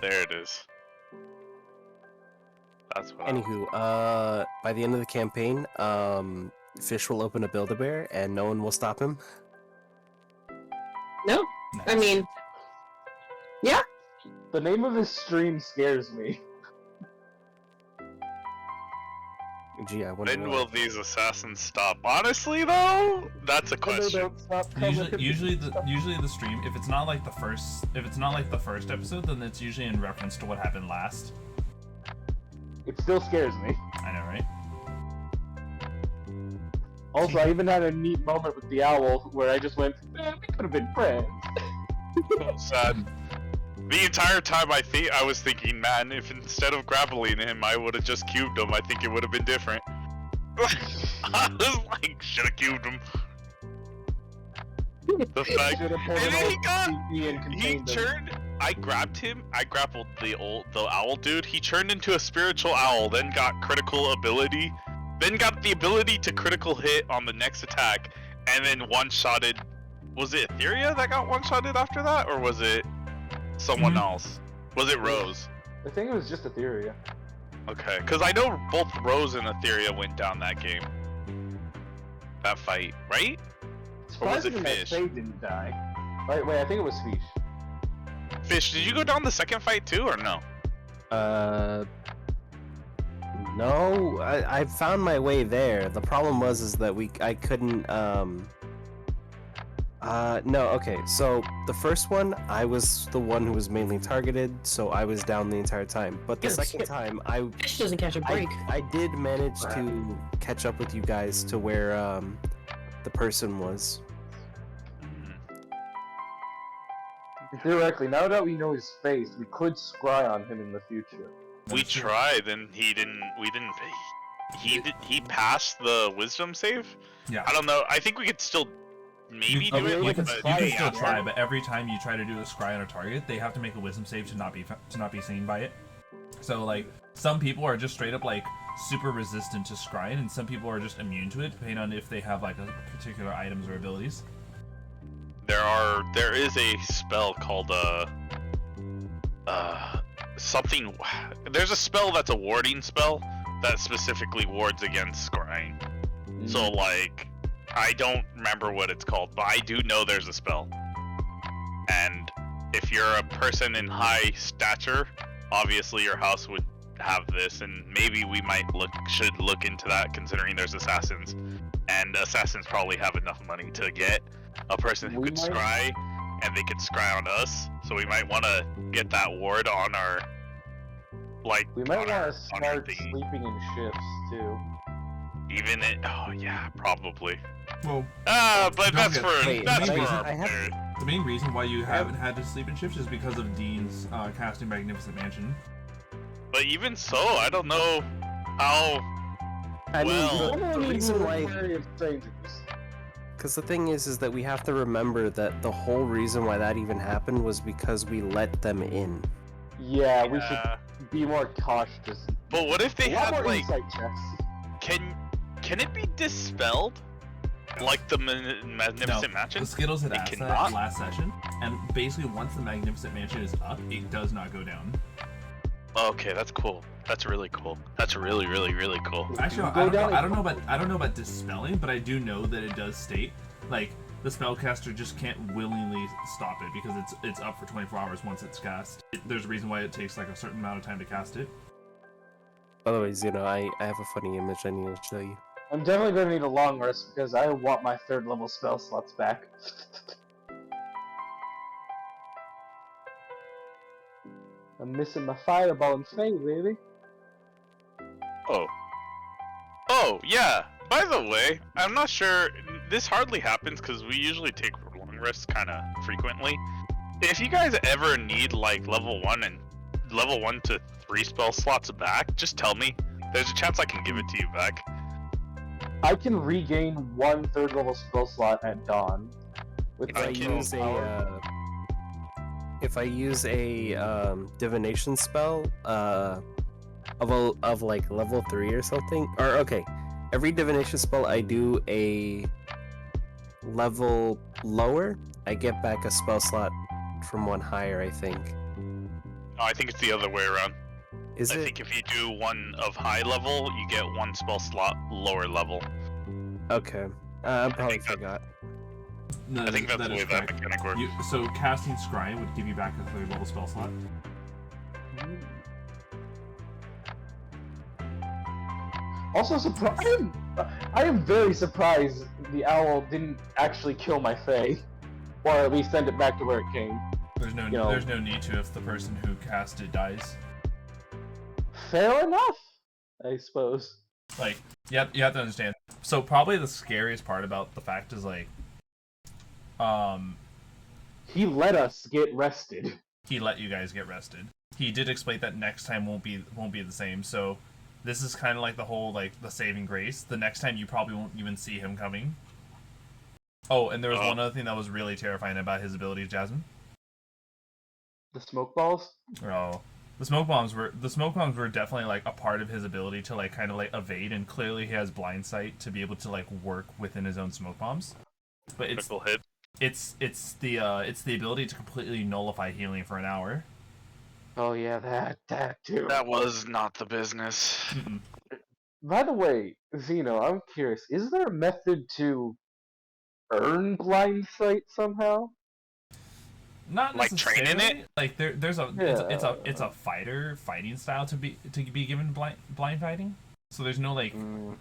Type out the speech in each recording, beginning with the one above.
There it is. That's what. Anywho, by the end of the campaign, Pheesh will open a Build-A-Bear, and no one will stop him. No, Nice. I mean, yeah. The name of his stream scares me. Gee, I wonder When why. will these assassins stop? Honestly, though, that's a They question. don't stop coming. Usually the stream, if it's not like the first episode, then it's usually in reference to what happened last. It still scares me. I know, right? Also, I even had a neat moment with the owl where I just went, "Man, we could have been friends." So sad. The entire time I was thinking, man, if instead of grappling him, I would have just cubed him, I think it would have been different. I was like, should have cubed him. The fact, Should've pulled and him then he out got, CP and he contained him. turned. I grabbed him. I grappled the owl dude. He turned into a spiritual owl, then got critical ability, then got the ability to critical hit on the next attack, and then one-shotted. Was it Etheria that got one-shotted after that, or was it someone else? Was it Rose? I think it was just Etheria. Okay, because I know both Rose and Etheria went down that game. That fight, right? Or was it Surprisingly, that Pheesh? Faye didn't die. Wait, I think it was Pheesh. Pheesh, did you go down the second fight too, or no? No, I found my way there. The problem was that I couldn't, no, okay, so the first one, I was the one who was mainly targeted, so I was down the entire time. But the second time, Fish doesn't catch a break. I did manage to catch up with you guys to where, the person was. Theoretically, now that we know his face, we could scry on him in the future. We tried, and he didn't. We didn't. He passed the wisdom save. Yeah. I don't know. I think we could still maybe do it. You Like, can but still try, but every time you try to do a scry on a target, they have to make a wisdom save to not be seen by it. So like some people are just straight up like super resistant to scrying, and some people are just immune to it, depending on if they have like a particular items or abilities. There is a spell called something. There's a spell that's a warding spell that specifically wards against scrying. So like, I don't remember what it's called, but I do know there's a spell. And if you're a person in high stature, obviously your house would have this, and maybe we should look into that, considering there's assassins, and assassins probably have enough money to get a person who could scry, and they could scry on us. So we might want to get that ward on our, like, We might on our- want to on our start thingy. sleeping in shifts too. Even it. Oh yeah, probably. Well, But that's get- for wait, that's maybe for I have- our- the main reason why you haven't had to sleep in shifts is because of Dean's casting Magnificent Mansion. But even so, I don't know how. I Well- mean, the reason why, Wary of strangers. because the thing is that we have to remember that the whole reason why that even happened was because we let them in. Yeah, we should Yeah. be more cautious. But what if they A lot had more like? insight checks. Can it be dispelled? Like the Magnificent Mansion? The Skittles had It asked that cannot? last session, and basically once the Magnificent Mansion is up, it does not go down. Okay, that's cool. That's really cool. That's really, really, really cool. Actually, Go down I don't know about dispelling, but I do know that it does state like the spellcaster just can't willingly stop it because it's up for 24 hours once it's cast. There's a reason why it takes like a certain amount of time to cast it. Otherwise, I have a funny image I need to show you. I'm definitely gonna need a long rest because I want my 3rd level spell slots back. I'm missing my fireball and fade, baby. Oh yeah. By the way, I'm not sure. This hardly happens because we usually take long rests kind of frequently. If you guys ever need like level 1 to 3 spell slots back, just tell me. There's a chance I can give it to you back. I can regain 1 3rd level spell slot at dawn. With If I use a divination spell of like level 3 or something, or okay, every divination spell I do a level lower, I get back a spell slot from one higher, I think. Oh, I think it's the other way around. Is I it? think if you do one of high level, you get one spell slot lower level. Okay. I probably think that- forgot. No, I think that's that the is way that correct. mechanic works. So casting Scry would give you back a 3rd level spell slot. Also, I am very surprised the owl didn't actually kill my Fae, or at least send it back to where it came. There's no know. there's no need to if the person who cast it dies. Fair enough, I suppose. Like, you have to understand. So probably the scariest part about the fact is like, He let us get rested. he let you guys get rested. He did explain that next time won't be the same. So this is kind of like the whole like the saving grace. The next time you probably won't even see him coming. Oh, and there was one other thing that was really terrifying about his abilities, Jasmine. The smoke balls? Oh, the smoke bombs were definitely like a part of his ability to like kind of like evade, and clearly he has blind sight to be able to like work within his own smoke bombs. But Critical hit. it's the ability to completely nullify healing for an hour. Oh yeah, that too. That was not the business. Mm-mm. By the way, Zeno, I'm curious, is there a method to earn blind sight somehow? Not Like necessarily. training it? Like there's a it's a fighting style to be given blind fighting. So there's no like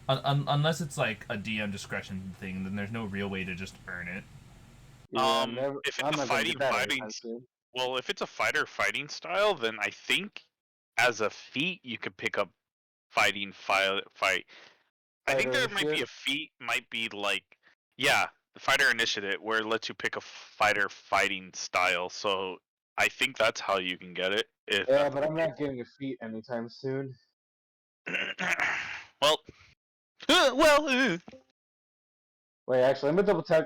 unless it's like a DM discretion thing, then there's no real way to just earn it. Yeah, If it's I'm a not gonna do that fighting, anytime soon. well, if it's a fighting style, then I think as a feat you could pick up fight. I think Fighter there might be initiative? a feat, might be like, yeah, the fighter initiative, where it lets you pick a fighting style. So I think that's how you can get it. If Yeah, that's but the I'm not getting a feat anytime soon. well, Wait, actually, let me double check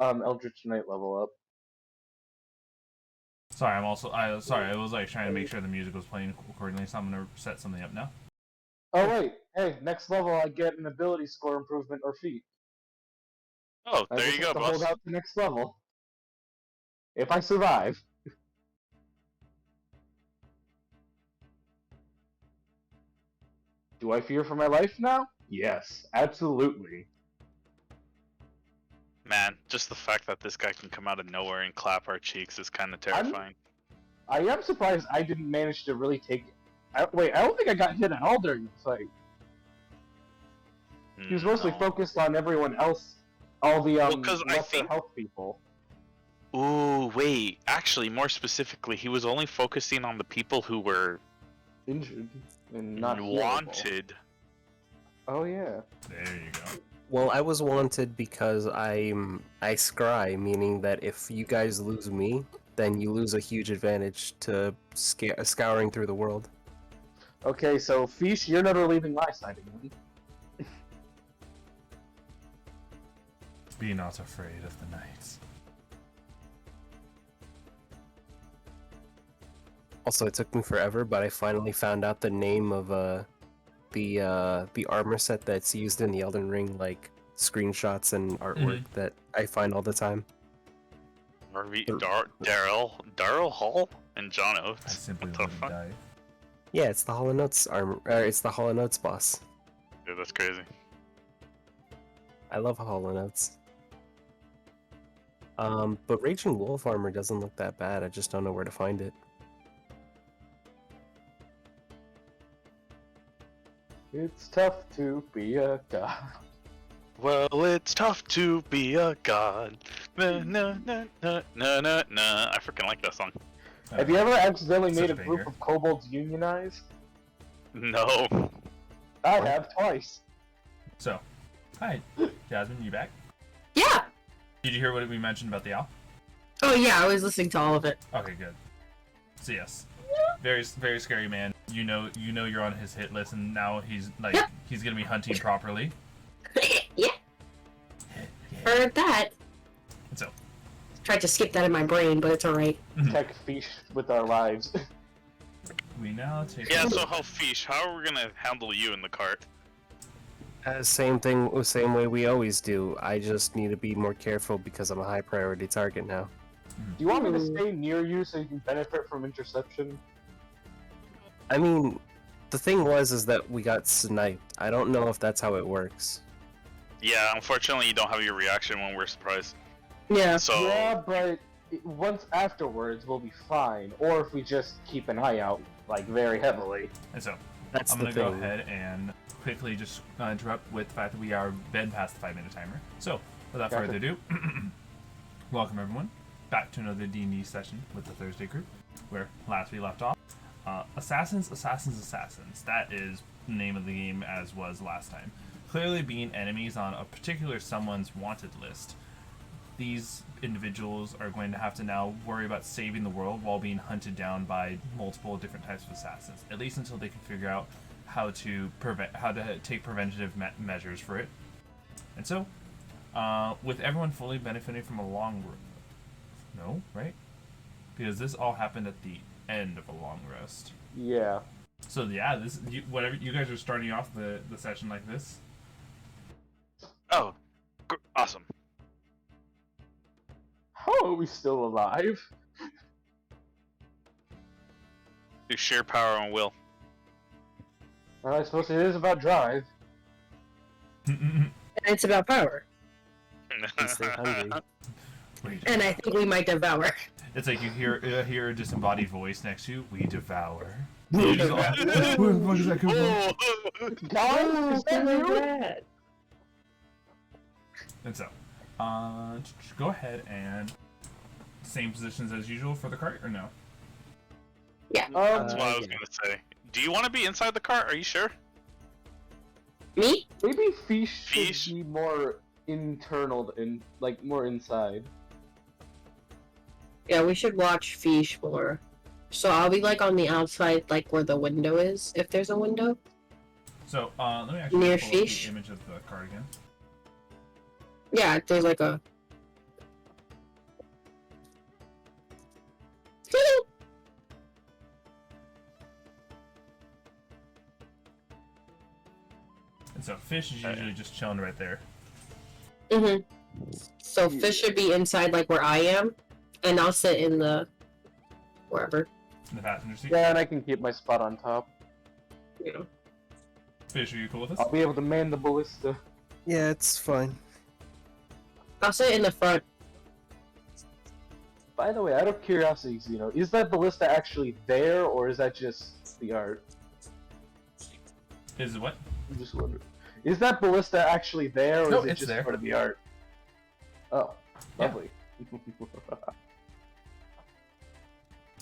Eldritch Knight level up. Sorry, I was like trying to make sure the music was playing accordingly, so I'm gonna set something up now. Oh wait, hey, next level I get an ability score improvement or feat. oh, I there just you go, have to boss. hold out the next level. If I survive. Do I fear for my life now? Yes, absolutely. Man, just the fact that this guy can come out of nowhere and clap our cheeks is kind of terrifying. I am surprised I didn't manage to really take. Wait, I don't think I got hit at all during the fight. He was mostly No. focused on everyone else, all the 'cause I lesser think- health people. Ooh, wait. Actually, more specifically, he was only focusing on the people who were Injured and not healable. wanted. Oh yeah. There you go. Well, I was wanted because I scry, meaning that if you guys lose me, then you lose a huge advantage to scouring through the world. Okay, so Pheesh, you're never leaving my side again. Be not afraid of the night. Also, it took me forever, but I finally found out the name of the armor set that's used in the Elden Ring, like screenshots and artwork that I find all the time. Daryl Hall and John I Oates. simply What the wouldn't fuck? die. Yeah, it's the Hollow Notes armor. It's the Hollow Notes boss. Dude, that's crazy. I love Hollow Notes. But Raging Wolf armor doesn't look that bad. I just don't know where to find it. It's tough to be a god. Well, it's tough to be a god. Na na na na na na na. I freaking like that song. Have you ever accidentally Such made a a group banger. of kobolds unionize? No. I have twice. So, hi, Jasmine, you back? Yeah. Did you hear what we mentioned about the owl? Oh yeah, I was listening to all of it. Okay, good. So yes, very scary man. You know you're on his hit list, and now he's like Yep. he's gonna be hunting properly. Yeah, heard that. And so, Tried to skip that in my brain, but it's alright. Tech Pheesh with our lives. we now take. Yeah, so how Pheesh, how are we gonna handle you in the cart? Same way we always do. I just need to be more careful because I'm a high priority target now. Do you want me to stay near you so you can benefit from interception? I mean, the thing is that we got sniped. I don't know if that's how it works. Yeah, unfortunately, you don't have your reaction when we're surprised. Yeah. So Yeah, but once afterwards we'll be fine. Or if we just keep an eye out, like, very heavily. And so, That's I'm the going to go thing. ahead and quickly just interrupt with the fact that we are been past the 5-minute timer. So, without Gotcha. further ado, welcome everyone back to another D&D session with the Thursday group, where last we left off. Assassins. That is the name of the game as was last time. Clearly being enemies on a particular someone's wanted list. These individuals are going to have to now worry about saving the world while being hunted down by multiple different types of assassins, at least until they can figure out how to take preventative measures for it. And so, with everyone fully benefiting from a long no, right? Because this all happened at the end of a long rest. Yeah. So yeah, whatever you guys are starting off the session like this. oh, awesome. How are we still alive? Through sheer power and will. I suppose it is about drive. And it's about power. We stay hungry. Wait, And I think we might devour. it's like you hear a disembodied voice next to you. We devour. We You just go, devour. where the fuck is that coming from? Guys, is that you? bad. And so, go ahead and same positions as usual for the cart, or no? Yeah. That's what I was yeah. gonna say. Do you want to be inside the cart? Are you sure? Me? Maybe Pheesh Pheesh? should be more internal, like more inside. Yeah, we should watch Pheesh more. So I'll be like on the outside, like where the window is, if there's a window. So, let me actually Near pull up Pheesh? the image of the cart again. Yeah, there's like a. And so, Pheesh is usually just chilling right there. Mhm. So Fish should be inside, like where I am, and I'll sit in the wherever. In the passenger seat. Yeah, and I can keep my spot on top. You know. Pheesh, are you cool with this? I'll be able to man the ballista. Yeah, it's fine. I'll sit in the front. By the way, out of curiosity, is that ballista actually there, or is that just the art? Is it what? I'm just wondering. Is that ballista actually there, or No, is it it's just there. part of the art? Oh, Yeah. lovely.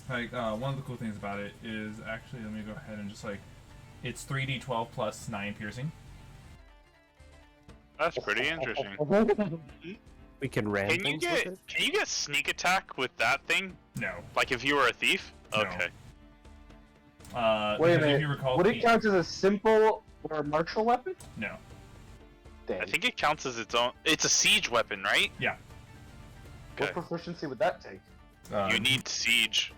Like, one of the cool things about it is actually, let me go ahead and just like, it's 3d12 plus 9 piercing. That's pretty interesting. We can ram Can you things get with it. can you get sneak attack with that thing? No. Like if you were a thief? No. Okay. Wait a because minute. if you recall, Would it count as a simple or a martial weapon? No. Dang. I think it counts as its own. It's a siege weapon, right? Yeah. What Okay. proficiency would that take? You need siege.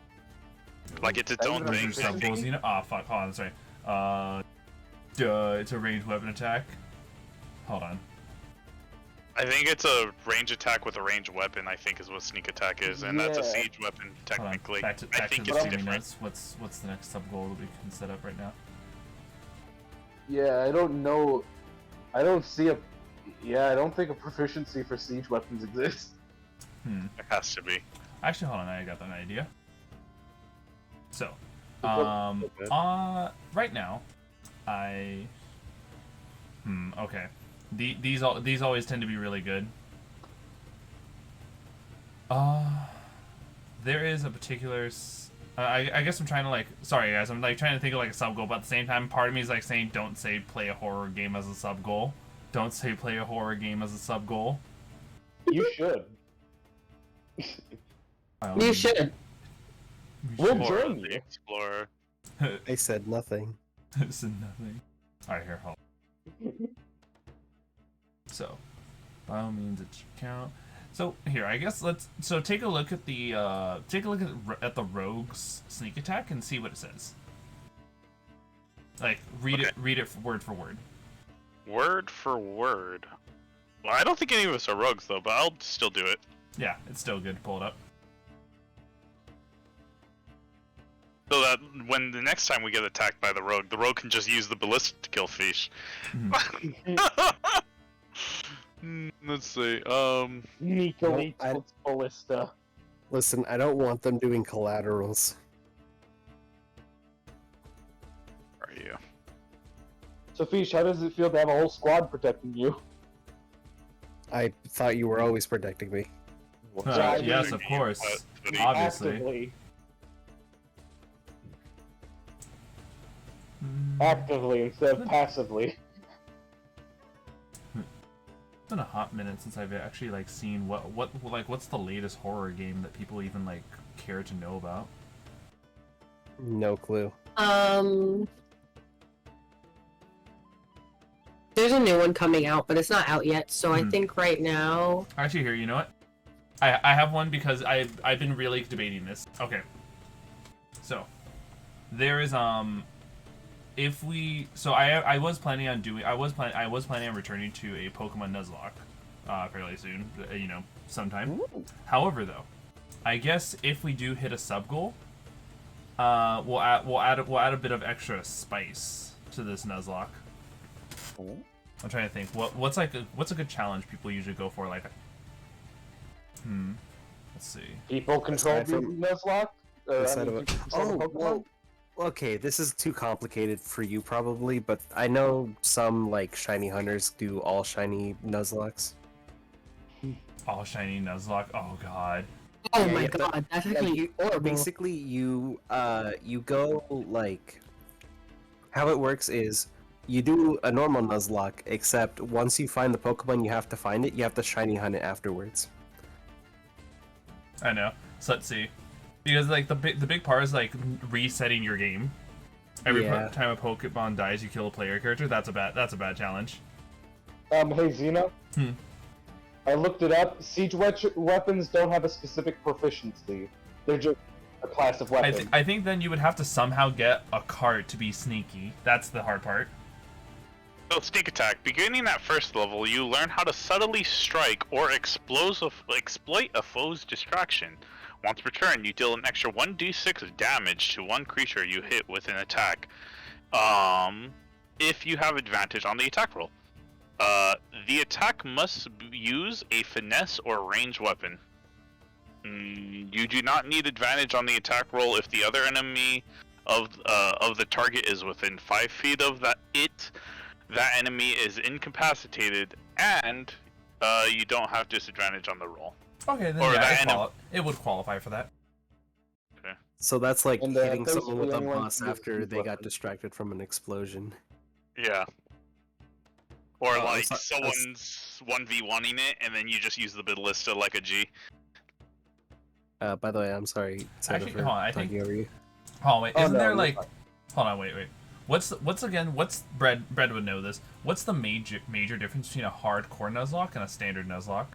Like it's its That own is thing. a sub goals, you know. Ah, fuck. Hold on. Sorry. It's a ranged weapon attack. Hold on. I think it's a range attack with a ranged weapon. I think is what sneak attack is, and that's a Yeah. siege weapon Hold on. technically. Back to I think the it's saving different. notes. What's the next sub goal that we can set up right now? Yeah, I don't know. I don't see a. Yeah, I don't think a proficiency for siege weapons exists. It has to be. Actually, hold on. I got an idea. So, Okay. right now, okay. These always tend to be really good. There is a particular. I guess I'm trying to like. Sorry guys, I'm like trying to think of like a sub goal, but at the same time, part of me is like saying, don't say play a horror game as a sub goal. Don't say play a horror game as a sub goal. You should. You should. We'll Explorer, join the you. Explorer. I said nothing. Said nothing. All right, here, hold. So, by all means, it should count. So here, I guess so take a look at the at the rogue's sneak attack and see what it says. Like read it word for word. Word for word. Well, I don't think any of us are rogues though, but I'll still do it. Yeah, it's still good. Pull it up. So that when the next time we get attacked by the rogue can just use the ballista to kill Pheesh. Let's see. Nico Nope, eats its ballista. Listen, I don't want them doing collaterals. Where are you? So, Pheesh, how does it feel to have a whole squad protecting you? I thought you were always protecting me. Yes, of course. Obviously. Actively. Actively instead of passively. It's been a hot minute since I've actually like seen what's the latest horror game that people even like care to know about. No clue. There's a new one coming out, but it's not out yet. So I think right now. Actually, here, you know what? I have one because I've been really debating this. Okay. So there is if we I was planning on returning to a Pokemon Nuzlocke fairly soon, sometime. Ooh. However, though, I guess if we do hit a sub goal, we'll add a bit of extra spice to this Nuzlocke. I'm trying to think what's a good challenge people usually go for, like. Let's see. People control Aside the from- Nuzlocke? Well, okay, this is too complicated for you probably, but I know some like shiny hunters do all shiny Nuzlocks. All shiny Nuzlocke. Oh god. Oh Yeah, my yeah, god, that's Like, actually you, horrible. basically, you go like how it works is you do a normal Nuzlocke, except once you find the Pokemon, you have to find it. You have to shiny hunt it afterwards. I know. So let's see. Because like the big part is like resetting your game. Every Yeah. time a Pokemon dies, you kill a player character. That's a bad challenge. Hey, Xena? Hmm. I looked it up. Siege weapons don't have a specific proficiency. They're just a class of weapon. I think then you would have to somehow get a cart to be sneaky. That's the hard part. So sneak attack. Beginning at first level, you learn how to subtly strike or exploit a foe's distraction. Once per turn, you deal an extra 1d6 of damage to one creature you hit with an attack. If you have advantage on the attack roll. The attack must use a finesse or ranged weapon. You do not need advantage on the attack roll if the other enemy of the target is within 5 feet of that enemy is incapacitated, and you don't have disadvantage on the roll. Okay, then Or yeah, it would qualify for that. So that's like And, hitting someone with a basically anyone bus can use after siege they got weapons. distracted from an explosion. Yeah. Or Oh, like that's- someone's 1v1ing it, and then you just use the ballista like a G. By the way, I'm sorry, Santa, Actually, for hold on, I talking think- over you. Oh wait, Oh, isn't no, there you're like? fine. Hold on, wait. What's Bread would know this? What's the major difference between a hardcore Nuzlocke and a standard Nuzlocke?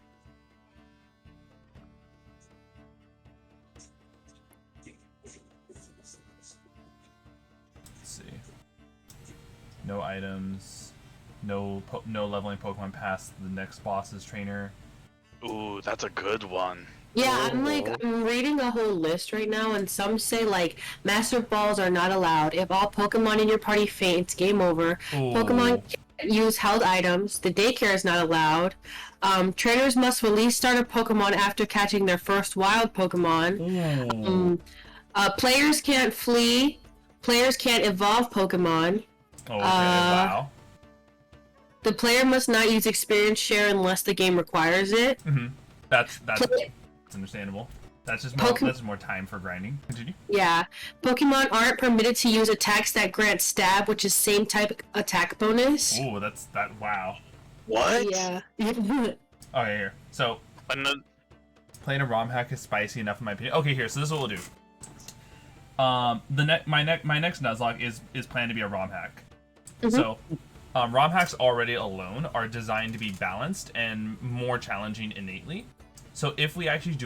Let's see. No items. No leveling Pokemon past the next boss's trainer. Ooh, that's a good one. Yeah, Oh. I'm reading a whole list right now, and some say like Master Balls are not allowed. If all Pokemon in your party faint, it's game over. Ooh. Pokemon can't use held items. The daycare is not allowed. Trainers must release starter Pokemon after catching their first wild Pokemon. Ooh. Players can't flee. Players can't evolve Pokemon. Oh, okay, wow. The player must not use experience share unless the game requires it. That's Play- understandable. That's just more time for grinding. Continue. Yeah. Pokemon aren't permitted to use attacks that grant stab, which is same type attack bonus. Ooh, wow. What? Yeah. Okay, here. So And then, playing a ROM hack is spicy enough in my opinion. Okay, here. So this is what we'll do. My next Nuzlocke is planned to be a ROM hack. So, ROM hacks already alone are designed to be balanced and more challenging innately. So if we actually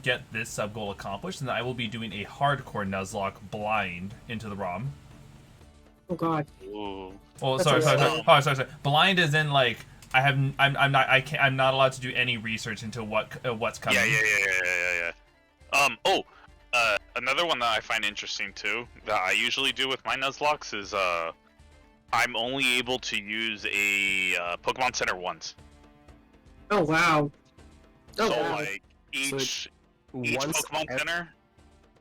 get this sub goal accomplished, then I will be doing a hardcore Nuzlocke blind into the ROM. Oh god. ooh. Well, That's sorry. a Sorry. Blind is in like I'm not allowed to do any research into what's coming. Yeah. Another one that I find interesting too, that I usually do with my Nuzlockes is I'm only able to use a Pokemon Center once. Oh wow. Oh So wow. like each Once Pokemon Center.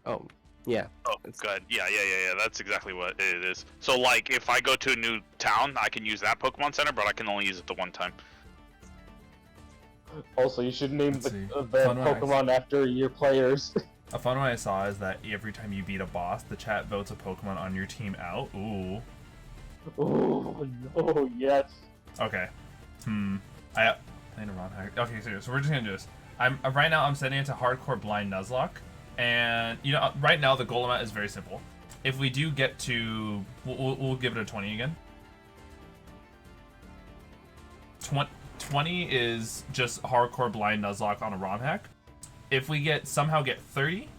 Oh, yeah. Oh, good. Yeah. That's exactly what it is. So like if I go to a new town, I can use that Pokemon Center, but I can only use it the one time. Also, you should name Let's the see. Pokemon after your players. A fun one I saw is that every time you beat a boss, the chat votes a Pokemon on your team out. Ooh. Oh no, yes. Okay. I playing a wrong hack. Okay, so we're just gonna do this. Right now I'm setting it to hardcore blind Nuzlocke, and you know right now the goal amount is very simple. If we do get to, we'll give it a 20 again. 20 is just hardcore blind Nuzlocke on a ROM hack. If we somehow get 30,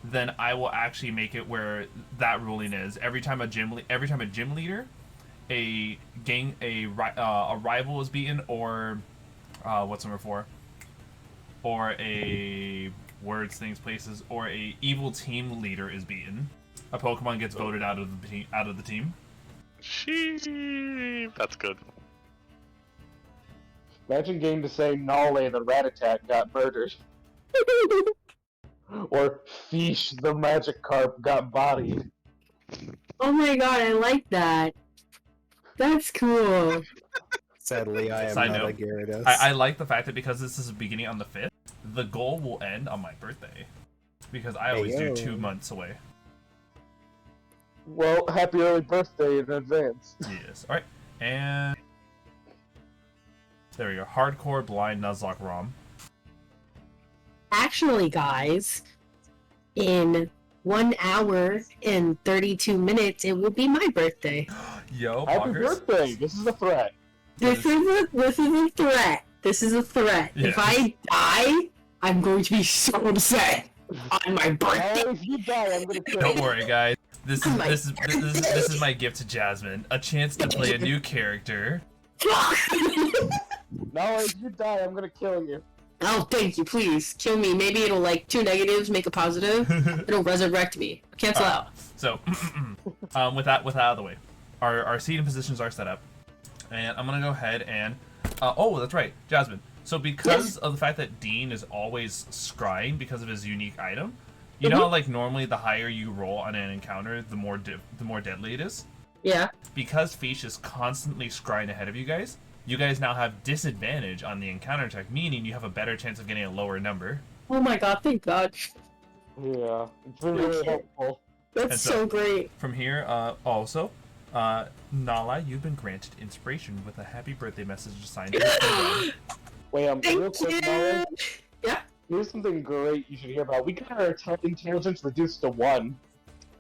then I will actually make it where that ruling is every time a gym leader, a rival is beaten, or what's number 4, or a words, things, places, or a evil team leader is beaten, a Pokemon gets voted out of the team. Sheep. That's good. Imagine getting to say Naulei the Rat-a-tat got murdered. Or Pheesh the Magikarp got bodied. Oh my god, I like that. That's cool. Sadly, I am Side not a note, Gyarados. I like the fact that because this is beginning on the 5th, the goal will end on my birthday. Because I always do 2 months away. Well, happy early birthday in advance. Yes. Alright. And there we go. Hardcore blind Nuzlocke ROM. Actually, guys, in 1 hour and 32 minutes, it will be my birthday. Yo, Happy Poggers. birthday! This is a threat. This is a threat. This is a threat. Yeah. If I die, I'm going to be so upset on my birthday. Oh, if you die, I'm gonna kill Don't you. worry, guys. This Oh is my this is my gift to Jasmine. A chance to play a new character. No, if you die, I'm gonna kill you. Oh, thank you, please. Kill me. Maybe it'll, like, 2 negatives, make a positive. It'll resurrect me. Cancel out. So, with that out of the way, our seating positions are set up, and I'm gonna go ahead and, oh, that's right, Jasmine. So because of the fact that Dean is always scrying because of his unique item, you know how, like, normally the higher you roll on an encounter, the more deadly it is? Yeah. Because Pheesh is constantly scrying ahead of you guys now have disadvantage on the encounter check, meaning you have a better chance of getting a lower number. Oh my god, thank god. Yeah, it's really helpful. That's And so great. From here, also, Naulei, you've been granted inspiration with a happy birthday message assigned. Wait, real Thank quick, you. Naulei, Yeah. here's something great you should hear about. We got our intelligence reduced to 1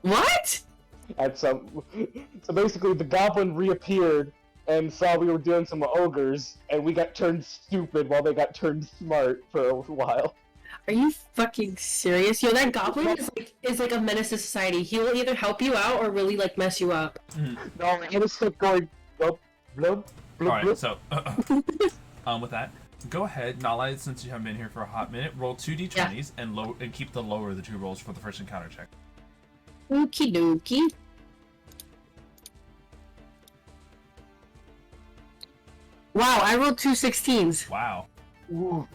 What? at some. So basically, the goblin reappeared and saw we were doing some ogres, and we got turned stupid while they got turned smart for a while. Are you fucking serious? Yo, that goblin is like a menace to society. He will either help you out or really, like, mess you up. No, I just kept going blub, blub, blub, Alright, blub. so, with that, go ahead, Naulei, since you haven't been here for a hot minute, roll 2 d20s and keep the lower of the 2 rolls for the first encounter check. Okie dokie. Wow, I rolled 2 16s. Wow. Ooh.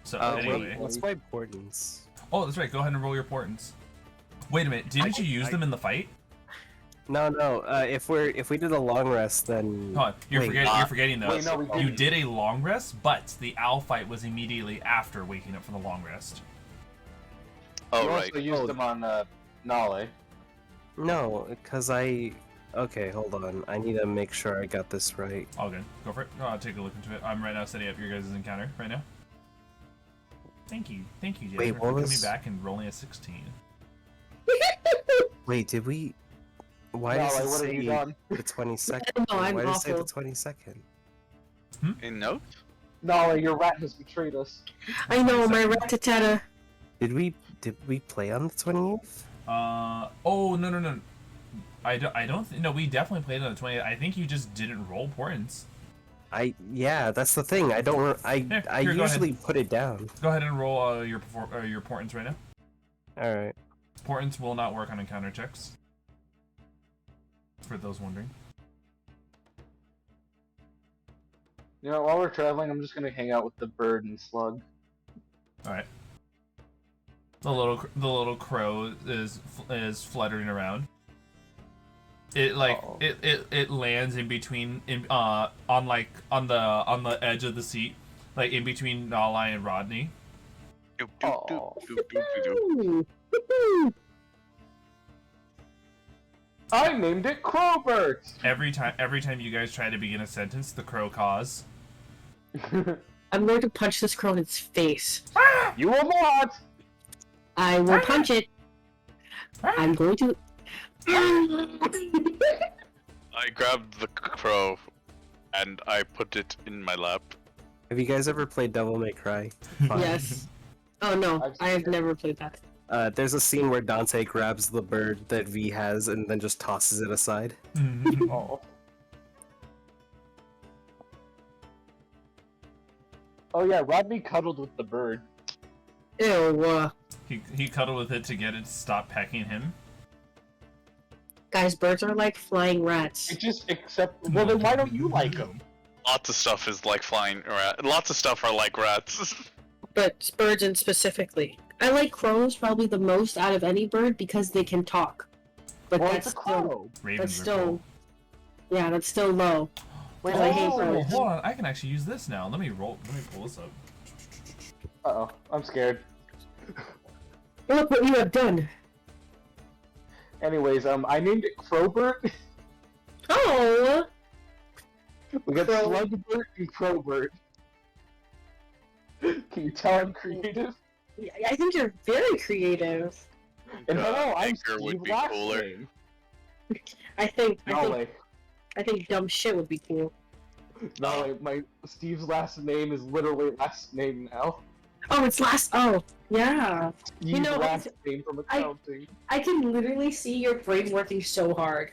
So, Wait, anyway. what's my importance? Oh, that's right, go ahead and roll your portents. Wait a minute, didn't you use them in the fight? No. If we did a long rest, then Hold on, you're Wait, forgetting though. Wait, no, we You didn't. did a long rest, but the owl fight was immediately after waking up from the long rest. Oh You right. also used them on Naulei. no, because Okay, hold on. I need to make sure I got this right. All good. Go for it. I'll take a look into it. I'm right now setting up your guys' encounter right now. Thank you, Jason, Wait, for what coming was- back and rolling a 16. Wait, did we? Why Naulei, does it what have you say done? the 22nd? No, I'm Why does it say the awful. 22nd? In notes? Naulei, your rat has betrayed us. I know, my rat-a-tata. Did we play on the 28th? Oh, no. I don't no, we definitely played on the 20th. I think you just didn't roll portents. Yeah, that's the thing. I don't. I Here, go usually put it down. Go ahead and roll your portents right now. All right. Portents will not work on encounter checks. For those wondering. You know, while we're traveling, I'm just gonna hang out with the bird and slug. All right. The little crow is fluttering around. It it lands in between on the edge of the seat, like in between Naulei and Rodney. Doop, doop, doop, doop, doop, doop. I named it Crowbert. Every time you guys try to begin a sentence, the crow caws. I'm going to punch this crow in its face. You will not. I will punch it. I'm going to. I grabbed the crow and I put it in my lap. Have you guys ever played Devil May Cry? Yes. Oh no, I have never played that. There's a scene where Dante grabs the bird that V has and then just tosses it aside. Oh. Oh yeah, Rodney cuddled with the bird. Ew. He cuddled with it to get it to stop pecking him. Guys, birds are like flying rats. It just well then why don't you like them? Lots of stuff is like flying rat. Lots of stuff are like rats. But birds in specifically. I like crows probably the most out of any bird because they can talk. But Well, that's it's a still, crow. Ravens that's are still, cool. yeah, that's still low. Wait, I hate Oh, birds. hold on! I can actually use this now. Let me pull this up. Uh-oh, I'm scared. Look what you have done. Anyways, I named it Crowbert. Oh. We got Crow. Slugbert and Crowbert. Can you tell I'm creative? I think you're very creative. And hello, I'm Anchor would Steve be last cooler. name. I think Naulei. dumb shit would be cool. Naulei, my Steve's last name is literally last name now. Oh, it's last. Oh, yeah. Steve's know, last name from I- accounting. I can literally see your brain working so hard.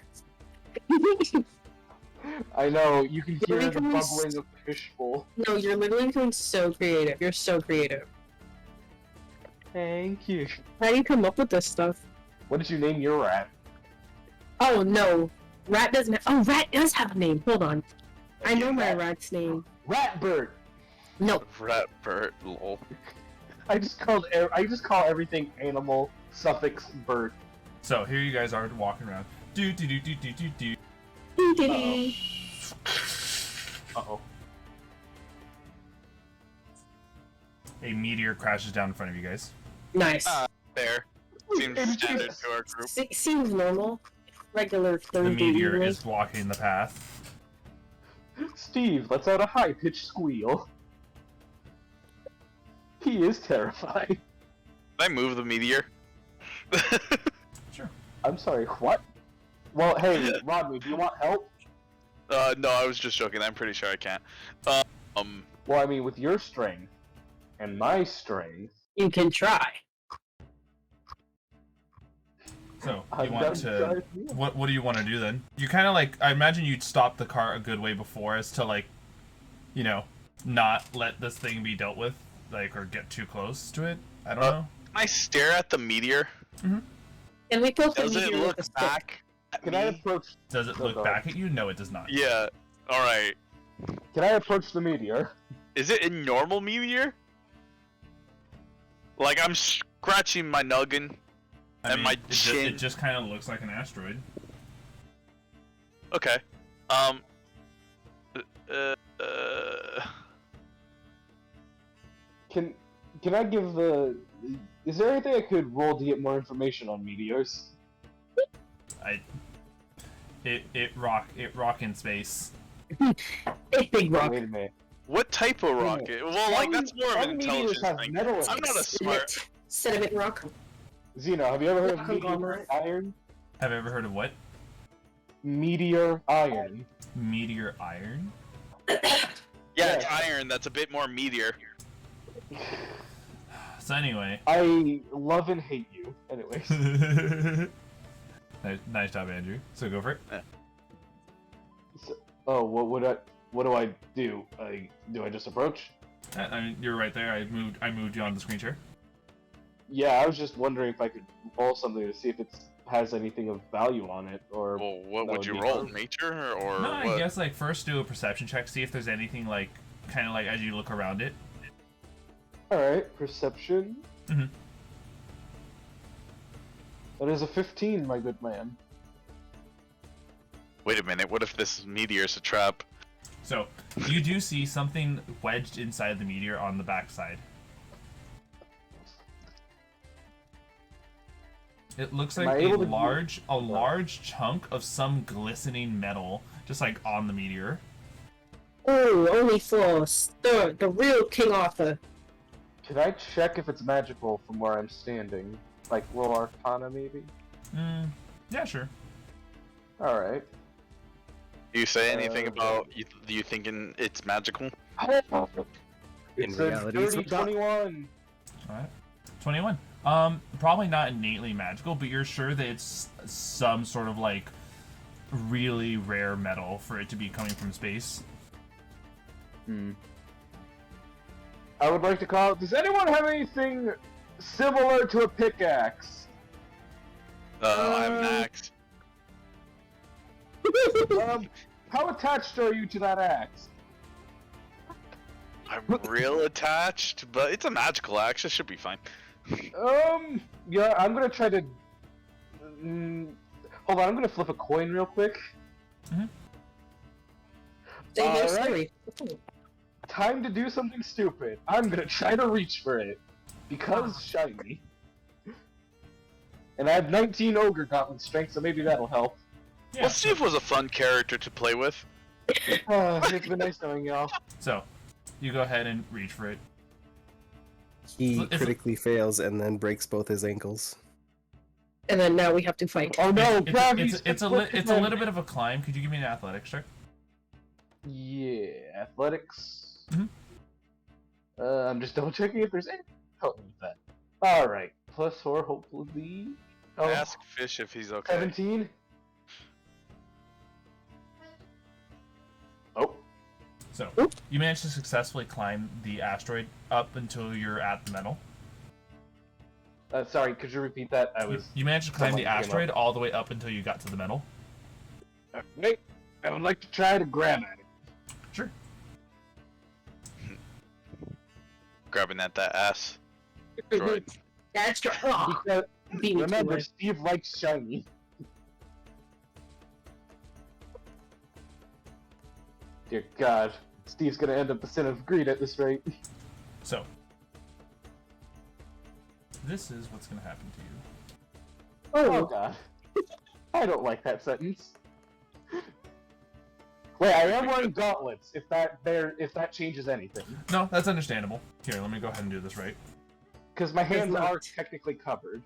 I know, you can hear the Rico is- bubbling of the fishbowl. No, you're literally doing so creative. You're so creative. Thank you. How do you come up with this stuff? What did you name your rat? Oh no, rat doesn't. Oh, rat does have a name. Hold on. I know my rat's name. Ratbird! No, Rat bird, lol. I just call everything animal suffix bird. So here you guys are walking around. Do do do do do do do. Uh-oh. A meteor crashes down in front of you guys. Nice. Fair. Seems standard to our group. Seems normal. Regular The Thursday meteor evening. is blocking the path. Steve lets out a high-pitched squeal. He is terrified. Did I move the meteor? Sure. I'm sorry, what? Well, hey, Rodney, do you want help? No, I was just joking. I'm pretty sure I can't. Well, I mean, with your strength and my strength, You can try. So I'm you want to? What do you want to do then? You kind of like. I imagine you'd stop the car a good way before as to like, you know, not let this thing be dealt with, like, or get too close to it. I don't know. Can I stare at the meteor? And we both Does it meteor with look a stick. back at Can me? I approach? Does it look back at you? No, it does not. Yeah. All right. Can I approach the meteor? Is it a normal meteor? Like I'm scratching my noggin and my chin. It just kind of looks like an asteroid. Okay. Can I give the? Is there anything I could roll to get more information on meteors? It rock in space. Big rock. Wait a minute. What type of rocket? Well, like that's more of an Some meteors intelligence have thing. metal in I'm not a them. smart. Sediment rock. Zeno, have you ever heard of Yeah, meteor conglomerate. iron? Have you ever heard of what? Meteor iron. Meteor iron? Yeah, it's iron. That's a bit more meteor. So anyway. I love and hate you. Anyways. Nice job, Andrew. So go for it. Oh, what do I do? Do I just approach? I mean, you're right there. I moved you on the screen share. Yeah, I was just wondering if I could roll something to see if it has anything of value on it, or... Well, what that would would you be roll? fun. Nature or No, I what? guess like first do a perception check, see if there's anything like kind of like as you look around it. Alright, perception. Mhm. That is a 15, my good man. Wait a minute. What if this meteor's a trap? So you do see something wedged inside the meteor on the backside. It looks Am like I a able to large chunk of some glistening metal, just like on the meteor. Oh, only for the real King Arthur. Could I check if it's magical from where I'm standing? Like, roll Arcana, maybe? Yeah, sure. Alright. Do you say anything about you thinking it's magical? It's In a reality, dirty it's not. 21. Alright. 21. Probably not innately magical, but you're sure that it's some sort of like really rare metal for it to be coming from space. I would like to call. Does anyone have anything similar to a pickaxe? I'm Max. How attached are you to that axe? I'm real attached, but it's a magical axe. It should be fine. Yeah, I'm gonna try to. Hold on, I'm gonna flip a coin real quick. Say no Alright. story. Time to do something stupid. I'm gonna try to reach for it. Because shiny. And I have 19 ogre gauntlet strength, so maybe that'll help. Yeah. Well, Steve was a fun character to play with. It's been nice knowing y'all. So, you go ahead and reach for it. He It's- critically fails and then breaks both his ankles. And then now we have to fight. Oh no, It's Crab, a little bit of a climb. Could you give me an athletics check? Yeah, athletics. Mhm. I'm just double checking if there's any help with that. Alright, +4, hopefully. Oh, Ask Fish if he's okay. 17. Oh, So, you managed to successfully climb the asteroid up until you're at the metal. sorry, could you repeat that? I was. You managed to climb the someone came asteroid all the way up until you got to the metal. Wait, I would like to try to grab at it. Sure. Grabbing at that ass. Droid. That's right. Oh, Because, beat me to remember, it. Steve likes shiny. Dear God, Steve's gonna end up the sin of greed at this rate. So, this is what's going to happen to you. Oh Oh, God, I don't like that sentence. Wait, I am wearing gauntlets. If that changes anything, No, that's understandable. Here, let me go ahead and do this right. because my hands not. are technically covered.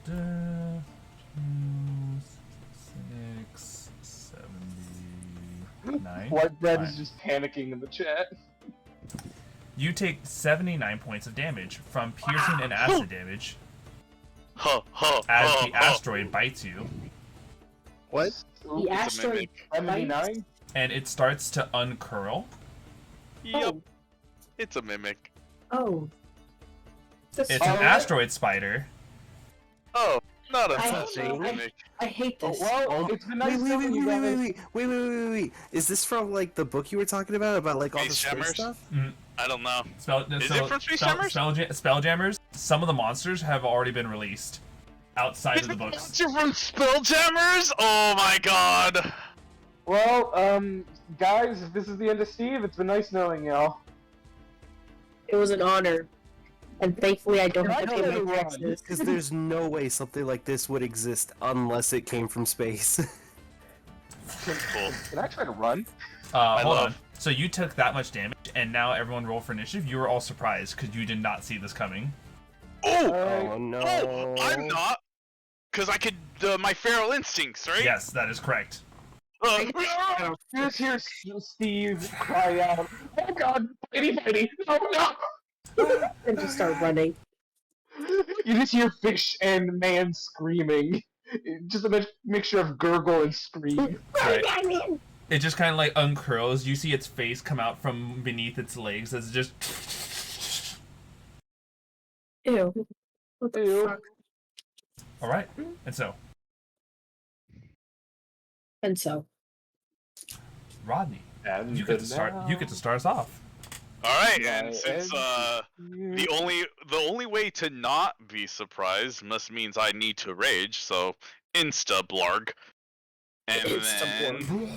Two, 6, 79. White bread is Fine. just panicking in the chat. You take 79 points of damage from piercing and acid damage Huh, huh, as huh, the huh. asteroid bites you, What? the asteroid. 79. and it starts to uncurl. Yup. It's a mimic. Oh. It's an asteroid spider. Oh, not a I fucking hate- mimic. I hate Oh, this. well, it's been nice knowing you guys. Wait. Is this from like the book you were talking about like all the Space space Jammers? stuff? I don't know. Is So- it from Space Jammers? Spelljammers. Some of the monsters have already been released outside of the books. You're from Spelljammers? Oh my god. Well, guys, if this is the end of Steve, it's been nice knowing y'all. It was an honor. And thankfully I don't Can have I to pay tell you my what? taxes. Because there's no way something like this would exist unless it came from space. Cool. Can I try to run? Hold love- on. So you took that much damage, and now everyone roll for initiative. You were all surprised because you did not see this coming. Oh! Oh no! Oh! I'm not! Because I could, my feral instincts, right? Yes, that is correct. Just hear Steve cry out, "Oh God, bitty, no!" And just start running. You just hear Fish and Man screaming. Just a mixture of gurgle and scream. Right. It just kind of like uncurls. You see its face come out from beneath its legs as it just. Ew. What the Ew. fuck? All right, and so And so. Rodney, And you get to start. You get to start us off. All right, My and since the only way to not be surprised must means I need to rage, so insta blarg, and then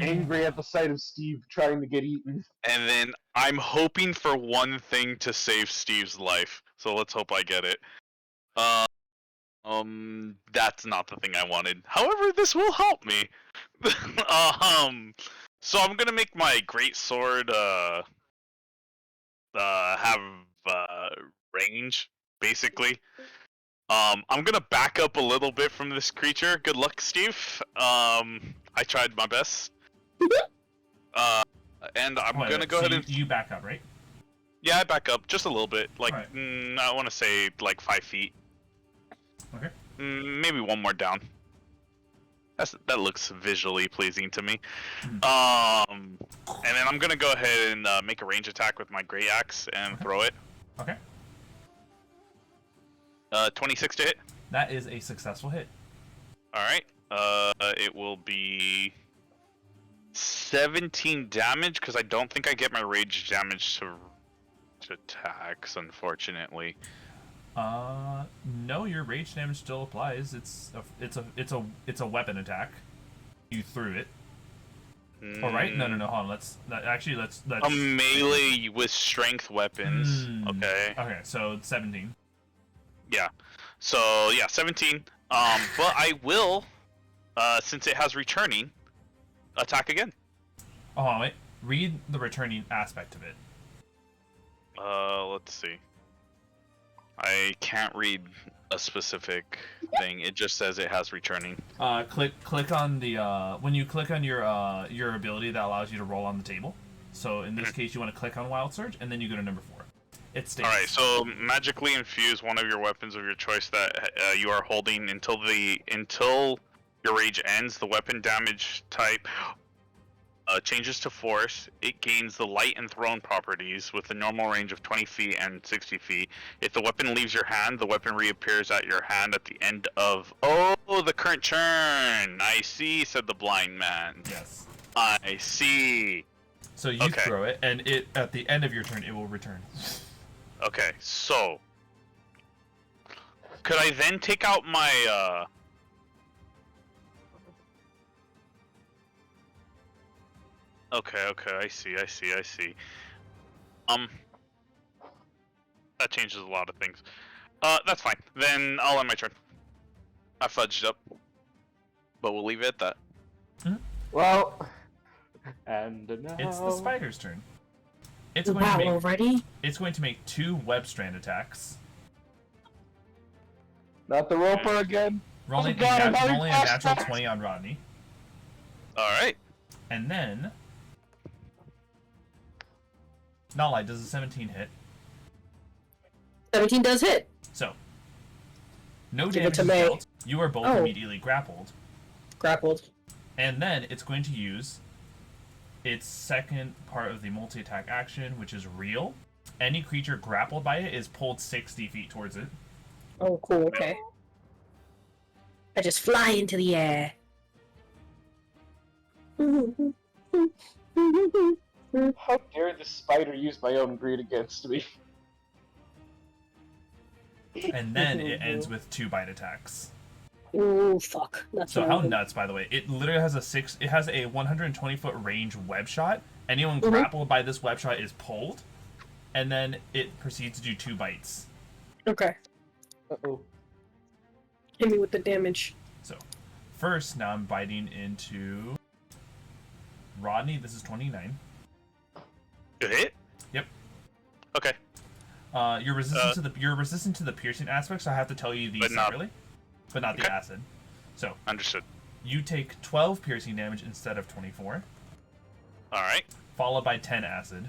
angry at the sight of Steve trying to get eaten. I'm hoping for one thing to save Steve's life. So let's hope I get it. That's not the thing I wanted. However, this will help me. So I'm gonna make my great sword have range, basically. I'm gonna back up a little bit from this creature. Good luck, Steve. I tried my best. And I'm gonna go ahead and you back up, right? yeah, I back up just a little bit, like Alright. I want to say like 5 feet. Okay. Maybe one more down. That looks visually pleasing to me. And then I'm gonna go ahead and make a range attack with my great axe and throw it. Okay. 26 to hit. That is a successful hit. All right. It will be 17 damage because I don't think I get my rage damage to attacks, unfortunately. No, your rage damage still applies. It's a weapon attack. You threw it. All right. No. Hold on. Let's a melee with strength weapons. Okay. Okay. So 17. Yeah. So yeah, 17. But I will, since it has returning, attack again. Oh wait. Read the returning aspect of it. Let's see. I can't read a specific thing. It just says it has returning. Click on the when you click on your ability that allows you to roll on the table. So in this case, you want to click on Wild Surge, and then you go to number 4. It states. All right. So magically infuse one of your weapons of your choice that you are holding until your rage ends. The weapon damage type changes to force. It gains the light and thrown properties with a normal range of 20 feet and 60 feet. If the weapon leaves your hand, the weapon reappears at your hand at the end of the current turn. I see, said the blind man. Yes. I see. So you throw it, and it at the end of your turn, it will return. Okay, so could I then take out my Okay, I see. That changes a lot of things. That's fine. Then I'll end my turn. I fudged up. But we'll leave it at that. Well, and now It's the spider's turn. It's going Wow, to make already? It's going to make 2 web strand attacks. not the roper again. Rolling Oh God, I'm a having natural flashbacks. 20 on Rodney. Alright. And then Naulei, does a 17 hit? 17 does hit. So no Give it damage to is me. dealt. You are both Oh. immediately grappled. Grappled. And then it's going to use its second part of the multi-attack action, which is real. Any creature grappled by it is pulled 60 feet towards it. Oh, cool, okay. I just fly into the air. How dare this spider use my own greed against me? And then it ends with 2 bite attacks. Ooh, fuck. That's So how annoying. nuts, by the way. It literally has it has a 120-foot range web shot. Anyone grappled by this web shot is pulled. And then it proceeds to do 2 bites. Okay. Uh-oh. Hit me with the damage. So, first, now I'm biting into Rodney. This is 29. Good hit? Yep. Okay. You're resistant to the piercing aspect, so I have to tell you these But not- separately, but not the Okay. acid. So Understood. you take 12 piercing damage instead of 24, Alright. followed by 10 acid.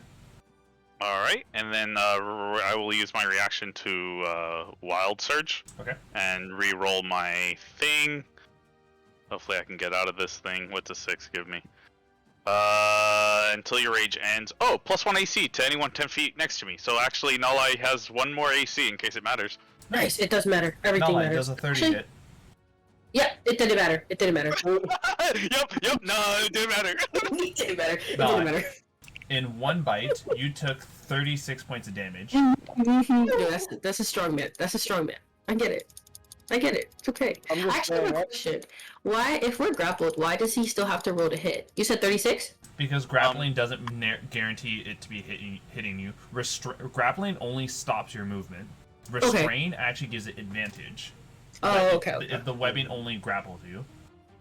Alright. And then I will use my reaction to Wild Surge. Okay. And re-roll my thing. Hopefully I can get out of this thing. What's a 6 give me? Until your rage ends. Oh, +1 AC to anyone 10 feet next to me. So actually, Naulei has 1 more AC in case it matters. Nice. It does matter. Everything Naulei matters. does a 30 Actually, hit. Yeah, it didn't matter. It didn't matter. Yep. No, it didn't matter. It didn't matter. It No, didn't matter. In one bite, you took 36 points of damage. No, that's a strong man. That's a strong man. I get it. It's okay. I'm just I actually saying, have a right? question. Why, if we're grappled, why does he still have to roll to hit? You said 36? Because grappling doesn't guarantee it to be hitting you. Grappling only stops your movement. Restrain actually gives it advantage. Oh, okay. The webbing only grapples you.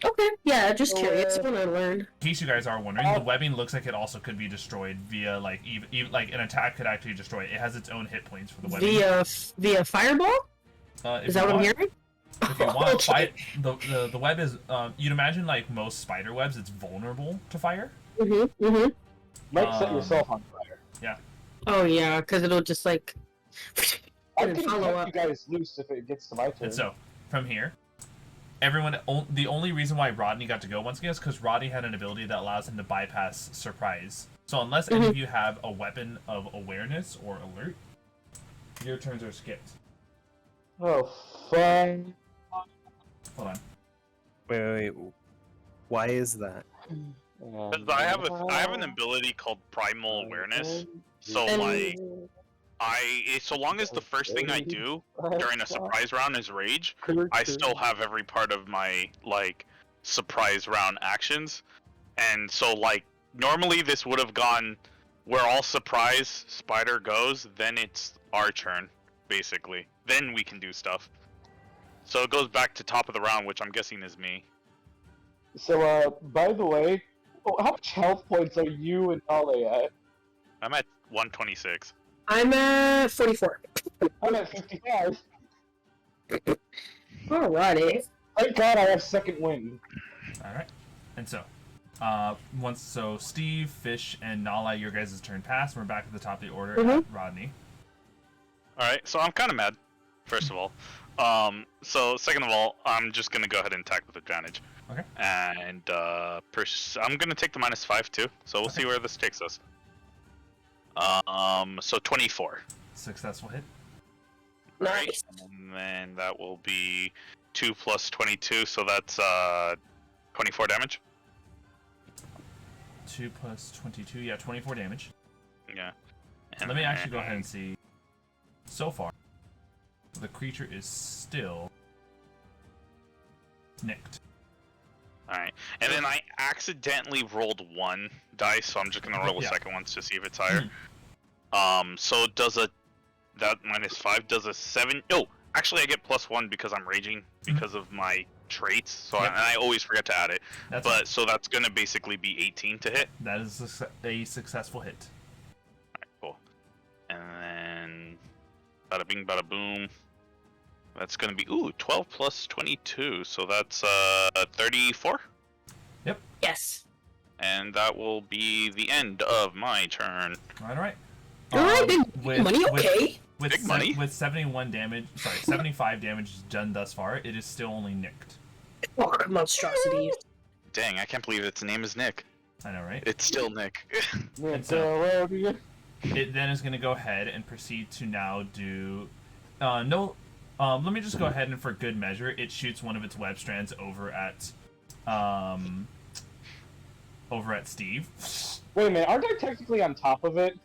Okay. Yeah, just curious. I want to learn. In case you guys are wondering, the webbing looks like it also could be destroyed via like even like an attack could actually destroy it. It has its own hit points for the webbing. Via fireball? Is that what I'm hearing? If you want, Okay. the web is you'd imagine like most spider webs, it's vulnerable to fire. Might set yourself on fire. Yeah. Oh yeah, because it'll just like. I and can follow cut up. you guys loose if it gets to my turn. And so from here, the only reason why Rodney got to go once again is because Rodney had an ability that allows him to bypass surprise. So unless any of you have a weapon of awareness or alert, your turns are skipped. Oh, fun. Hold on. Wait. Why is that? Because I have an ability called Primal Awareness. So like, so long as the first thing I do during a surprise round is rage, I still have every part of my like surprise round actions. And so like normally this would have gone where all surprise spider goes, then it's our turn basically. Then we can do stuff. So it goes back to top of the round, which I'm guessing is me. So, by the way, how much health points are you and Naulei at? I'm at 126. I'm at 44. I'm at 55. Alrighty. Thank God I have second wind. All right. And so, Steve, Pheesh, and Naulei, your guys' turn passed. We're back at the top of the order at Rodney. Alright, so I'm kind of mad, first of all. So second of all, I'm just gonna go ahead and attack with advantage. Okay. And I'm gonna take the -5 too, so we'll see where this takes us. So 24. Successful hit. Nice. And then that will be 2 plus 22, so that's 24 damage. 2 plus 22, yeah, 24 damage. Yeah. Let me actually go ahead and see. So far, the creature is still nicked. Alright. And then I accidentally rolled 1 dice, so I'm just gonna roll a second one to see if it's higher. So does that -5 does a 7? Oh, actually I get +1 because I'm raging because of my traits. So and I always forget to add it. So that's gonna basically be 18 to hit. That is a successful hit. Alright, cool. And then bada bing bada boom. That's gonna be 12 plus 22, so that's 34. Yes. And that will be the end of my turn. Alright. Alright, big money, okay. Big money? With 75 damage done thus far, it is still only nicked. Oh, monstrosities. Dang, I can't believe its name is Nick. I know, right? It's still Nick. And so, it then is going to go ahead and proceed to now do... let me just go ahead and for good measure, it shoots one of its web strands over at Steve. Wait a minute, aren't I technically on top of it?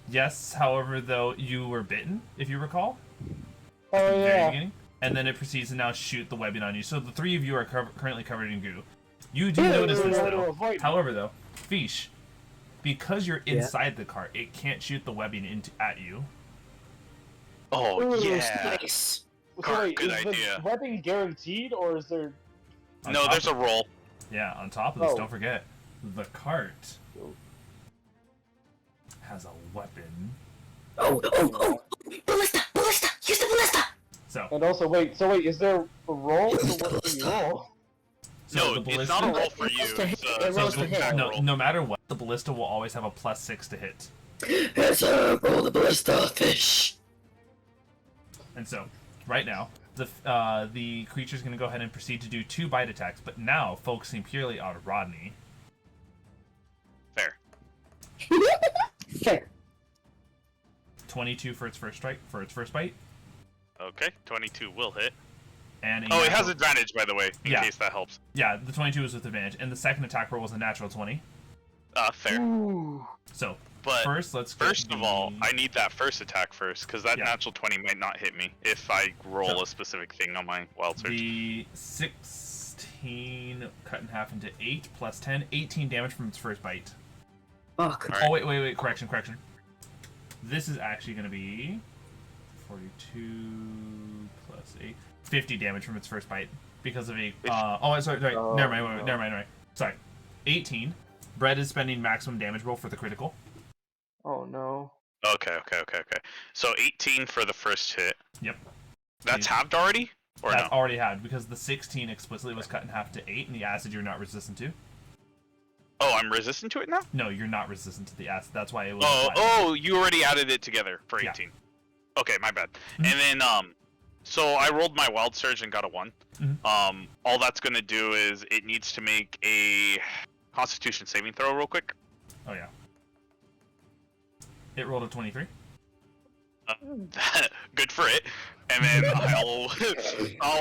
Yes, however, though, you were bitten, if you recall. Oh, At the very yeah. beginning. And then it proceeds to now shoot the webbing on you. So the three of you are currently covered in goo. You do notice this, though. However, though, Pheesh, because you're inside the cart, it can't shoot the webbing at you. Oh, Ooh, yeah. nice. So wait, Good is idea. the webbing guaranteed, or is there... No, there's a roll. Yeah, on top of this, Oh. don't forget, the cart has a weapon. Oh. Ballista! Use the ballista! So, And also, wait, is there a roll? Or what do you roll? No, the it's not a ballista, roll for you. It rolls to hit. It's It rolls an to hit. attack roll. no matter what, the ballista will always have a +6 to hit. Roll the ballista, fish. And so, right now, the creature's going to go ahead and proceed to do 2 bite attacks, but now focusing purely on Rodney. Fair. 22 for its first strike, for its first bite. Okay, 22 will hit. And Oh, it has advantage, by the way, in Yeah. case that helps. Yeah, the 22 is with advantage. And the second attack roll was a natural 20. Fair. Ooh. So, But first, let's get first of all, I need that first attack first, because that Yeah. natural 20 might not hit me if I roll So- a specific thing on my wild search. The 16 cut in half into 8 plus 10, 18 damage from its first bite. Fuck. Alright. Oh, wait, correction. This is actually going to be 42 plus 8, 50 damage from its first bite because of a. Sorry. Never mind. Sorry. 18. Brett is spending maximum damage roll for the critical. Oh no. Okay. So 18 for the first hit. Yep. That's halved already? Or That's no? already had because the 16 explicitly was cut in half to 8, and the acid you're not resistant to. Oh, I'm resistant to it now? No, you're not resistant to the acid. That's why it was. Oh, you already added it together for Yeah. 18. Okay, my bad. Mhm. And then, so I rolled my wild surge and got a 1. Mhm. All that's gonna do is it needs to make a Constitution saving throw real quick. Oh yeah. It rolled a 23. Good for it. And then I'll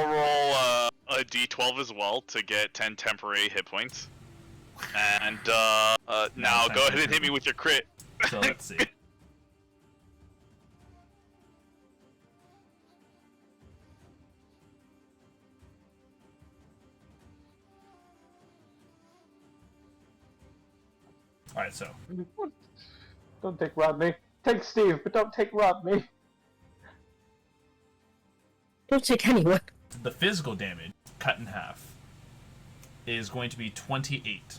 roll a d12 as well to get 10 temporary hit points. And now it's go not ahead and hit me with your crit. So let's see. Alright, so Don't take Rodney. Take Steve, but don't take Rodney. Don't take anyone. the physical damage cut in half is going to be 28.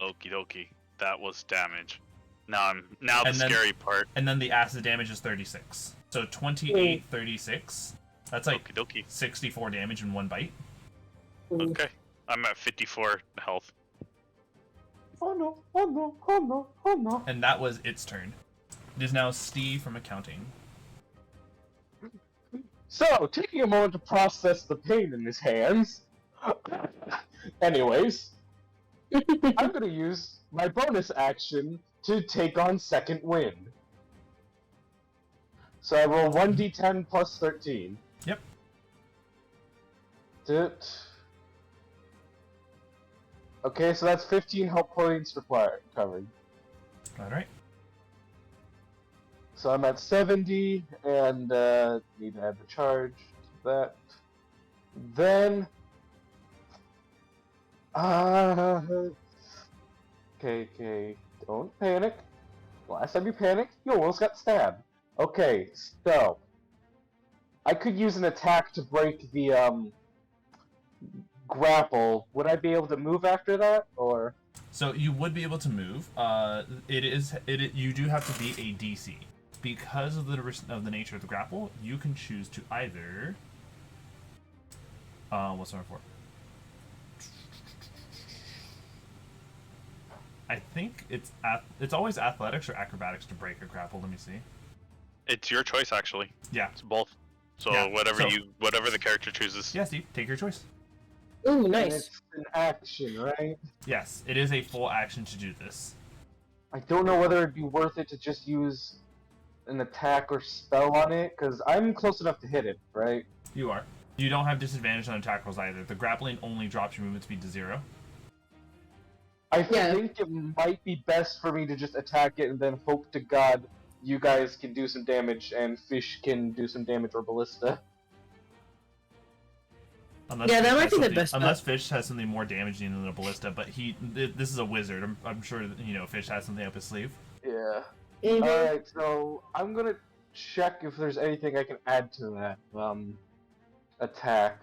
Okie dokie. That was damage. Now the And then- scary part. And then the acid damage is 36. So 28, 36. That's like Okie dokie. 64 damage in one bite. Okay. I'm at 54 health. Oh no, oh no, oh no, oh no. And that was its turn. It is now Steve from accounting. So, taking a moment to process the pain in his hands. Anyways, I'm gonna use my bonus action to take on second wind. So I roll 1d10 plus 13. Yep. Okay, so that's 15 health points covered. Alright. So I'm at 70, and need to add the charge to that. Then, okay, don't panic. Last time you panicked, you almost got stabbed. Okay, so I could use an attack to break the grapple. Would I be able to move after that, or? So you would be able to move. You do have to beat a DC. Because of the nature of the grapple, you can choose to either. What's number 4? I think it's always athletics or acrobatics to break a grapple. Let me see. It's your choice, actually. Yeah. It's both. So Yeah, whatever the character chooses. Yeah, Steve, take your choice. Ooh, And nice. it's an action, right? Yes, it is a full action to do this. I don't know whether it'd be worth it to just use an attack or spell on it, because I'm close enough to hit it, right? You are. You don't have disadvantage on attack rolls either. The grappling only drops your movement speed to 0. I Yeah. think it might be best for me to just attack it and then hope to God you guys can do some damage and Pheesh can do some damage or ballista. Unless Yeah, that Pheesh might has be the something- best Unless Pheesh has something more damaging than a ballista, but this is a wizard. I'm sure that, Pheesh has something up his sleeve. Yeah. Mhm. Alright, so I'm gonna check if there's anything I can add to that attack.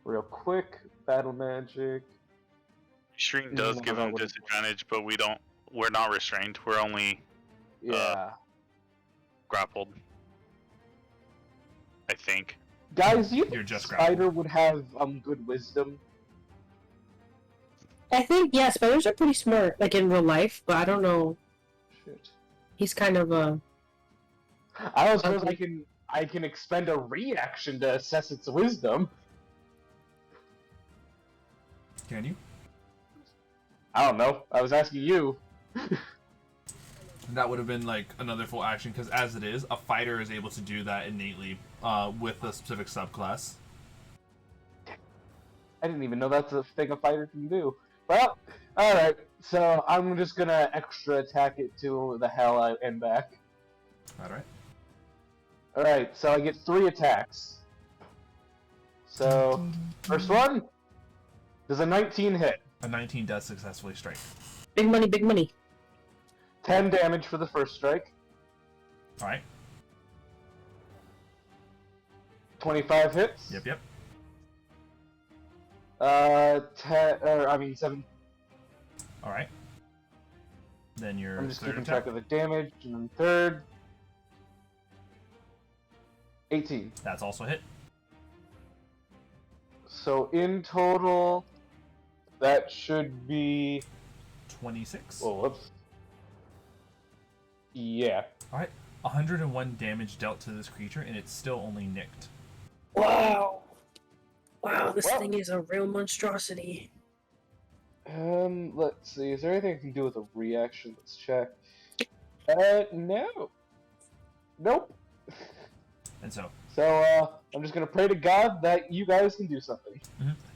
Real quick. Battle magic. Restraint does No, give that him wouldn't- disadvantage, but we're not restrained. We're only Yeah. grappled. I think. Guys, you You're think just Spider would have good wisdom? I think, yeah, spiders are pretty smart, like in real life, but I don't know. Shit. He's kind of I don't suppose Okay. I can expend a reaction to assess its wisdom. Can you? I don't know. I was asking you. That would have been like another full action, because as it is, a fighter is able to do that innately with a specific subclass. I didn't even know that's a thing a fighter can do. Well, alright. So I'm just gonna extra attack it to the hell out and back. Alright. Alright, so I get 3 attacks. So, first one, does a 19 hit. A 19 does successfully strike. Big money, big money. 10 damage for the first strike. Alright. 25 hits. Yep, yep. 7. Alright. Then your I'm just third keeping attack. track of the damage. And then third, 18. That's also hit. So in total, that should be... 26. Oh, whoops. Yeah. Alright. 101 damage dealt to this creature, and it's still only nicked. Wow. Wow, this Well- thing is a real monstrosity. Let's see. Is there anything I can do with a reaction? Let's check. No. Nope. And so, I'm just gonna pray to God that you guys can do something.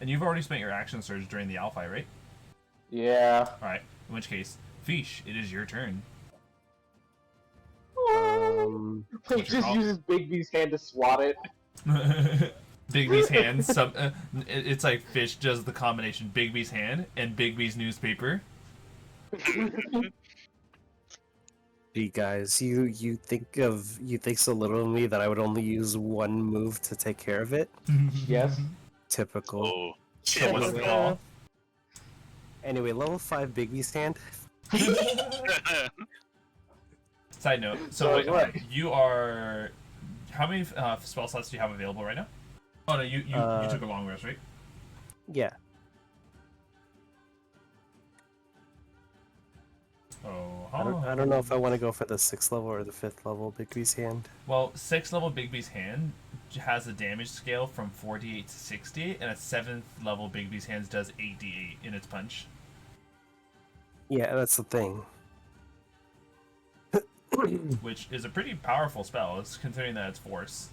and you've already spent your action surge during the Alpha, right? Yeah. Alright. In which case, Pheesh, it is your turn. He What's your just call? uses Bigby's hand to swat it. Bigby's hand. It's like Fish does the combination Bigby's hand and Bigby's newspaper. Gee, guys, you think so little of me that I would only use one move to take care of it? Yes. Typical. Oh. So what's the call? Anyway, level 5 Bigby's hand. Side note. So So wait, what? you are. How many spell slots do you have available right now? Oh no, you took a long rest, right? Yeah. Oh. I don't know if I want to go for the 6th level or the 5th level Bigby's hand. Well, 6th level Bigby's hand has a damage scale from 48 to 60, and a 7th level Bigby's hands does 8d8 in its punch. Yeah, that's the thing. Which is a pretty powerful spell, it's considering that it's force.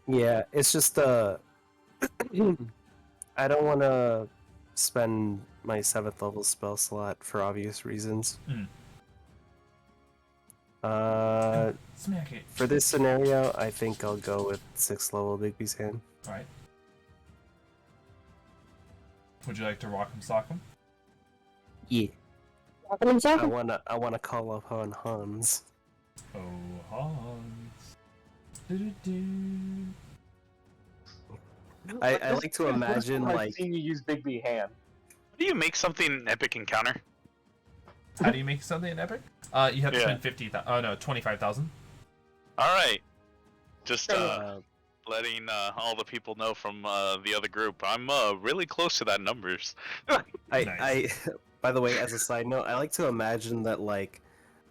Yeah, it's just I don't want to spend my 7th level spell slot for obvious reasons. Smack it. For this scenario, I think I'll go with 6th level Bigby's hand. Alright. Would you like to rock him, sock him? Yeah. Talking himself? I wanna call upon Hans. Oh, Hans. Do-do-do. I like to imagine I've like seen you use Bigby hand. How do you make something an epic encounter? How do you make something an epic? You have to Yeah. spend 50,000. Oh no, 25,000. Alright. Just uh, letting all the people know from the other group. I'm really close to that numbers. I by the way, as a side note, I like to imagine that like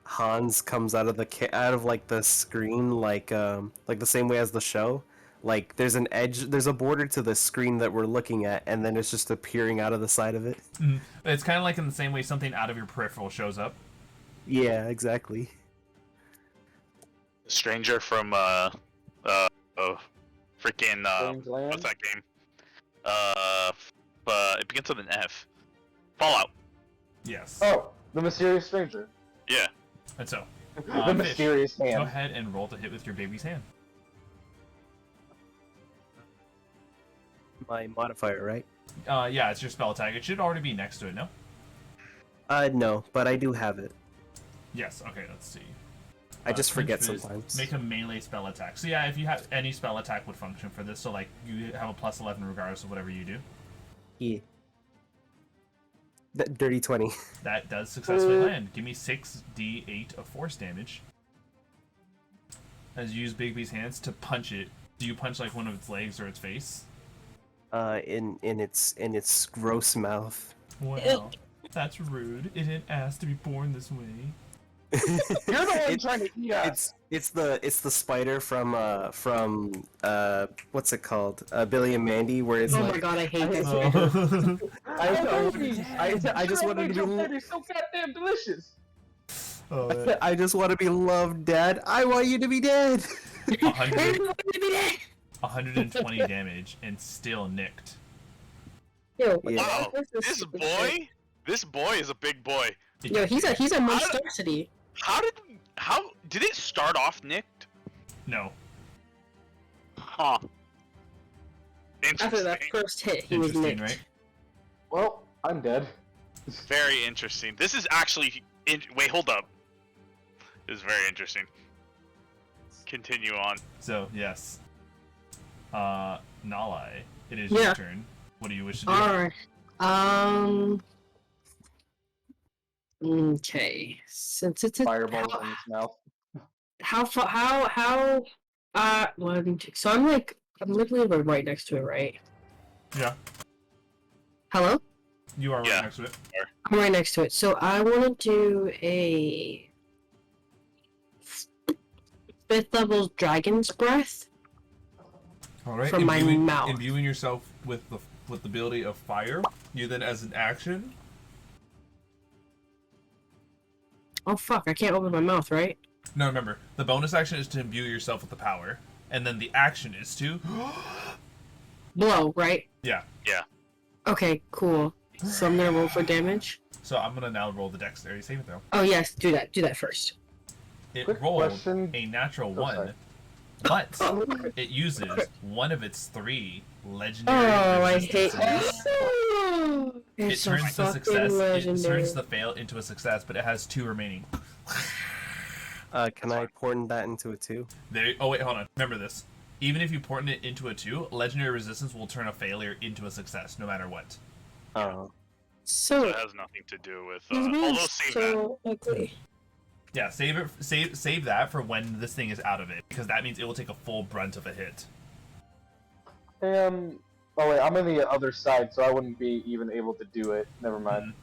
Hans comes out of like the screen like the same way as the show. Like there's an edge, there's a border to the screen that we're looking at, and then it's just appearing out of the side of it. It's kind of like in the same way something out of your peripheral shows up. Yeah, exactly. Stranger from freaking Strange Land? what's that game? It begins with an F. Fallout. Yes. Oh, the mysterious stranger. Yeah. And so, The Fish, mysterious go hand. ahead and roll to hit with your baby's hand. My modifier, right? Yeah, it's your spell attack. It should already be next to it, no? No, but I do have it. Yes. Okay. Let's see. I just forget Fizz, sometimes. Make a melee spell attack. So yeah, if you have any spell attack would function for this. So like you have a plus 11 regardless of whatever you do. Yeah. Dirty 20. That does successfully land. Give me 6d8 of force damage. As you use Bigby's hands to punch it. Do you punch like one of its legs or its face? In its gross mouth. Well, that's rude. It didn't ask to be born this way. You're the one It- trying to eat us. it's the spider from what's it called? Billy and Mandy, where it's Oh my like god, I hate this. Oh. I just wanted to be They're so goddamn delicious. Oh, man. I just want to be loved, Dad. I want you to be dead. 100, 120 damage and still nicked. Yo, Yeah. Wow, what is this boy is a big boy. Yo, he's a monstrosity. How did it start off nicked? No. Huh. After that Interesting. first hit, he was Interesting, nicked. right? Well, I'm dead. Very interesting. This is actually wait, hold up. This is very interesting. Continue on. So, yes. Naulei, it is Yeah. your turn. What do you wish to do? Alright. Okay. Since it's a Fireball in his mouth. how one, two, so I'm literally right next to it, right? Yeah, Hello? you are right Yeah. next to it. I'm right next to it. So I want to do a 5th level Dragon's Breath. All right. From my mouth. Imbuing yourself with the ability of fire. You then, as an action, Oh fuck, I can't open my mouth, right? no, remember the bonus action is to imbue yourself with the power, and then the action is to. Blow, right? Yeah. Okay, cool. So I'm gonna roll for damage. So I'm gonna now roll the dexterity saving throw. Oh yes, do that first. It Quick rolled question. a natural Oh, 1, sorry. but Oh, it uses one of its 3 legendary I hate resistances. It It's so turns the fucking success. It legendary. turns the fail into a success, but it has 2 remaining. Can I porn that into a 2? There. Oh wait, hold on. Remember this. Even if you portent it into a 2, legendary resistance will turn a failure into a success, no matter what. Oh. So So it has nothing to do with. he's being Although save that. so ugly. Yeah, save it. Save that for when this thing is out of it, because that means it will take a full brunt of a hit. Oh wait, I'm on the other side, so I wouldn't be even able to do it. Never mind.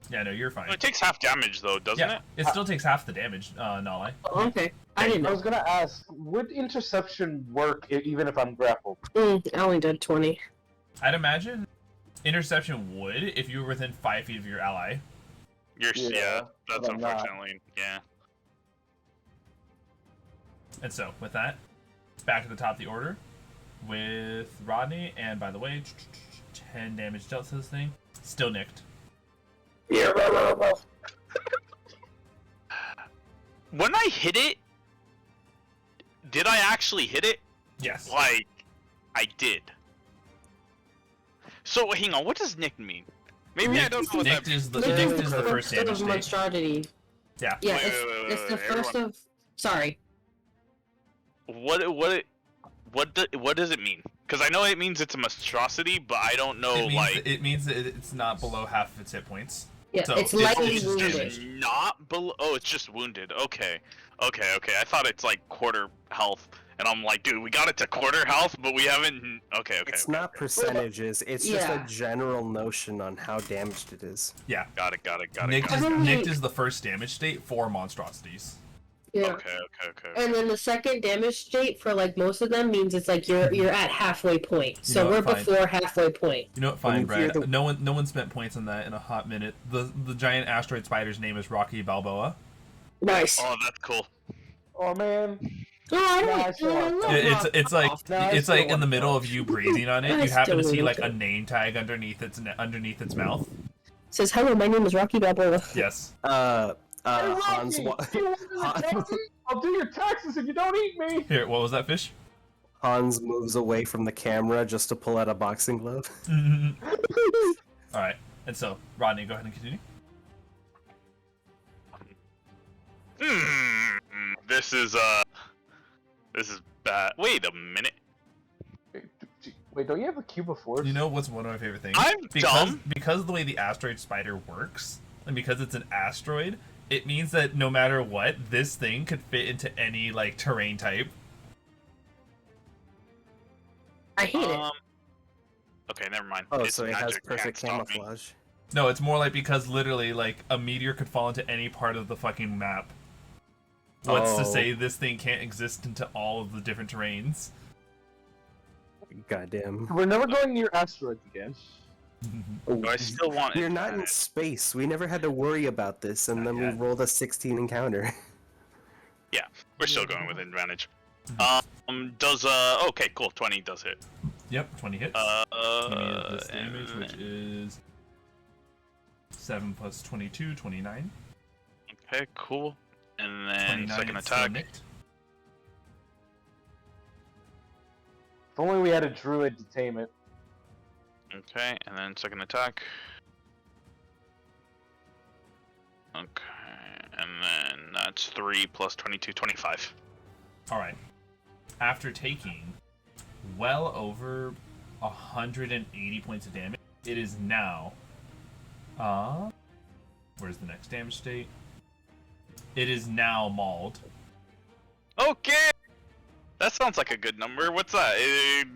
Yeah, no, you're fine. It takes half damage though, doesn't Yeah, it? it still takes half the damage, Naulei. Oh, okay, I didn't I know. was gonna ask, would interception work even if I'm grappled? I only did 20. I'd imagine interception would if you were within 5 feet of your ally. Yeah, that's but I'm not. unfortunately yeah. And so, with that, back to the top of the order with Rodney, and by the way, 10 damage dealt to this thing. Still nicked. When I hit it, did I actually hit it? Yes. Like, I did. So hang on, what does nicked mean? Maybe I don't know what that Nicked is the Literally nicked is the first damage of state. monstrosity. Yeah. Yeah, Wait, it's the wait, first of. Sorry. What does it mean? Because I know it means it's a monstrosity, but I don't know It means that it's not below half of its hit points. Yeah, So, it's it's lightly just wounded. damage. It's not below. Oh, it's just wounded. Okay. I thought it's like quarter health, and I'm like, dude, we got it to quarter health, but we haven't. Okay. It's not percentages, it's just Yeah. a general notion on how damaged it is. Yeah. Got it. Nicked is, it. nicked is the first damage state for monstrosities. Yeah. Okay. And then the second damage state for like most of them means it's like you're at halfway point. So know we're what, fine. before halfway point. You know what? When Fine, you hear Brad. the- No one spent points on that in a hot minute. The giant asteroid spider's name is Rocky Balboa. Nice. Oh, that's cool. Oh man. Oh, I No, I don't. still have- I It's love it's like No, I it's still like in the want middle that. of you breathing on it. I You happen to still see want like a it. name tag underneath its mouth. Says hello. My name is Rocky Balboa. Yes. Hey, Hans, Rocky, wa- do you want to do your taxes? I'll do your taxes if you don't eat me. Here, what was that fish? Hans moves away from the camera just to pull out a boxing glove. All right. And so, Rodney, go ahead and continue. This is bad. Wait a minute. Wait, don't you have a cube of force? You know what's one of my favorite things? I'm dumb. Because of the way the asteroid spider works, and because it's an asteroid, it means that no matter what, this thing could fit into any like terrain type. I hate it. Okay, never mind. Oh, It's so it has magic, perfect can't stop me. camouflage. No, it's more like because literally, like, a meteor could fall into any part of the fucking map. What's to say this thing can't exist into all of the different terrains? Goddamn. We're never going near asteroids again. Do I still want We're it? not in space. We never had to worry about this, and then we yet. rolled a 16 encounter. Yeah, we're still going with advantage. Does okay, cool. 20 does hit. Yep, 20 hits. Give me this damage, which is 7 plus 22, 29. Okay, cool. And then 29 second it's still attack. nicked. If only we had a druid to tame it. Okay, and then second attack. Okay, and then that's 3 plus 22, 25. Alright. After taking well over 180 points of damage, it is now... where's the next damage state? It is now mauled. Okay! That sounds like a good number. What's that?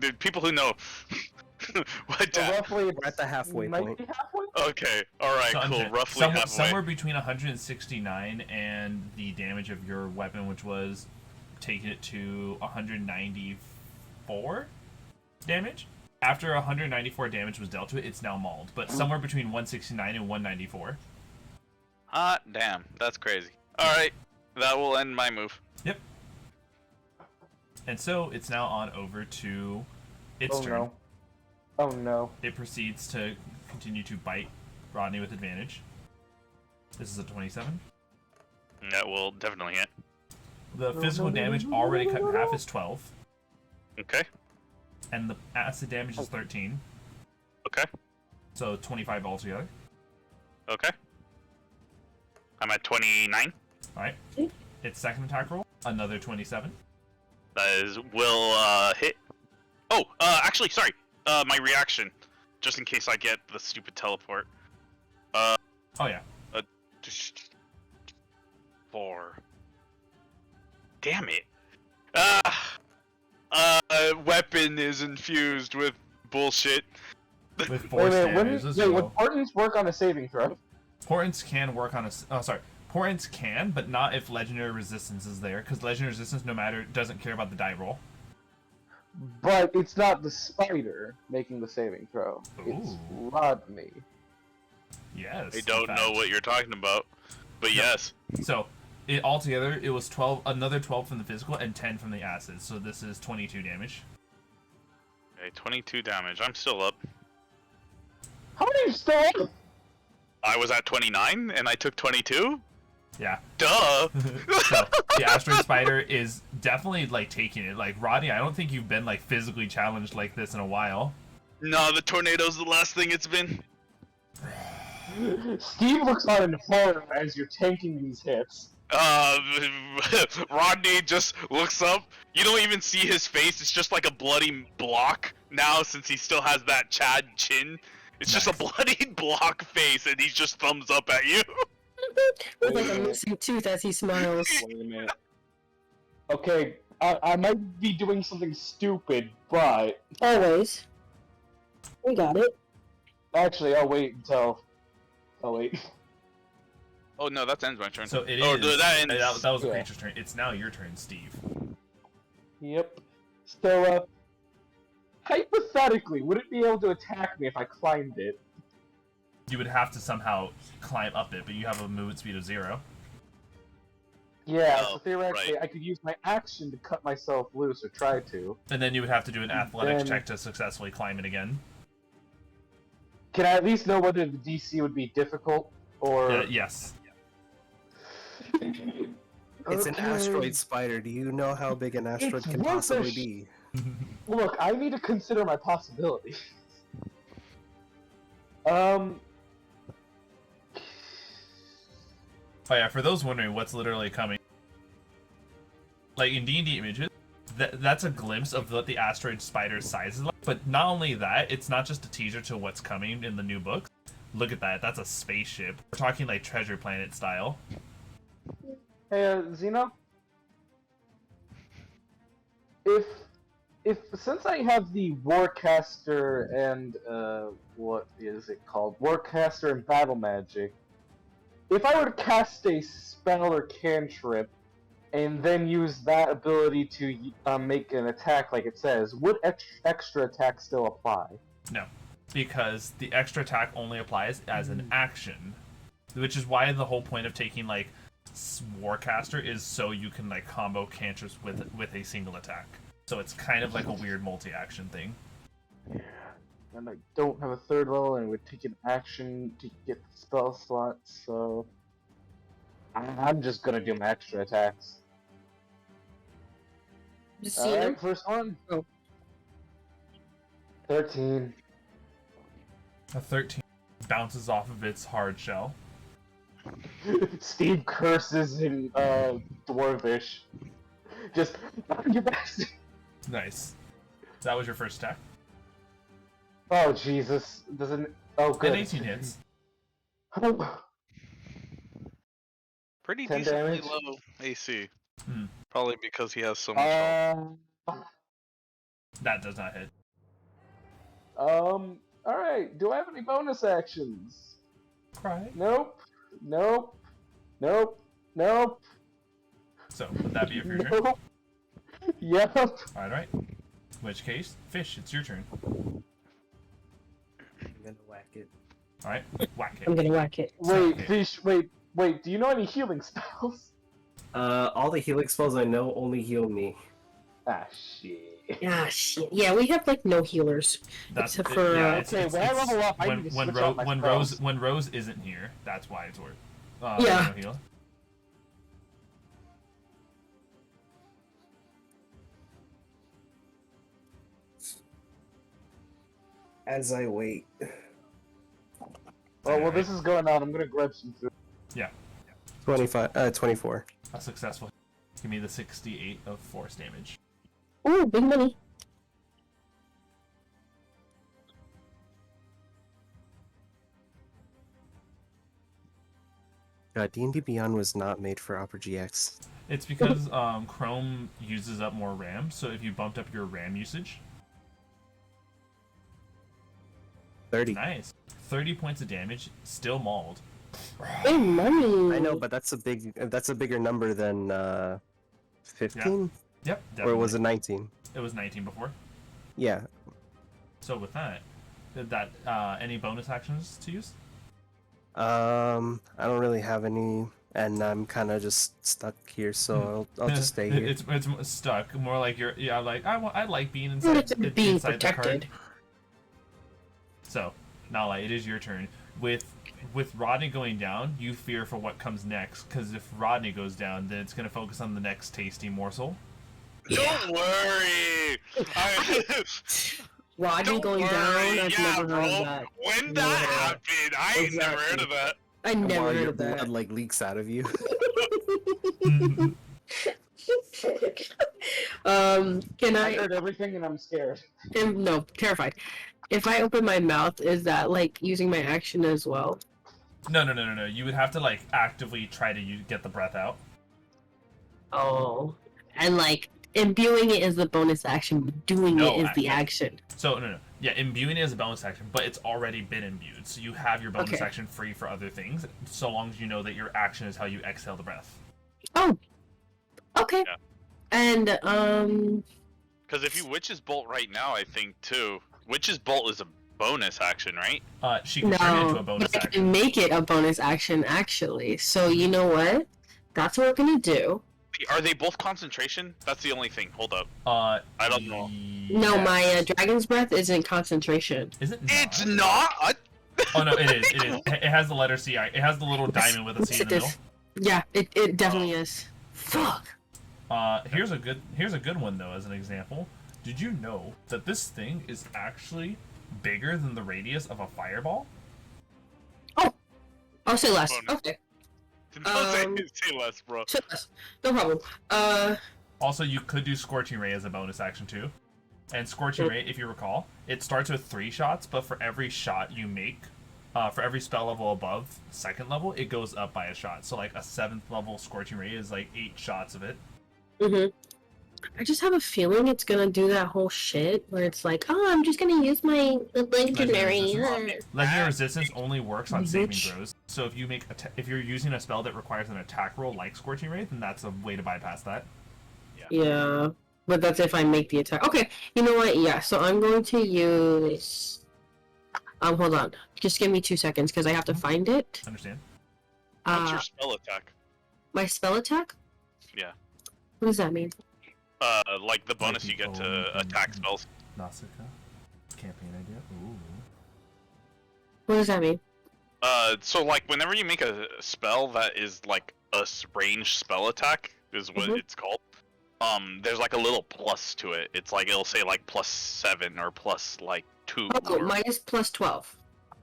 The people who know. What? So roughly, We're at the halfway might point. be halfway. Okay, alright, So cool. I'm- Roughly somewhere, halfway. somewhere between 169 and the damage of your weapon, which was taking it to 194 damage. After 194 damage was dealt to it, it's now mauled. But somewhere between 169 and 194. Hot damn, that's crazy. Alright, that will end my move. Yep. And so it's now on over to its Oh turn. no. Oh no. It proceeds to continue to bite Rodney with advantage. This is a 27. That will definitely hit. The physical damage already cut in half is 12. Okay, And the acid damage is 13. okay, So 25 altogether. okay. I'm at 29. Alright. Its second attack roll, another 27. That is, will, hit. Oh, actually, sorry. My reaction. Just in case I get the stupid teleport. Oh yeah. 4. Damn it. Weapon is infused with bullshit. With force damage as would well. Portents work on a saving throw? Portents can work on a... Oh, sorry. Portents can, but not if legendary resistance is there, because legendary resistance, no matter, doesn't care about the die roll. But it's not the spider making the saving throw. It's Ooh. Rodney. Yes. I in don't know fact. what you're talking about, but yes. So, altogether, it was 12, another 12 from the physical, and 10 from the acid, so this is 22 damage. Okay, 22 damage. I'm still up. How many are you still up? I was at 29 and I took 22? Yeah. Duh! So, the asteroid spider is definitely, like, taking it. Like, Rodney, I don't think you've been, like, physically challenged like this in a while. No, the tornado's the last thing it's been. Steve looks on in horror as you're tanking these hits. Rodney just looks up. You don't even see his face. It's just like a bloody block now since he still has that Chad chin. It's just a bloodied block face and he's just thumbs up at you. With like a missing tooth as he smiles. Wait a minute. Okay, I might be doing something stupid, but Always. We got it. actually, I'll wait until. I'll wait. Oh no, that ends my turn. So it is... Oh, no, that ends. That was the Yeah. creature's turn. It's now your turn, Steve. Yep. So, hypothetically, would it be able to attack me if I climbed it? You would have to somehow climb up it, but you have a movement speed of 0. Yeah, Oh, so theoretically, right. I could use my action to cut myself loose, or try to. And then you would have to do an athletics Then- check to successfully climb it again. Can I at least know whether the DC would be difficult, or... Yes. It's an Okay. asteroid spider. Do you know how big an asteroid It's can worth a possibly sh- be? Look, I need to consider my possibilities. Um... Oh yeah, for those wondering what's literally coming, like in D&D images, that's a glimpse of what the asteroid spider's size is like. But not only that, it's not just a teaser to what's coming in the new book. Look at that, that's a spaceship. We're talking like Treasure Planet style. Hey, Zeno? If since I have the Warcaster and what is it called? Warcaster and Battle Magic. If I were to cast a spell or cantrip, and then use that ability to make an attack like it says, would extra attack still apply? No, because the extra attack only applies as an action, which is why the whole point of taking like Warcaster is so you can like combo cantrips with a single attack. So it's kind of like a weird multi-action thing. Yeah, and I don't have a third level, and it would take an action to get the spell slot, so I'm just gonna do my extra attacks. Just see them? Alright, first one. Oh. 13. A 13 bounces off of its hard shell. Steve curses in Dwarvish. Just, you bastard! Nice. So that was your first attack. Oh, Jesus. Doesn't. Oh, good. And 18 hits. Pretty 10 decently damage. low AC. Hmm. Probably because he has so much health. That does not hit. Alright. Do I have any bonus actions? Cry. Nope. Nope. Nope. Nope. So, would that be it for your turn? Nope. Yep. Alright. In which case, Pheesh, it's your turn. I'm gonna whack it. Alright, whack I'm it. gonna whack it. Wait, Okay. Pheesh, wait, do you know any healing spells? All the healing spells I know only heal me. Ah, shit. Ah, shit. Yeah, we have like no healers. Except for, Okay, when I level up, I need to switch out my spells. when Rose isn't here, that's why it's worth. Yeah. No heal. As I wait. Oh, well, this is going on. I'm gonna grab some food. 24. A successful. Give me the 68 of force damage. ooh, big money. D&D Beyond was not made for Opera GX. It's because Chrome uses up more RAM, so if you bumped up your RAM usage, 30. nice. 30 points of damage, still mauled. Big money. I know, but that's a bigger number than 15? Yep, Or was definitely. it 19? It was 19 before. Yeah. So with that, any bonus actions to use? I don't really have any, and I'm kind of just stuck here, so I'll just stay here. It's stuck. More like I like being inside, It's being inside the card. protected. So, Naulei, it is your turn. With Rodney going down, you fear for what comes next, because if Rodney goes down, then it's going to focus on the next tasty morsel. Don't worry! Rodney Don't going worry, down? I've yeah, never bro. heard of that. When that Yeah. happened, I ain't never heard of that. I never While heard your of that. blood like leaks out of you. Can I I? heard everything and I'm scared. No, terrified. If I open my mouth, is that like using my action as well? No. You would have to like actively try to get the breath out. Oh, and like imbuing it is the bonus action. Doing No, it is the action. So no. Yeah, imbuing it is a bonus action, but it's already been imbued, so you have your bonus Okay. action free for other things, so long as you know that your action is how you exhale the breath. Oh, okay. Yeah. And Because if you Witch's Bolt right now, I think too. Witch's Bolt is a bonus action, right? She can turn it into no, a bonus but I action. can make it a bonus action actually. So you know what? That's what we're gonna do. Are they both concentration? That's the only thing. Hold up. I don't know. No, yes. my dragon's breath isn't concentration. Is it? It's not? not. Oh no, it is. It is. It has the letter C. It has the little diamond with a Yes, C in it the middle. is. Yeah, it definitely is. Fuck. Here's a good one though as an example. Did you know that this thing is actually bigger than the radius of a fireball? I'll say less. Bonus. Okay. Don't say less, bro. Say less. No problem. Also, you could do Scorching Ray as a bonus action too. And Scorching Ray, if you recall, it starts with 3 shots, but for every shot you make, for every spell level above 2nd level, it goes up by a shot. So like a 7th level Scorching Ray is like 8 shots of it. mhm. I just have a feeling it's gonna do that whole shit where it's like, oh, I'm just gonna use my legendary. Legendary resistance only works on saving Bitch. throws. So if you make if you're using a spell that requires an attack roll like Scorching Ray, then that's a way to bypass that. Yeah, but that's if I make the attack. Okay, you know what? Yeah, so I'm going to use. Hold on. Just give me 2 seconds because I have to find it. Understand? What's your spell attack? My spell attack? Yeah. What does that mean? Like the bonus you get to attack spells. Nausicaa. Campaign idea. Ooh. What does that mean? So like whenever you make a spell that is like a ranged spell attack is what it's called. There's like a little plus to it. It's like it'll say like +7 or plus like 2. Oh, mine is +12.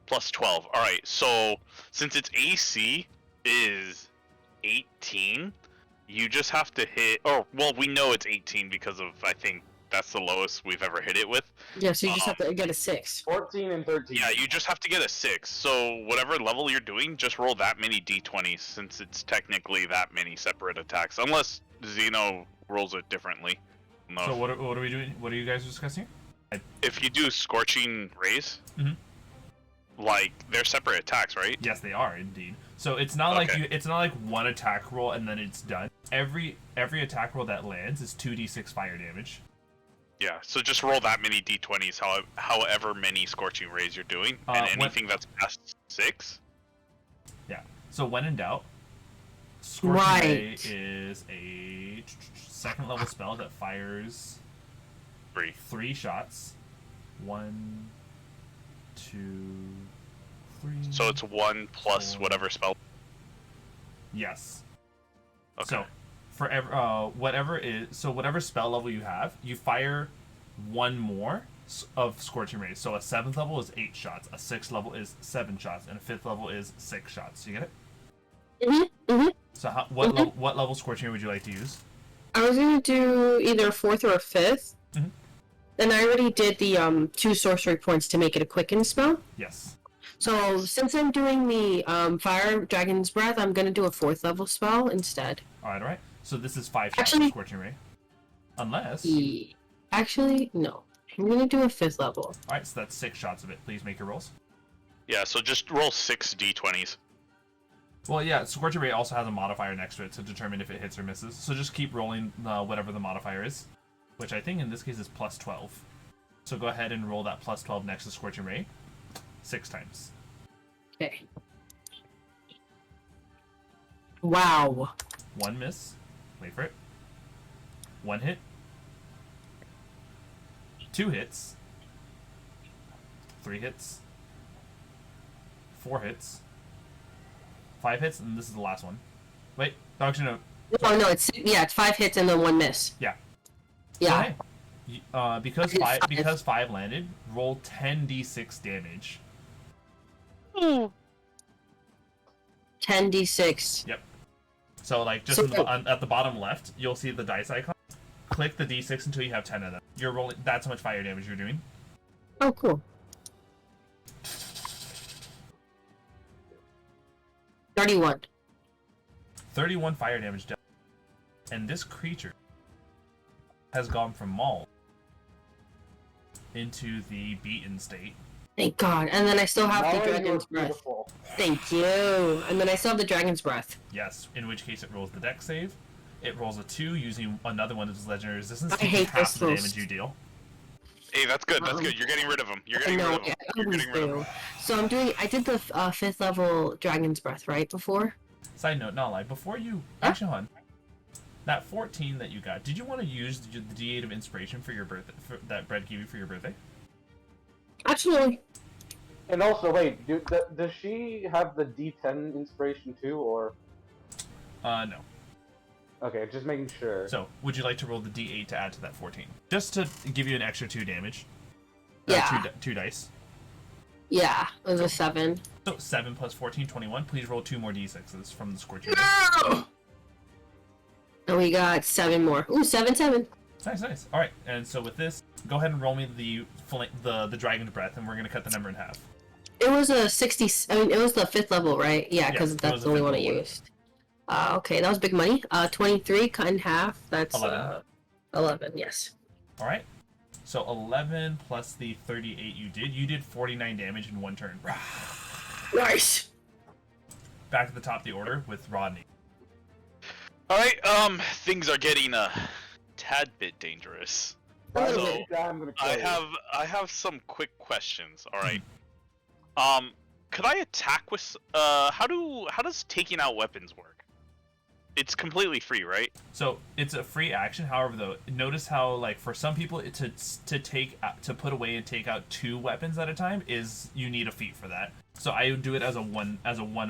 +12. All right. So since its AC is 18, you just have to hit. Oh, well, we know it's 18 because of I think that's the lowest we've ever hit it with. Yeah, so you just have to get a 6. 14 and 13. Yeah, you just have to get a 6. So whatever level you're doing, just roll that many d20s since it's technically that many separate attacks. Unless Xeno rolls it differently. No. So what are we doing? What are you guys discussing? If you do Scorching Rays, Mhm. like they're separate attacks, right? Yes, they are indeed. So it's not like it's not like one attack roll and then it's done. Every attack roll that lands is 2d6 fire damage. Yeah, so just roll that many d20s, however many Scorching Rays you're doing, and anything that's past 6. Yeah. So when in doubt, Scorching Ray is a second level spell that fires 3 shots. 1, 2, 3. So it's 1 plus 4. whatever spell. Yes. Okay. So for whatever spell level you have, you fire 1 more of Scorching Rays. So a 7th level is 8 shots, a 6th level is 7 shots, and a 5th level is 6 shots. You get it? So what level Scorching Ray would you like to use? I was gonna do either a 4th or a 5th. And I already did the 2 sorcery points to make it a quicken spell. Yes. So since I'm doing the Fire Dragon's Breath, I'm gonna do a 4th level spell instead. Alright. So this is 5 shots Actually- of Scorching Ray. Unless... Actually, no. I'm gonna do a 5th level. Alright, so that's 6 shots of it. Please make your rolls. Yeah, so just roll 6 d20s. Well, yeah, Scorching Ray also has a modifier next to it to determine if it hits or misses. So just keep rolling whatever the modifier is, which I think in this case is +12. So go ahead and roll that +12 next to Scorching Ray 6 times. Okay. Wow. 1 miss. Wait for it. 1 hit. 2 hits. 3 hits. 4 hits. 5 hits, and this is the last one. Wait, actually no. Oh no, it's 5 hits and then 1 miss. Yeah. Yeah. So, hey, because 5 landed, roll 10d6 damage. 10d6. Yep. So like just at the bottom left, you'll see the dice icon. Click the d6 until you have 10 of them. You're rolling. That's how much fire damage you're doing. Oh, cool. 31. 31 fire damage done. And this creature has gone from mauled into the beaten state. Thank God. And then I still have the Naulei, Dragon's you're Breath. beautiful. Thank you. And then I still have the Dragon's Breath. Yes, in which case it rolls the dex save. It rolls a 2 using another one of its legendary resistance I to hate half this the most. damage you deal. Hey, that's good. That's good. You're getting rid of them. You're getting rid of them. You're getting rid of them. So I did the 5th level Dragon's Breath, right, before? Side note, Naulei, before you... Actually, hold on. That 14 that you got, did you want to use the D8 of inspiration for your birthday, that Brett gave you for your birthday? Absolutely. And also, wait, does she have the D10 inspiration too, or? No. Okay, just making sure. So, would you like to roll the D8 to add to that 14? Just to give you an extra 2 damage. Yeah. 2 dice. Yeah, it was a 7. So, 7 plus 14, 21. Please roll 2 more D6s from the Scorching Ray. No! And we got 7 more. Ooh, 7, 7. Nice. Alright, and so with this, go ahead and roll me the Dragon's Breath, and we're going to cut the number in half. It was a 60... I mean, it was the 5th level, right? Yeah, because Yes, it that's was the the only 5th one I level one. used. Okay, that was big money. 23 cut in half. That's 11. 11, yes. All right. So 11 plus the 38 you did 49 damage in one turn. Nice! Back to the top of the order with Rodney. All right. Things are getting a tad bit dangerous. A little So bit. I'm gonna kill you. I have some quick questions. All right. Could I attack with? How does taking out weapons work? It's completely free, right? So it's a free action. However, though, notice how like for some people to put away and take out 2 weapons at a time is you need a feat for that. So I would do it as a one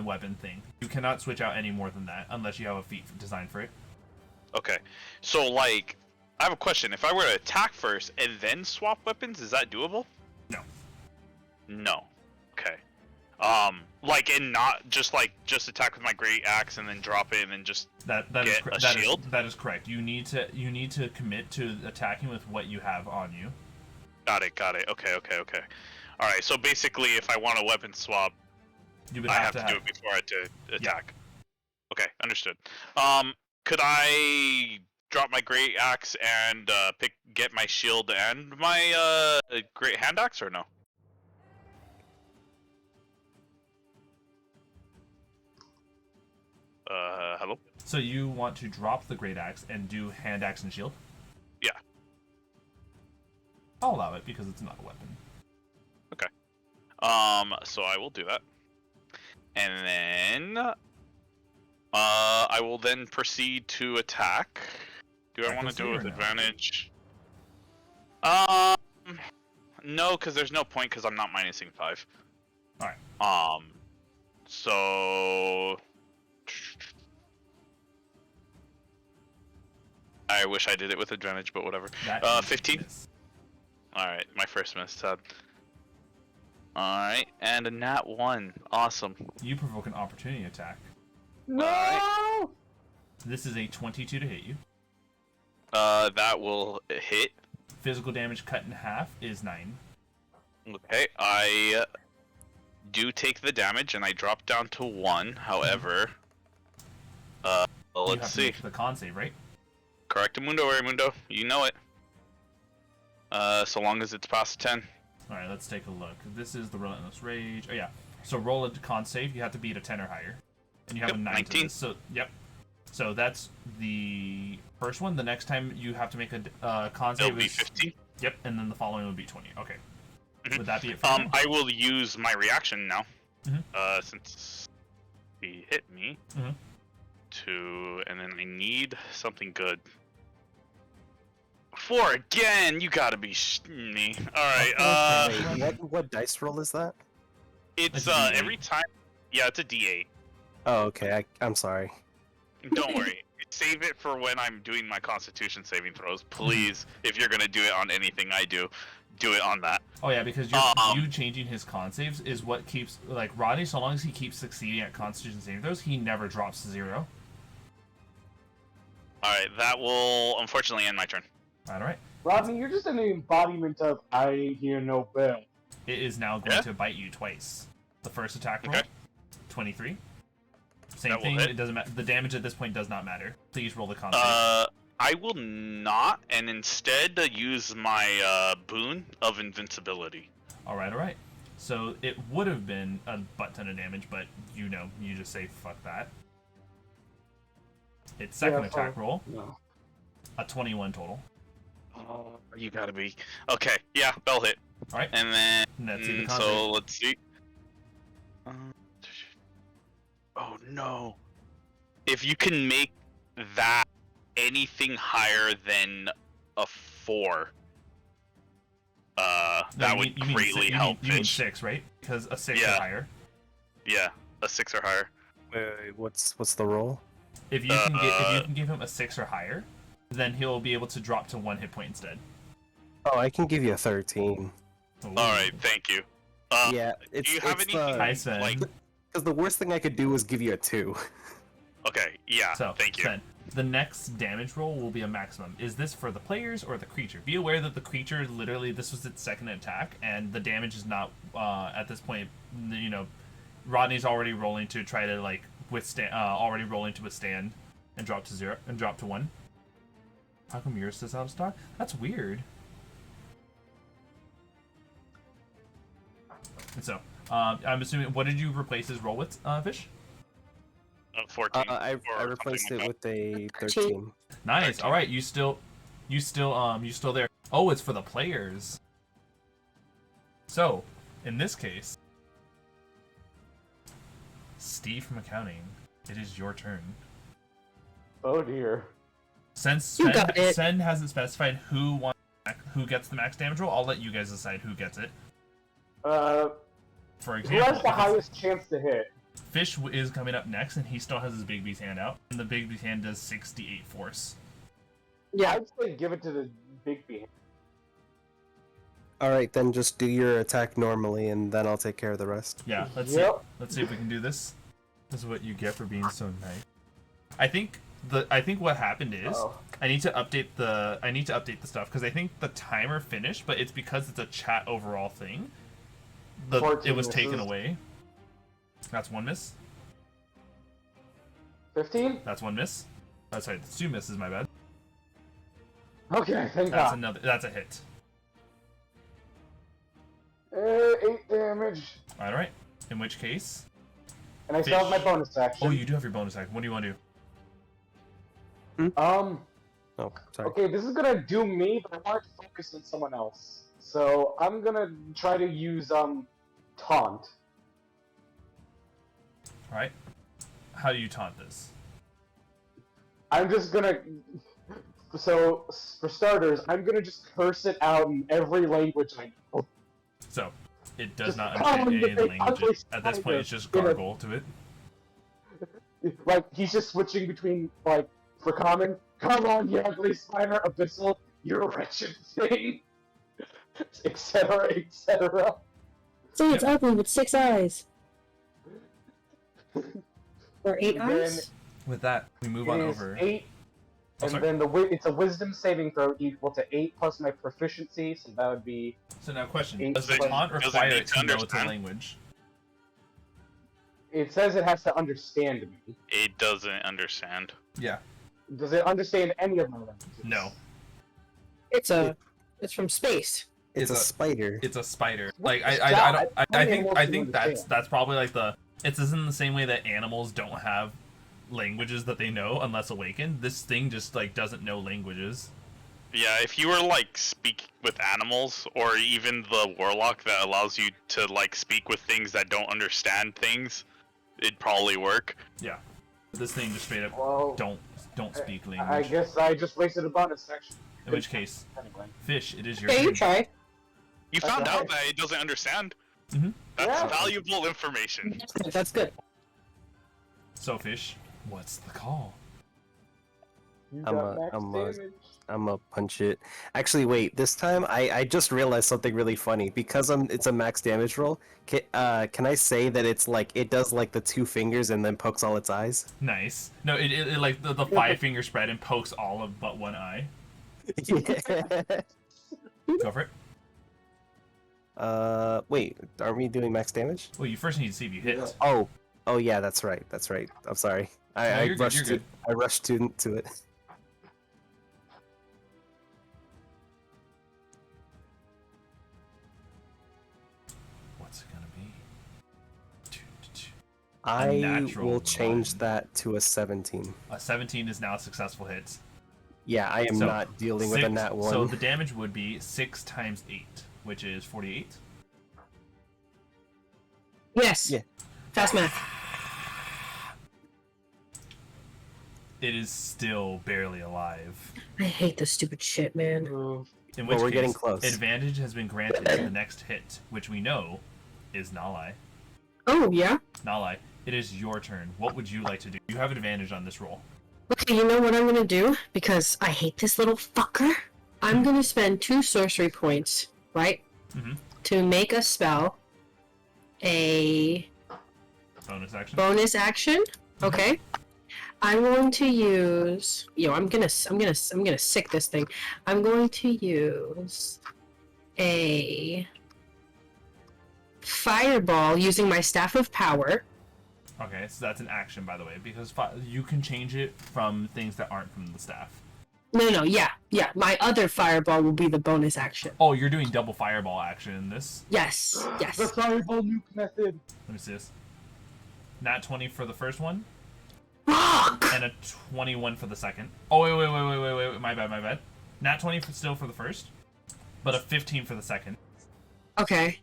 weapon thing. You cannot switch out any more than that unless you have a feat designed for it. Okay. So like, I have a question. If I were to attack first and then swap weapons, is that doable? No. No. Okay. Like, and not just attack with my great axe and then drop it and then just That get is a that shield. that is correct. You need to commit to attacking with what you have on you. Got it. Okay. All right. So basically, if I want a weapon swap, You would I have to to do it before I to attack. Okay, understood. Could I drop my great axe and get my shield and my great hand axe or no? Hello? So you want to drop the great axe and do hand axe and shield? Yeah. I'll allow it because it's not a weapon. Okay. So I will do that. And then I will then proceed to attack. Do I want to do it with advantage? No, because there's no point because I'm not minusing 5. Alright. So I wish I did it with advantage, but whatever. 15. All right, my first miss, Todd. All right, and a nat 1. Awesome. You provoke an opportunity attack. No! Alright. This is a 22 to hit you. That will hit. Physical damage cut in half is 9. Okay, I do take the damage and I drop down to 1. However, You let's have to see. make the con save, right? Correctamundo, Mundo. You know it. So long as it's past 10. Alright, let's take a look. This is the Relentless Rage. Oh, yeah. So roll a con save. You have to beat a 10 or higher. And you have Yep, a 9 to 19. this. So, yep. So that's the first one. The next time you have to make a con It'll save be is... 15. Yep, and then the following would be 20. Okay. Mhm. Would that be it for you? I will use my reaction now. Mhm. Since he hit me. Mhm. And then I need something good. 4 again! You gotta be me. Alright, Wait, what dice roll is that? it's It's a D8. every time. Yeah, it's a D8. Oh, okay. I'm sorry. Don't worry. Save it for when I'm doing my Constitution saving throws, please. If you're gonna do it on anything I do it on that. Oh yeah, because you changing his con saves is what keeps like Rodney. So long as he keeps succeeding at Constitution saving throws, he never drops to 0. Alright, that will unfortunately end my turn. All right. Rodney, you're just an embodiment of I hear no bell. It is now going Yeah. to bite you twice. The first attack roll, Okay. 23. Same That will thing. hit. It doesn't matter. The damage at this point does not matter. Please roll the con save. I will not, and instead use my boon of invincibility. All right. So it would have been a butt ton of damage, but you just say fuck that. Its second attack roll, No. a 21 total. Oh, you gotta be. Okay, yeah, bell hit. All right. And then, And that's the con so save. let's see. Oh no. If you can make that anything higher than a 4, that No, would you mean greatly si- help You mean Pheesh. 6, right? Because a 6 Yeah. or higher. Yeah, a 6 or higher. Wait, what's the roll? If you can give him a 6 or higher, then he'll be able to drop to 1 hit point instead. Oh, I can give you a 13. Ooh. Alright, thank you. Yeah, it's do you have it's anything Hi, Sven. like... because the worst thing I could do was give you a 2. Okay, yeah, So, thank you. Sven, the next damage roll will be a maximum. Is this for the players or the creature? Be aware that the creature, literally, this was its second attack, and the damage is not, at this point, Rodney's already rolling to try to, like, withstand, and drop to 0, and drop to 1. How come yours says out of stock? That's weird. And so, I'm assuming, what did you replace his roll with, Pheesh? 14. I or replaced something it like with a 13. Nice. 13. All right, you still there. Oh, it's for the players. So, in this case, Steve from accounting, it is your turn. Oh dear. Since You got it. Sen hasn't specified who gets the max damage roll, I'll let you guys decide who gets it. For Who example, has the if it's- highest chance to hit? Pheesh is coming up next, and he still has his Big B's hand out. And the Big B's hand does 68 force. Yeah. I'd say give it to the big B. Alright, then just do your attack normally, and then I'll take care of the rest. Yeah, let's Yep. see. Let's see if we can do this. This is what you get for being so nice. I think what happened is Oh. I need to update the stuff because I think the timer finished, but it's because it's a chat overall thing. It 14 was taken misses. away. That's one miss. 15? That's one miss. Oh, sorry, that's two misses. My bad. Okay, thank That's God. another. That's a hit. 8 damage. All right. In which case, And I still have my Pheesh. bonus action. oh, you do have your bonus action. What do you want to do? Oh, sorry. Okay, this is gonna do me, but I want to focus on someone else. So I'm gonna try to use taunt. All right. How do you taunt this? I'm just gonna. So for starters, I'm gonna just curse it out in every language I know. So, it does Just not call understand him any of the the big languages. ugly At this point, spider. it's just You know. gargle to it. Like he's just switching between like for common. Come on, you ugly spider, abyssal, you wretched thing, etc., etc. So it's ugly with 6 eyes. Or 8 And then eyes? With that, we move it on is over. 8, Oh, and sorry. then it's a wisdom saving throw equal to 8 plus my proficiency, so that would be. So now, question: Eight does the plus- taunt does it require need it to to know it's a understand? language? It says it has to understand me. It doesn't understand. Yeah. Does it understand any of my languages? No. It's from space. It's a spider. It's a spider. What Like is I that? don't. How many animals I do you think understand? that's probably like the. It's in the same way that animals don't have languages that they know unless awakened. This thing just like doesn't know languages. Yeah, if you were like speak with animals, or even the warlock that allows you to like speak with things that don't understand things, it'd probably work. Yeah. This thing just straight up Well, don't speak I language. guess I just wasted a bonus action. In which case, Anyway. Pheesh, it is your Okay, you turn. try. You found Okay. out that it doesn't understand. Mhm. That's Yeah. valuable information. That's good. So Pheesh, what's the call? You I'm got a- max I'm a- damage. I'm gonna punch it. Actually, wait. This time, I just realized something really funny. Because it's a max damage roll. Can I say that it's like it does like the 2 fingers and then pokes all its eyes? Nice. No, it like the 5-finger spread and pokes all of but one eye. Yeah. Go for it. Wait. Are we doing max damage? Well, you first need to see if you hit. Yeah. Oh yeah, that's right. That's right. I'm sorry. No, I you're good, rushed you're to good. I rushed to it. What's it gonna be? I natural will change one. that to a 17. A 17 is now a successful hit. Yeah, I am So, not dealing with a nat 1. So the damage would be 6 times 8, which is 48. Yes. Yeah. Fast math. It is still barely alive. I hate this stupid shit, man. In Well, which we're case, getting close. advantage has been granted to the next hit, which we know is Naulei. Oh, yeah? Naulei, it is your turn. What would you like to do? You have advantage on this roll. Okay, you know what I'm gonna do? Because I hate this little fucker. I'm gonna spend 2 sorcery points, right? Mhm. To make a spell. A Bonus action. bonus action. Okay. I'm going to use. I'm gonna sick this thing. I'm going to use a fireball using my staff of power. Okay, so that's an action, by the way, because you can change it from things that aren't from the staff. No, yeah. My other fireball will be the bonus action. Oh, you're doing double fireball action in this. Yes. The fireball nuke method. Let me see this. Nat 20 for the first one, Fuck! and a 21 for the second. Oh, wait. My bad. Nat 20 still for the first, but a 15 for the second. Okay.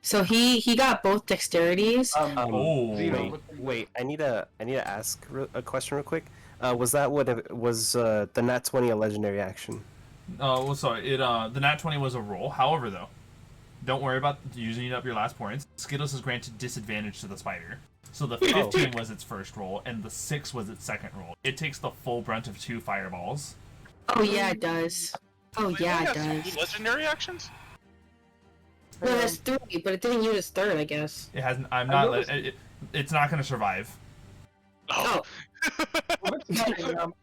So he got both dexterities. Oh. Zeno, Wait, I need to ask a question real quick. Was that what it was? The Nat 20 a legendary action? Well, sorry. The Nat 20 was a roll. However, though, don't worry about using up your last points. Skittles is granted disadvantage to the spider. So the 15 was its first roll, and the 6 was its second roll. It takes the full brunt of 2 fireballs. Oh yeah, it does. Oh yeah, it does. Legendary actions? No, that's 3, but it didn't use its third, I guess. It hasn't. I'm not. It's not going to survive. Oh.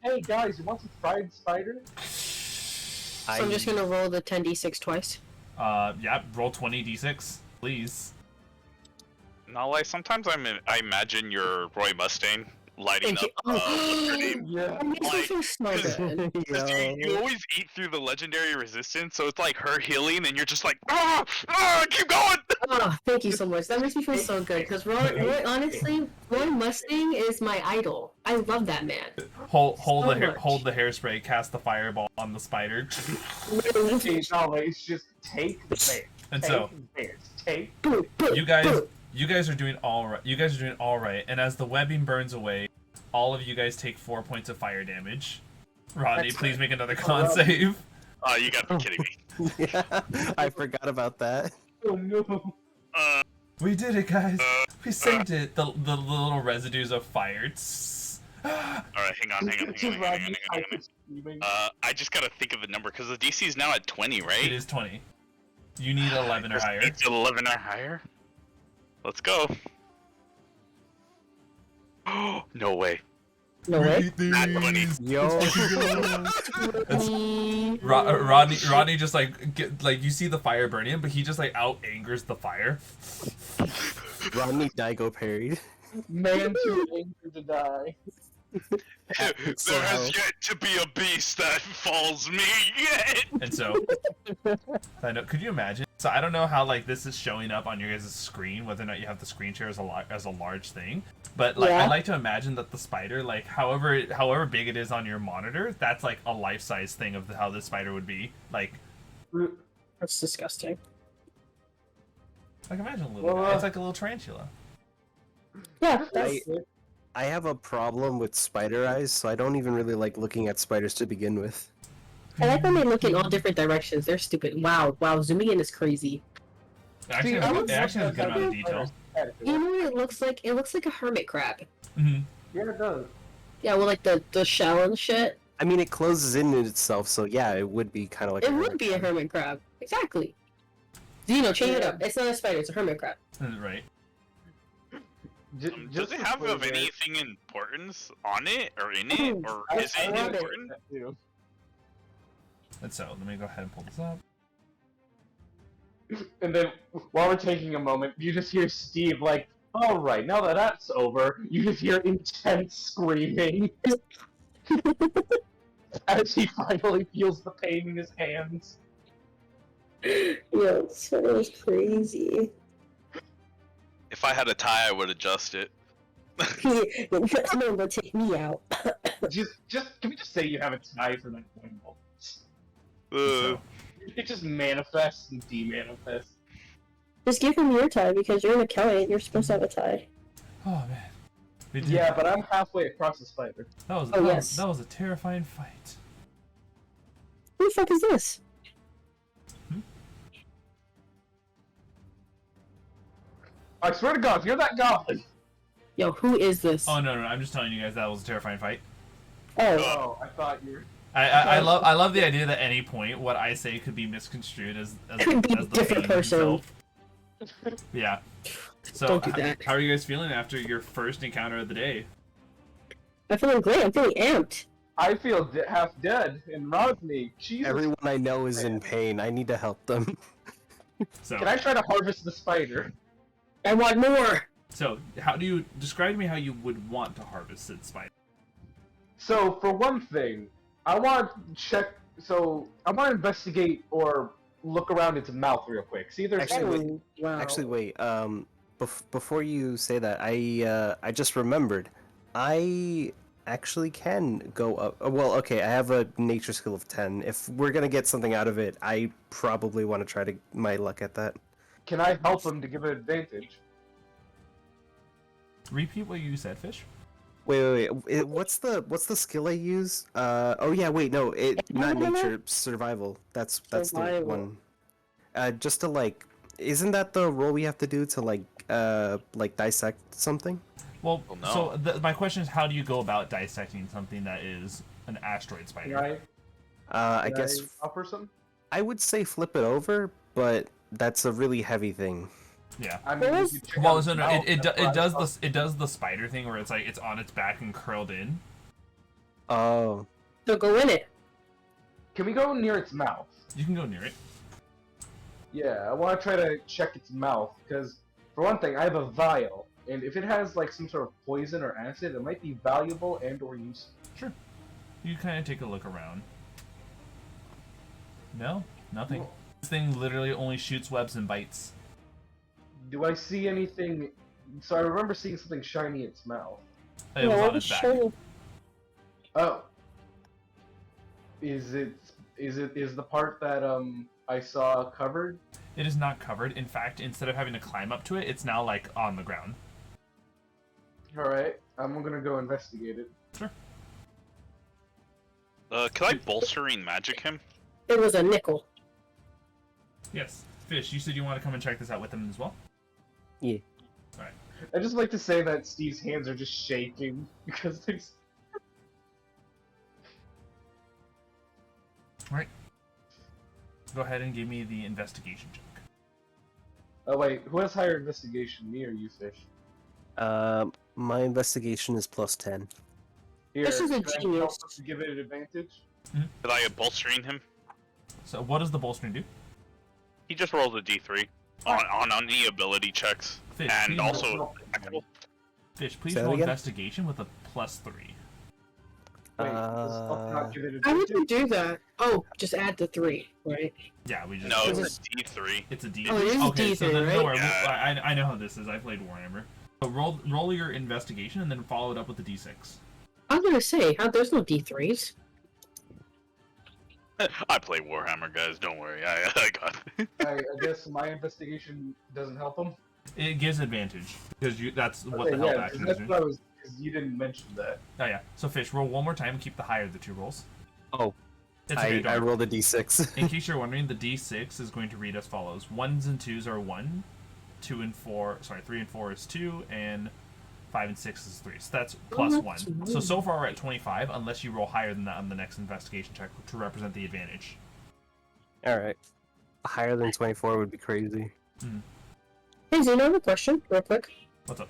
Hey guys, you want some fried spider? So I'm just gonna roll the 10d6 twice. Yeah. Roll 20d6, please. Naulei, sometimes I imagine your Roy Mustang lighting up. What's her name? Yeah. That makes me feel so good. Because you always eat through the legendary resistance, so it's like her healing, and you're just like, keep going! Oh, thank you so much. That makes me feel so good. Because honestly, Roy Mustang is my idol. I love that man. Hold So the much. hold the hairspray. Cast the fireball on the spider. Okay, no, it's just take the bears. And take so the bears. Take. Boom, boom, you guys boom. you guys are doing all right. You guys are doing all right. And as the webbing burns away, all of you guys take 4 points of fire damage. Rodney, please make another con save. Oh, you gotta be kidding me. Yeah, I forgot about that. Oh no. We did it, guys. We saved it. The little residues of fire. Alright, hang on. I just gotta think of the number, because the DC is now at 20, right? It is 20. You need 11 or higher. It's 11 or higher? Let's go. No way. No way. Not 20. Yo, Rodney just like you see the fire burning him, but he just like out angers the fire. Rodney Daigo parried. Man too angry to die. There has yet to be a beast that falls me yet. And so, I know. Could you imagine? So I don't know how like this is showing up on your guys' screen, whether or not you have the screen share as a large thing. But like Yeah. I like to imagine that the spider, like however big it is on your monitor, that's like a life size thing of how this spider would be. Like That's disgusting. imagine a little. Well, It's like a little tarantula. Yeah, I have a problem with spider eyes, so I don't even really like looking at spiders to begin with. I like when they look in all different directions. They're stupid. Wow, zooming in is crazy. It actually has a good amount of detail. You know what it looks like? It looks like a hermit crab. Mm-hmm. Yeah, it does. Yeah, with like the shell and shit. I mean, it closes in itself, so yeah, it would be kind of like. It would be a hermit crab. Exactly. Zeno, change it up. It's not a spider. It's a hermit crab. Right. Does it have of anything importance on it, or in it, or is it love it. important? And so let me go ahead and pull this up. And then, while we're taking a moment, you just hear Steve like, "Alright, now that that's over," you just hear intense screaming. As he finally feels the pain in his hands. Yeah, that was crazy. If I had a tie, I would adjust it. No, but take me out. Just, can we just say you have a tie for that one moment? So, It just manifests and demanifests. Just give him your tie because you're an Kelly and you're supposed to have a tie. oh man. We did Yeah, it. but I'm halfway across the spider. That was a terrifying fight. Who the fuck is this? I swear to God, if you're that goblin. Yo, who is this? Oh no, I'm just telling you guys that was a terrifying fight. Oh, Oh, I thought you were. I love the idea that at any point what I say could be misconstrued as Could be as a different fiend person. himself. Yeah. So Don't do that. how are you guys feeling after your first encounter of the day? I'm feeling great. I'm feeling amped. I feel half dead, and Rodney, Jesus. Everyone I know is in pain. I need to help them. So Can I try to harvest the spider? I want more. so how do you describe to me how you would want to harvest said spider? So, for one thing, I want to check. So I want to investigate or look around its mouth real quick. See if there's Actually, any. wait. Wow. Actually, wait. Before you say that, I just remembered. I actually can go up. Well, okay. I have a nature skill of 10. If we're gonna get something out of it, I probably want to try to my luck at that. Can I help him to give it advantage? Repeat what you said, Fish. Wait. What's the skill I use? Oh yeah. Wait. No. Not nature. Survival. That's the Survival. one. Just to like. Isn't that the roll we have to do to like dissect something? Well, Well, no. so my question is, how do you go about dissecting something that is an asteroid spider? Can I can guess offer some. I would say flip it over, but that's a really heavy thing. Yeah. I mean, Well, you could check out Well, its so no, mouth, it that's what I does thought. it does the spider thing where it's like it's on its back and curled in. Oh. So go in it. Can we go near its mouth? You can go near it. Yeah, I want to try to check its mouth because, for one thing, I have a vial, and if it has like some sort of poison or acid, it might be valuable and/or useful. Sure. You kind of take a look around. No, nothing. Well- This thing literally only shoots webs and bites. Do I see anything? So I remember seeing something shiny in its mouth. It was on its back. Oh. Is the part that I saw covered? It is not covered. In fact, instead of having to climb up to it, it's now like on the ground. Alright, I'm gonna go investigate it. Sure. Can I bolstering magic him? It was a nickel. Yes. Fish, you said you want to come and check this out with them as well? Yeah. I just like to say that Steve's hands are just shaking because there's. Alright. Go ahead and give me the investigation check. Oh wait, who has higher investigation, me or you, Fish? My investigation is +10. Here, This is a can I genius. help us to give it an advantage. Could I bolstering him? So what does the bolstering do? He just rolled a d3 on any ability checks, Fish, and please also roll, Fish, please Say that roll again? investigation with a +3. Wait, does help not give it How would advantage? you do that? Oh, just add the 3, right? Yeah, we just no, Is it's a d3. It's a D. Oh, it is a okay, so D3, then right? don't worry. Yeah. I know how this is. I played Warhammer. So roll your investigation and then follow it up with the D6. I was gonna say, there's no D3s. I play Warhammer, guys. Don't worry. I got. I guess my investigation doesn't help him. It gives advantage because that's what Okay, the help yeah, action is that's doing. what I was. Because you didn't mention that. Oh yeah. So Fish, roll one more time and keep the higher of the two rolls. Oh. It's okay, I don't worry. rolled a d6. In case you're wondering, the D6 is going to read as follows: 1s and 2s are 1, 2 and 4. Sorry, 3 and 4 is 2, and 5 and 6 is 3. So that's plus that's 1. So far we're at 25, unless you roll higher than that on the next investigation check to represent the advantage. Alright. Higher than 24 would be crazy. Hey, Zeno, I have a question, real quick. What's up?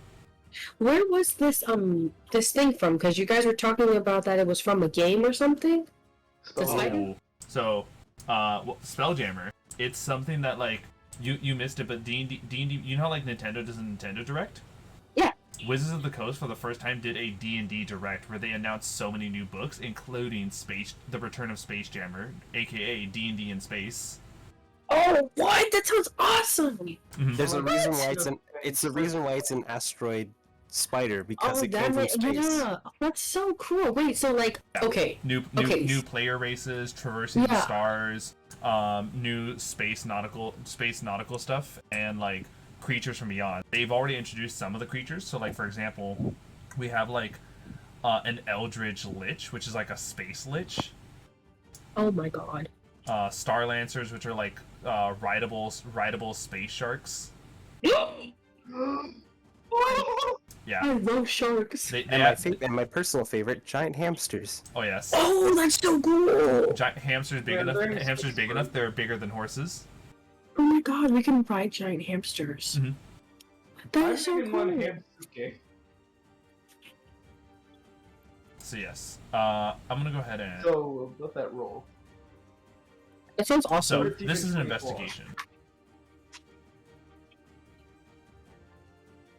Where was this thing from? Because you guys were talking about that it was from a game or something. The spider? Oh, so, well, Spelljammer. It's something that like you missed it, but D&D, you know how like Nintendo does a Nintendo Direct? Yeah. Wizards of the Coast for the first time did a D&D Direct where they announced so many new books, including the Return of Space Jammer, aka D&D in Space. Oh, what? That sounds awesome! Mhm. There's a reason why What? it's the reason why it's an asteroid spider because Oh, it came from space. yeah, that's so cool. Wait, so like, Yeah. okay, New Okay. player races, traversing the Yeah. stars, new space nautical stuff, and like creatures from beyond. They've already introduced some of the creatures. So like for example, we have like an Eldritch Lich, which is like a space lich. oh my god. Star Lancers, which are like rideable space sharks. Yeah. I love sharks. They And have, and my personal favorite, giant hamsters. oh yes. Oh, that's so cool! Giant hamsters big Yeah, enough. they're in Hamsters space, big right? enough. They're bigger than horses. Oh my god, we can ride giant hamsters. Mhm. That I'm is so thinking cool. one Hamsuke. So yes, I'm gonna go ahead and. So let that roll. That sounds So awesome. this is an 24. investigation.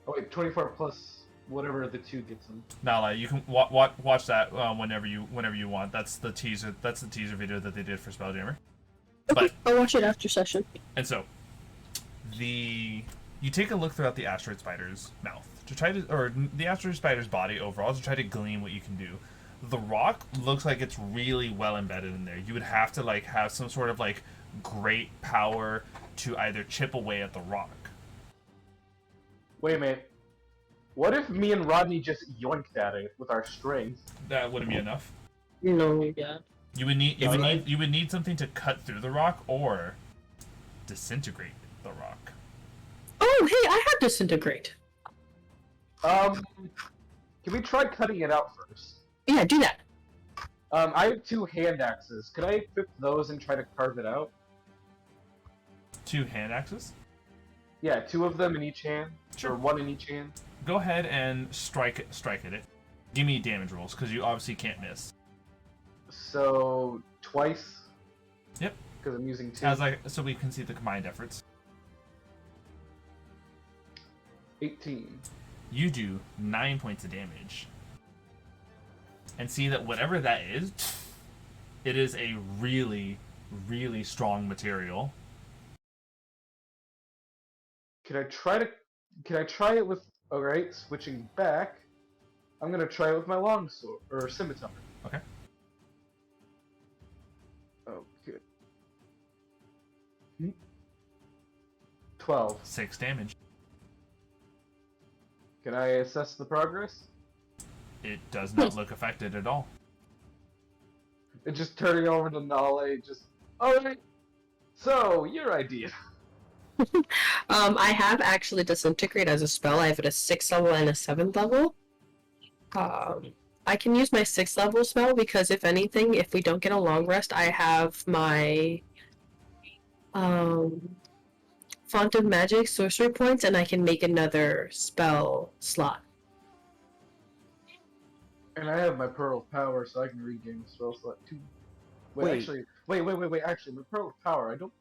Oh wait, 24 plus whatever the 2 gets him. Naulei, you can watch that whenever you want. That's the teaser. That's the teaser video that they did for Spelljammer. Okay, But I'll watch it after session. and so you take a look throughout the asteroid spider's mouth to try to, or the asteroid spider's body overall, to try to glean what you can do. The rock looks like it's really well embedded in there. You would have to like have some sort of like great power to either chip away at the rock. Wait a minute. What if me and Rodney just yoinked at it with our strings? That wouldn't be enough. No, yeah. You would need something to cut through the rock or disintegrate the rock. Oh, hey, I have disintegrate. Can we try cutting it out first? Yeah, do that. I have 2 hand axes. Could I equip those and try to carve it out? 2 hand axes? Yeah, 2 of them in each hand. Sure. Or 1 in each hand. Go ahead and strike at it. Give me damage rolls, because you obviously can't miss. So, twice? Yep. Because I'm using 2. So we can see the combined efforts. 18. You do 9 points of damage. And see that whatever that is, it is a really, really strong material. Can I try it with... Alright, switching back. I'm gonna try it with my longsword, or scimitar. Okay. Oh, good. 12. 6 damage. Can I assess the progress? It does not look affected at all. It's just turning over to Naulei, just... Alright, so, your idea. I have actually disintegrate as a spell. I have it a 6th level and a 7th level. I can use my 6th level spell because if anything, if we don't get a long rest, I have my Font of Magic sorcery points and I can make another spell slot. And I have my Pearl of Power, so I can regain the spell slot too. Wait, actually, actually, my Pearl of Power, I don't...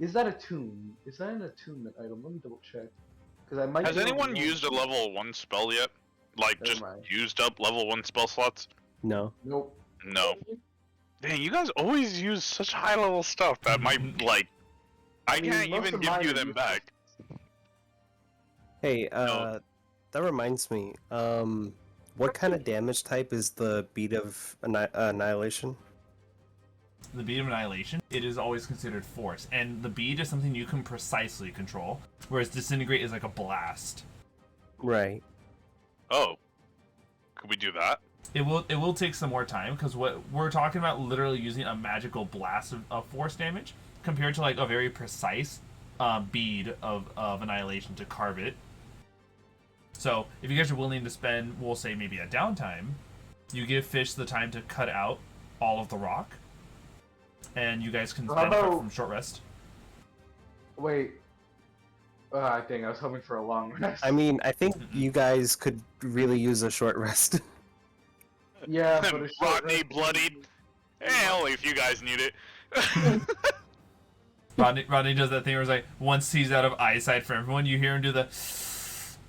Is that attuned? Is that an attunement item? Let me double check. Because I might... Has anyone used a level 1 spell yet? Like, just used up level 1 spell slots? No. Nope. No. Dang, you guys always use such high level stuff that might, like... I can't even give you them back. Hey, No. that reminds me. What kind of damage type is the Bead of Annihilation? The Bead of Annihilation, it is always considered force, and the bead is something you can precisely control, whereas Disintegrate is like a blast. Right. Oh. Could we do that? It will take some more time, because what we're talking about literally using a magical blast of force damage, compared to like a very precise bead of Annihilation to carve it. So, if you guys are willing to spend, we'll say maybe a downtime, you give Pheesh the time to cut out all of the rock, and you guys can benefit from short rest. Wait. I think I was hoping for a long rest. I mean, I think you guys could really use a short rest. Yeah, but a short Rodney rest... bloodied. Only if you guys need it. Rodney does that thing where it's like, once he's out of eyesight for everyone, you hear him do the...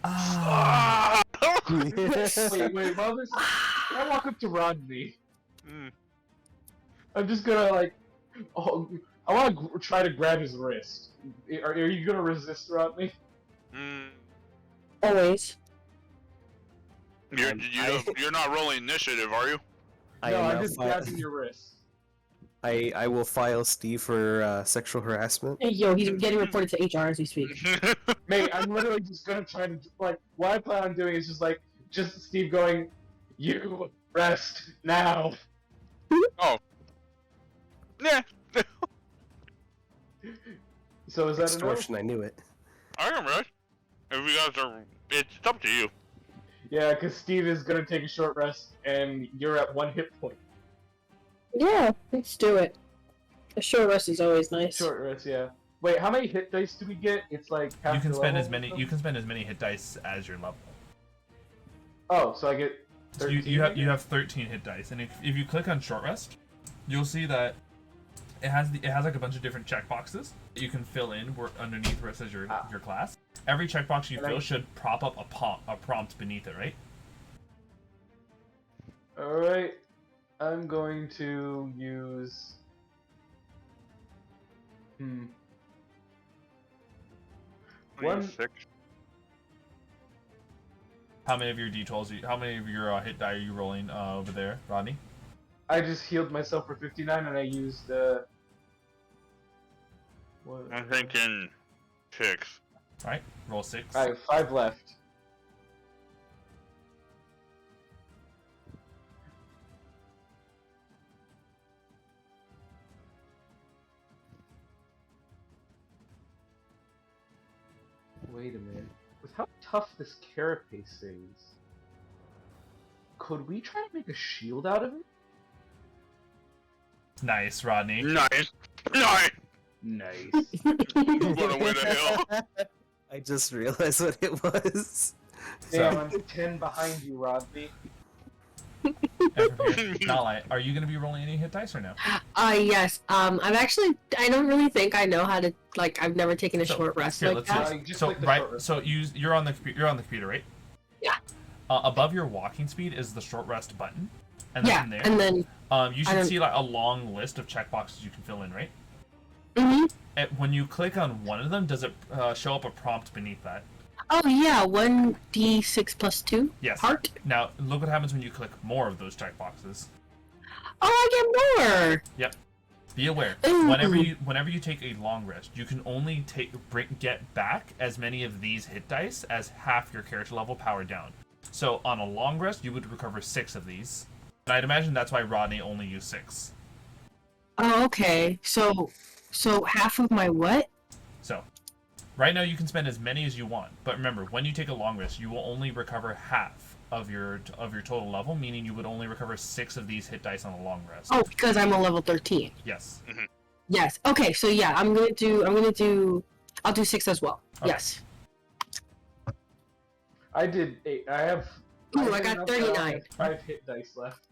Ah! wait, while this... Can I walk up to Rodney? I'm just gonna, like... Oh, I wanna try to grab his wrist. Are you gonna resist, Rodney? Always. You're not rolling initiative, are you? No, I'm just grabbing your wrist. I will file Steve for sexual harassment. Hey, yo, he's getting reported to HR as we speak. Mate, I'm literally just gonna try to, like, what I plan on doing is just Steve going, you rest now. Oh. Yeah. So is that Extortion, I knew it. I am right. If you guys are, it's up to you. Yeah, because Steve is gonna take a short rest, and you're at 1 hit point. Yeah, let's do it. A short rest is always nice. Short rest, yeah. Wait, how many hit dice do we get? It's like half You can your spend level as many. You can spend as many hit dice as your level. Oh, so I get. So you have 13 hit dice, and if you click on short rest, you'll see that it has like a bunch of different checkboxes that you can fill in underneath where it says your class. Every checkbox you fill should prop up a prompt beneath it, right? Alright. I'm going to use... One- 26. How many of your d12s? How many of your hit die are you rolling over there, Rodney? I just healed myself for 59 and I used, what? I'm thinking 6. All right, roll 6. I have 5 left. Wait a minute. With how tough this carapace is, could we try to make a shield out of it? Nice, Rodney. Nice. Nice. Nice. What a way to heal. I just realized what it was. Damn, So, I'm 10 behind you, Rodney. and from here, Naulei, are you going to be rolling any hit dice or no? Yes. I don't really think I know how to, like, I've never taken a So, short rest here, like let's that. do Just So click the right, short rest. so you're on the computer, right? Yeah. Above your walking speed is the short rest button, and then Yeah, from there, and then, you I should don't- see like a long list of checkboxes you can fill in, right? mhm. When you click on one of them, does it show up a prompt beneath that? Oh yeah, 1d6 plus 2 Yes. heart. Now look what happens when you click more of those checkboxes. Oh, I get more! Be aware, Ooh. whenever you take a long rest, you can only get back as many of these hit dice as half your character level powered down. So on a long rest, you would recover 6 of these. And I'd imagine that's why Rodney only used 6. Oh, okay. So half of my what? So, right now you can spend as many as you want, but remember, when you take a long rest, you will only recover half of your total level, meaning you would only recover 6 of these hit dice on a long rest. Oh, because I'm a level 13. Yes. Yes. Okay, so yeah, I'll do 6 as well. Okay. Yes. I did 8. I have... Ooh, I did got enough that I 39. have 5 hit dice left.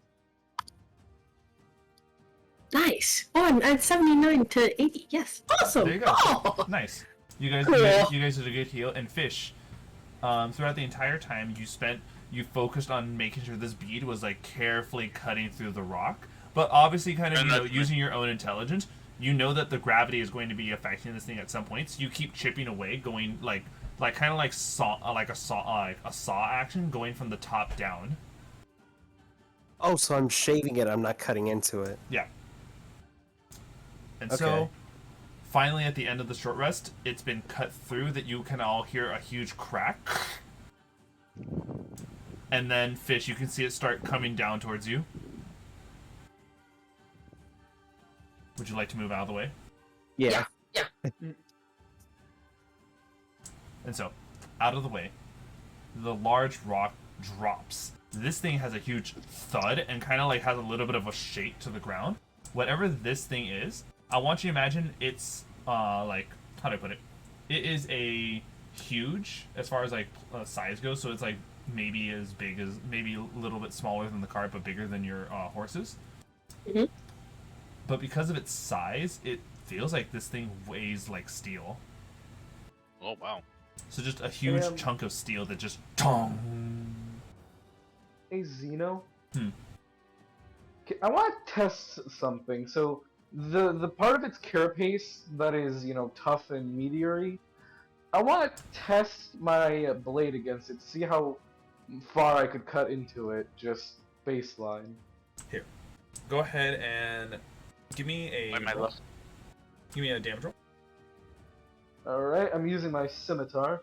Nice. Oh, I'm at 79 to 80. Yes. Awesome. There you go. Oh. Nice. You guys, Cool. you guys did a good heal. And Pheesh, throughout the entire time you focused on making sure this bead was like carefully cutting through the rock, but obviously kind of And that's- using your own intelligence. You know that the gravity is going to be affecting this thing at some point, so you keep chipping away, going like kind of like a saw action, going from the top down. Oh, so I'm shaving it. I'm not cutting into it. Yeah. And Okay. so, finally, at the end of the short rest, it's been cut through that you can all hear a huge crack. And then, Pheesh, you can see it start coming down towards you. Would you like to move out of the way? Yeah. And so, out of the way, the large rock drops. This thing has a huge thud and kind of like has a little bit of a shake to the ground. Whatever this thing is, I want you to imagine it's like, how do I put it? It is a huge as far as like size goes. So it's like maybe as big as, maybe a little bit smaller than the cart, but bigger than your horses. Mhm. But because of its size, it feels like this thing weighs like steel. Oh wow. So just a huge Damn. chunk of steel that just tong. Hey, Zeno. Hmm. I want to test something. So, the part of its carapace that is, tough and meteory, I want to test my blade against it, see how far I could cut into it, just baseline. Go ahead and give me a Why am I roll. left? Give me a damage roll. Alright, I'm using my scimitar.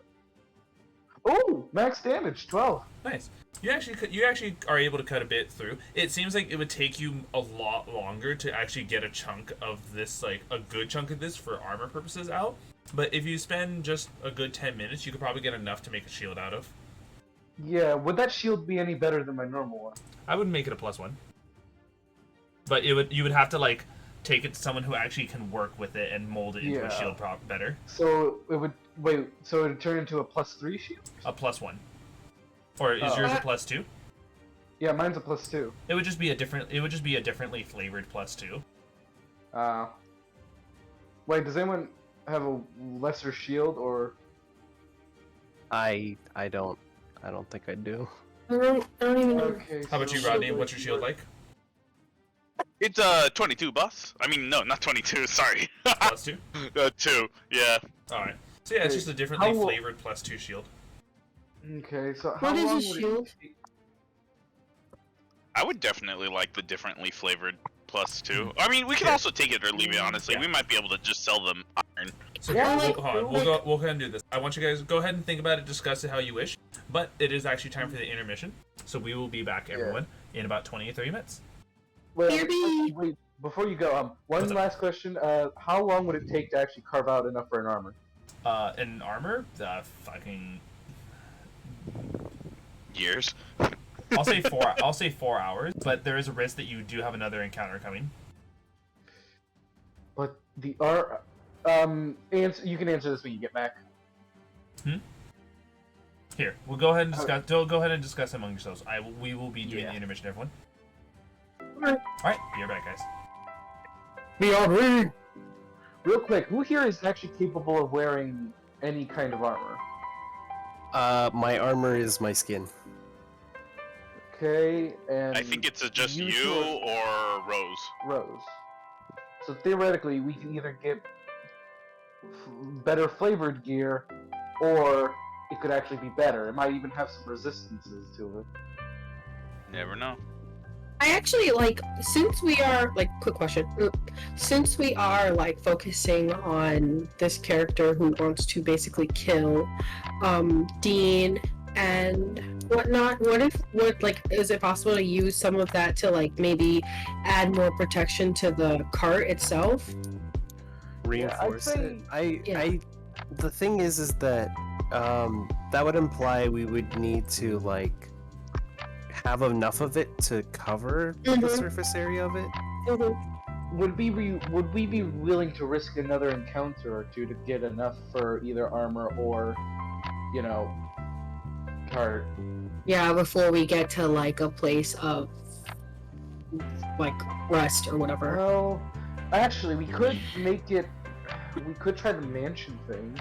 Oh, max damage, 12. Nice. You actually are able to cut a bit through. It seems like it would take you a lot longer to actually get a chunk of this, like a good chunk of this for armor purposes out. But if you spend just a good 10 minutes, you could probably get enough to make a shield out of. Yeah, would that shield be any better than my normal one? I would make it a +1. But you would have to like take it to someone who actually can work with it and mold it into Yeah. a shield better. So it would turn into a +3 shield? A +1. Or is Oh. yours a +2? Yeah, mine's a +2. It would just be a differently flavored +2. Wait, does anyone have a lesser shield or? I don't think I do. I don't even know. Okay. How about so you, Rodney? What's your shield like? It's 22, boss. I mean, no, not 22. Sorry. +2. 2. Yeah. All right. So yeah, it's Okay, just a differently how- flavored +2 shield. Okay, so how What is long a would shield? it take? I would definitely like the differently flavored +2. I mean, we can also take it or leave it. Honestly, Yeah. we might be able to just sell them iron. So Yeah, we'll, like- hold on. We'll go ahead and do this. I want you guys to go ahead and think about it, discuss it how you wish. But it is actually time for the intermission. So we will be back, everyone, in about 20 or 30 minutes. Well, Kirby! wait, before you go, one What's up? last question. How long would it take to actually carve out enough for an armor? In armor, fucking. Years. I'll say 4. I'll say 4 hours. But there is a risk that you do have another encounter coming. But the you can answer this when you get back. Here, we'll go ahead and discuss. Go ahead and discuss among yourselves. We will be doing Yeah. the intermission, everyone. Alright. All right, be right back, guys. BRB! Real quick, who here is actually capable of wearing any kind of armor? My armor is my skin. Okay, and I think it's just you you two are- or Rose. Rose. So theoretically, we can either get better flavored gear, or it could actually be better. It might even have some resistances to it. Never know. I actually since we are quick question. Since we are like focusing on this character who wants to basically kill Dean and whatnot, is it possible to use some of that to like maybe add more protection to the cart itself? Reinforce say- it. The thing is that that would imply we would need to like have enough of it to cover the Mhm. surface area of it. Would we be willing to risk another encounter or two to get enough for either armor or, cart? Yeah, before we get to like a place of like rest or whatever. Well, actually, we could make it. We could try the mansion thing.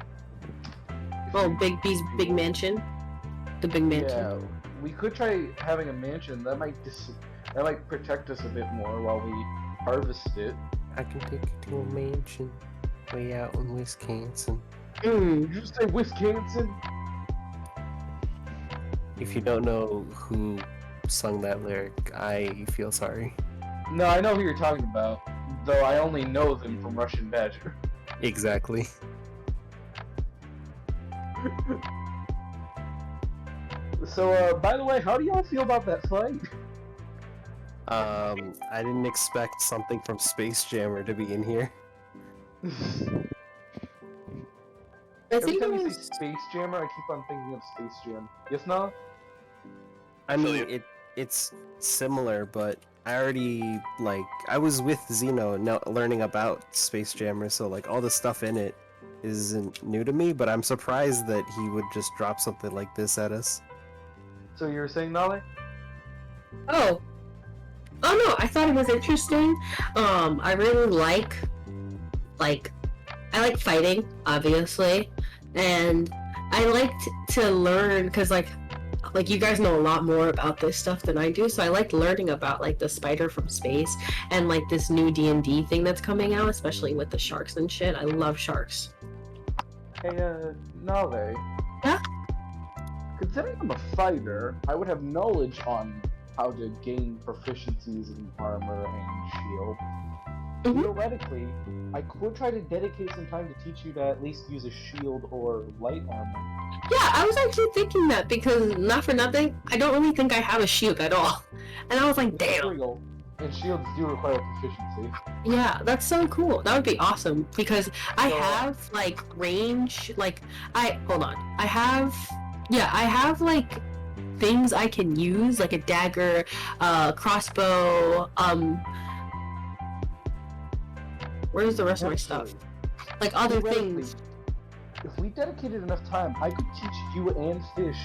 Oh, big mansion. The big mansion. Yeah, we could try having a mansion. That might protect us a bit more while we harvest it. I can take you to a mansion way out in Wisconsin. Mm. Did you say Wisconsin? If you don't know who sung that lyric, I feel sorry. No, I know who you're talking about. Though I only know them from Russian Badger. Exactly. So, by the way, how do y'all feel about that fight? I didn't expect something from Space Jammer to be in here. I Every think it time you was. say Space Jammer, I keep on thinking of Space Jam. Yes, no? I feel mean, you. it's similar, but I already I was with Zeno now learning about Space Jammer, so like all the stuff in it isn't new to me. But I'm surprised that he would just drop something like this at us. So you were saying, Naulei? Oh no! I thought it was interesting. I really like I like fighting, obviously, and I liked to learn because like you guys know a lot more about this stuff than I do, so I liked learning about like the spider from space and like this new D&D thing that's coming out, especially with the sharks and shit. I love sharks. Hey, Naulei. Yeah? Considering I'm a fighter, I would have knowledge on how to gain proficiencies in armor and shield. Mhm. Theoretically, I could try to dedicate some time to teach you to at least use a shield or light armor. Yeah, I was actually thinking that because not for nothing, I don't really think I have a shield at all, and I was like, damn. Material, and shields do require proficiency. Yeah, that's so cool. That would be awesome because I So- have like range, hold on. I have like things I can use, like a dagger, crossbow, where's the rest of my stuff? Like other Theoretically, things. If we dedicated enough time, I could teach you and Pheesh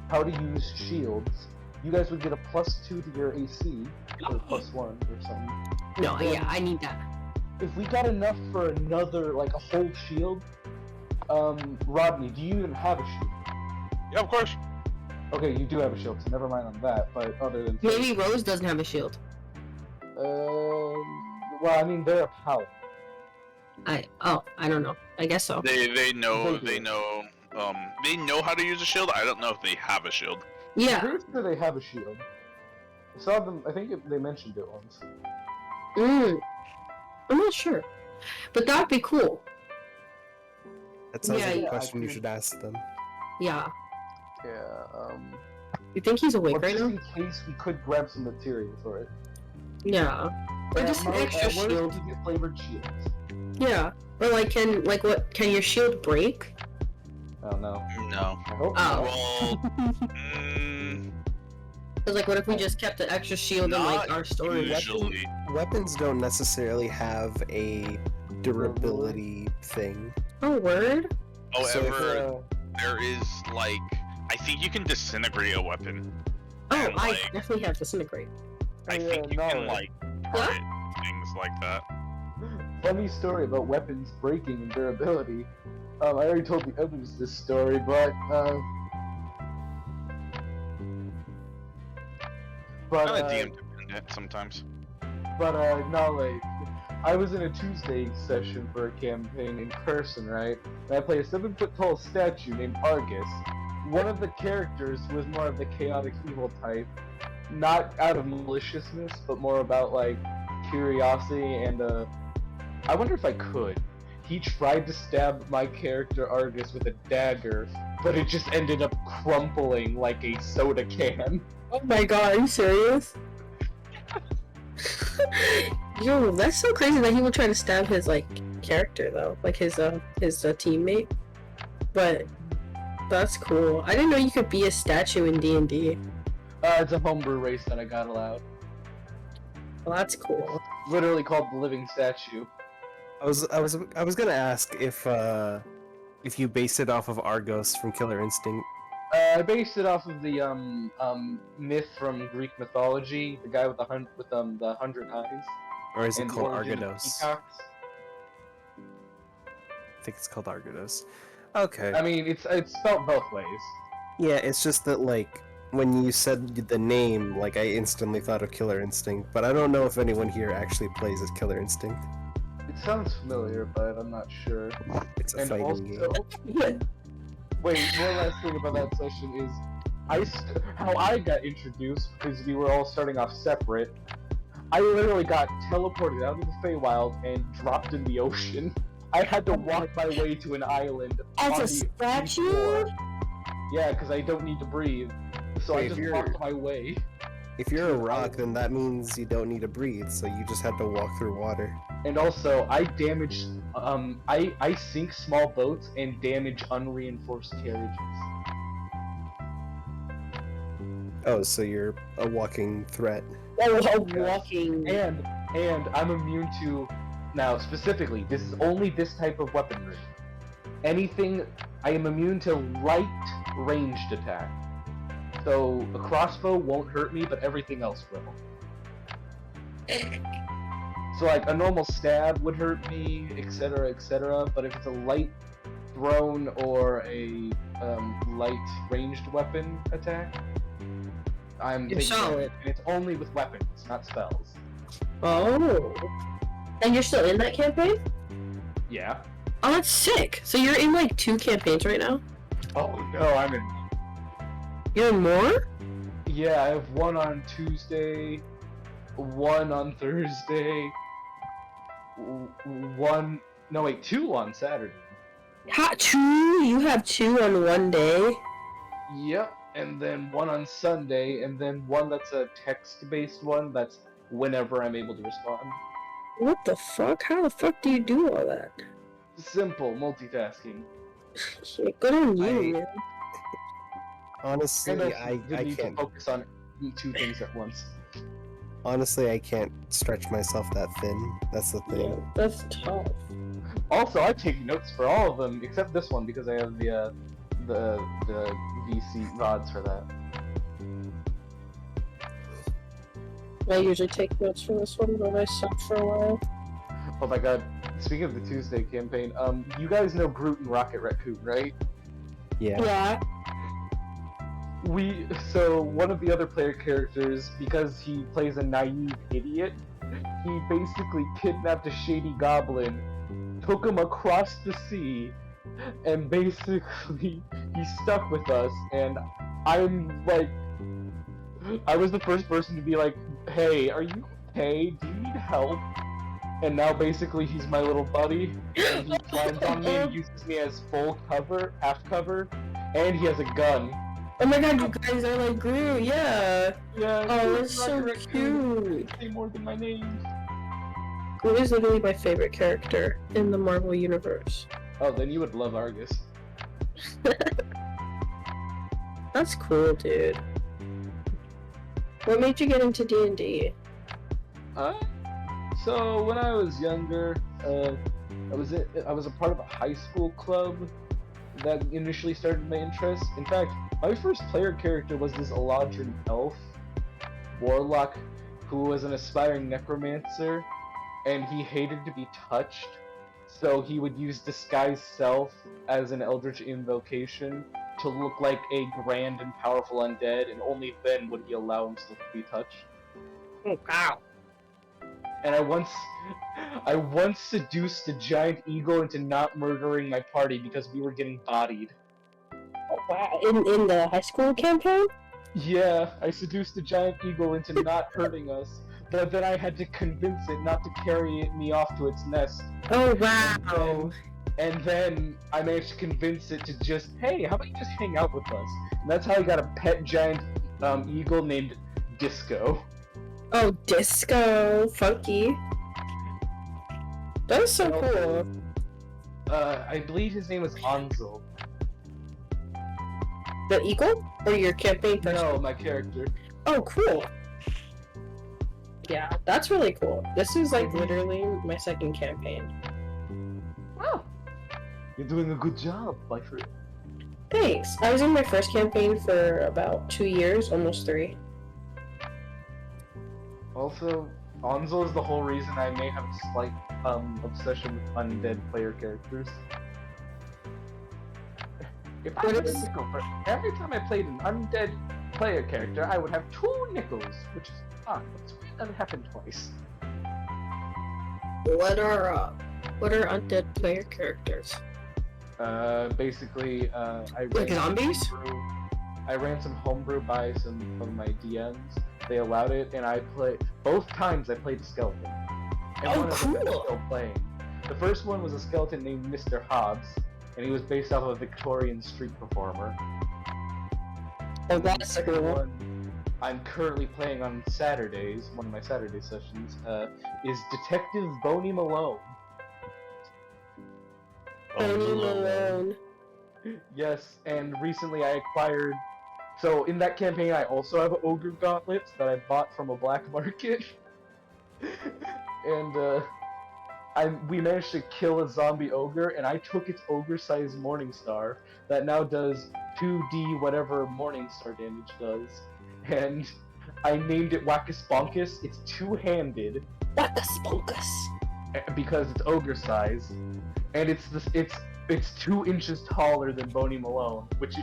how to use shields. You guys would get a +2 to your AC, or +1 or something. No, yeah, I need that. If we got enough for another, like a whole shield, Rodney, do you even have a shield? Yeah, of course. Okay, you do have a shield, so never mind on that. But other than Maybe Rose doesn't have a shield. well, I mean they're a paladin. I don't know. I guess so. They know They do. they know how to use a shield. I don't know if they have a shield. I'm Yeah. pretty sure they have a shield. I saw them. I think they mentioned it once. I'm not sure, but that'd be cool. That sounds like Yeah, a question you I should ask them. Yeah. Yeah. You think he's awake Or right just now? in case we could grab some material for it. Yeah. Or just an extra where shield. did you get flavored shields? Yeah. Or like, can your shield break? Oh no. No. I hope Oh. not. Well, mm, Cause like, what if we just kept the extra shield in like Not our storage? usually. Weapons don't necessarily have a durability thing. Oh, word. However, there is like I think you can disintegrate a weapon. Oh, And, I like, definitely have disintegrate. I Yeah, think you no, can like part it, things like that. Funny story about weapons breaking and durability. I already told the others this story, but Kind of DM dependent sometimes. Naulei, I was in a Tuesday session for a campaign in person, right? And I played a 7-foot-tall statue named Argus. One of the characters was more of the chaotic evil type, not out of maliciousness, but more about like curiosity and I wonder if I could. He tried to stab my character Argus with a dagger, but it just ended up crumpling like a soda can. Oh my god, are you serious? Yo, that's so crazy that he would try to stab his like character though, like his teammate. But that's cool. I didn't know you could be a statue in D&D. It's a homebrew race that I got allowed. Well, that's cool. Literally called the Living Statue. I was gonna ask if you based it off of Argos from Killer Instinct. I based it off of the myth from Greek mythology, the guy with the 100 eyes. Or is it and called origin of Argodos? peacocks. I think it's called Argodos. Okay. I mean, it's spelled both ways. Yeah, it's just that like when you said the name, like I instantly thought of Killer Instinct, but I don't know if anyone here actually plays as Killer Instinct. It sounds familiar, but I'm not sure. It's a And fighting also, game. wait, one last thing about that session is how I got introduced, because we were all starting off separate. I literally got teleported out of the Feywild and dropped in the ocean. I had to walk my way to an island As on a the statue? seafloor. Yeah, because I don't need to breathe. So Wait, I if just you're- walked my way. If you're a rock, then that means you don't need to breathe, so you just had to walk through water. And also, I damaged, I sink small boats and damage unreinforced carriages. Oh, so you're a walking threat. Oh, walking. And I'm immune to, now specifically, this is only this type of weaponry. Anything, I am immune to light ranged attack. So a crossbow won't hurt me, but everything else will. So like a normal stab would hurt me, etc., but if it's a light thrown or a light ranged weapon attack, I'm You're taking it. solid. And it's only with weapons, not spells. Oh. And you're still in that campaign? Yeah. Oh, that's sick. So you're in like 2 campaigns right now? Oh no, I'm in. You're in more? Yeah, I have one on Tuesday, one on Thursday, two on Saturday. Ha, 2? You have 2 on one day? Yep, and then one on Sunday, and then one that's a text-based one that's whenever I'm able to respond. What the fuck? How the fuck do you do all that? Simple multitasking. Shit, good on you, man. Honestly, And I need to can't. focus on 2 things at once. Honestly, I can't stretch myself that thin. That's the thing. Yeah, that's tough. Also, I take notes for all of them except this one because I have the VC rods for that. I usually take notes for this one, but I sucked for a while. Oh my god! Speaking of the Tuesday campaign, you guys know Groot and Rocket Raccoon, right? Yeah. Yeah. So one of the other player characters, because he plays a naive idiot, he basically kidnapped a shady goblin, took him across the sea, and basically he's stuck with us. And I'm like, I was the first person to be like, "Hey, are you okay? Do you need help?" And now basically he's my little buddy, and he climbs on me and uses me as full cover, half cover, and he has a gun. Oh my god, you guys are like Gru, yeah. Yeah. Oh, that's so cute. Say more than my name. Gru is literally my favorite character in the Marvel universe. Oh, then you would love Argus. That's cool, dude. What made you get into D&D? So when I was younger, I was a part of a high school club that initially started my interest. In fact, my first player character was this Eladrin elf warlock who was an aspiring necromancer, and he hated to be touched, so he would use disguise self as an eldritch invocation to look like a grand and powerful undead, and only then would he allow himself to be touched. Oh, wow. And I once seduced a giant eagle into not murdering my party because we were getting bodied. Oh, wow. In the high school campaign? Yeah, I seduced the giant eagle into not hurting us, but then I had to convince it not to carry me off to its nest. Oh, wow. And then I managed to convince it to just, hey, how about you just hang out with us? And that's how I got a pet giant eagle named Disco. Oh, Disco. Funky. That was so cool. I believe his name was Anzel. The eagle? Or your campaign person? No, my character. Oh, cool. Yeah, that's really cool. This is like literally my second campaign. Wow. You're doing a good job, my friend. Thanks. I was in my first campaign for about 2 years, almost 3. Also, Anzel is the whole reason I may have a slight obsession with undead player characters. If I had a nickel for every time I played an undead player character, I would have 2 nickels, which is that's weird that it happened twice. What are undead player characters? Basically, I Like ran zombies? I ran some homebrew by some of my DMs. They allowed it, and I played both times. I played a skeleton. And Oh, one of them I'm cool. still playing. The first one was a skeleton named Mr. Hobbs, and he was based off of a Victorian street performer. Oh, that's The second cool. one I'm currently playing on Saturdays, one of my Saturday sessions, is Detective Boney Malone. Boney Malone. Yes, and recently I acquired. So in that campaign, I also have ogre gauntlets that I bought from a black market, and we managed to kill a zombie ogre, and I took its ogre-sized Morningstar that now does 2d whatever Morningstar damage does, and I named it Whackasponkus. It's two-handed Whackasponkus. because it's ogre size, and it's 2 inches taller than Boney Malone, which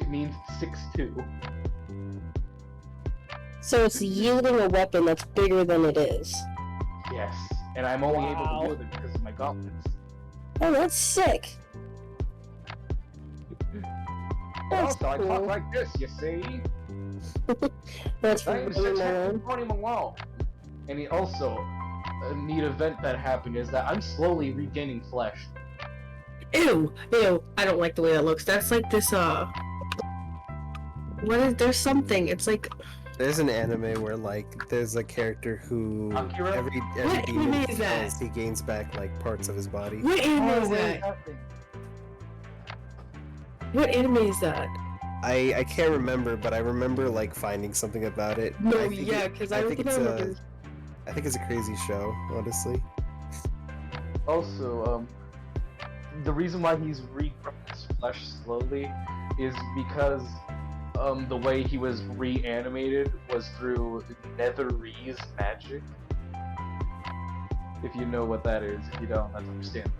means 6'2". So it's yielding a weapon that's bigger than it is. Yes, and I'm only able Wow. to wield it because of my gauntlets. Oh, that's sick. And That's also, I talk cool. like this, you see? That's My from name is Boney Detective Malone. Boney Malone. And also, a neat event that happened is that I'm slowly regaining flesh. Ew, ew. I don't like the way that looks. That's like this, there's something. It's like, There's an anime where like there's a character who Akira? every What demon anime is that? kills, he gains back like parts of his body. what anime is wait, that? nothing. What anime is that? I can't remember, but I remember like finding something about it. No, I think yeah, it- because I don't think think I it's remember. I think it's a crazy show, honestly. Also, the reason why he's regrowing his flesh slowly is because the way he was reanimated was through Netherese magic. If you know what that is, if you don't, that's understandable.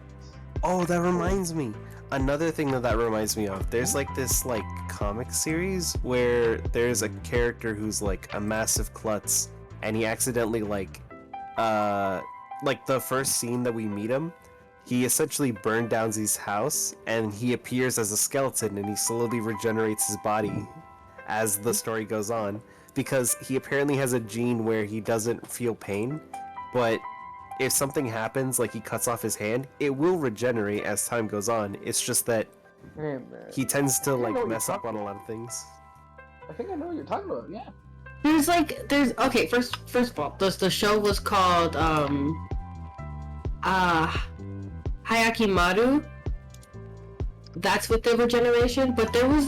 Oh, that reminds me. Another thing that reminds me of. There's like this like comic series where there's a character who's like a massive klutz, and he accidentally like the first scene that we meet him, he essentially burned down his house, and he appears as a skeleton, and he slowly regenerates his body as the story goes on, because he apparently has a gene where he doesn't feel pain, but if something happens, like he cuts off his hand, it will regenerate as time goes on. It's just that Man, he tends to I know like what mess you're up on a talking lot of things. I think I know what you're talking about. Yeah. There's okay. First of all, the show was called Hayaki Maru. That's with the regeneration. But there was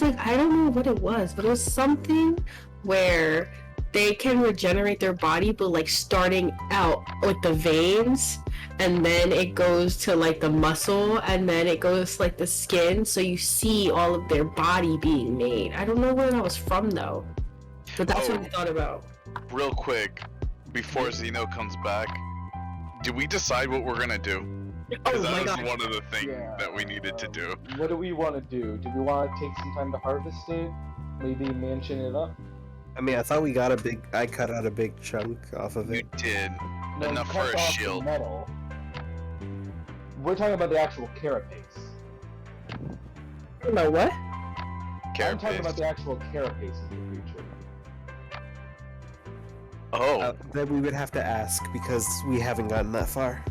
like, I don't know what it was, but it was something where they can regenerate their body, but like starting out with the veins, and then it goes to like the muscle, and then it goes to, like the skin, so you see all of their body being made. I don't know where that was from though, but that's what I thought about. Real quick, before Zeno comes back, do we decide what we're gonna do? Because Oh my that was god. one of the things Yeah, that we needed to do. What do we want to do? Do we want to take some time to harvest it? Maybe mansion it up? I mean, I thought I cut out a big chunk off of You it. did. No, Enough cut for a off the shield. Metal. We're talking about the actual carapace. No, what? I'm talking about the actual carapace of the creature. Oh, Then we would have to ask, because we haven't gotten that far.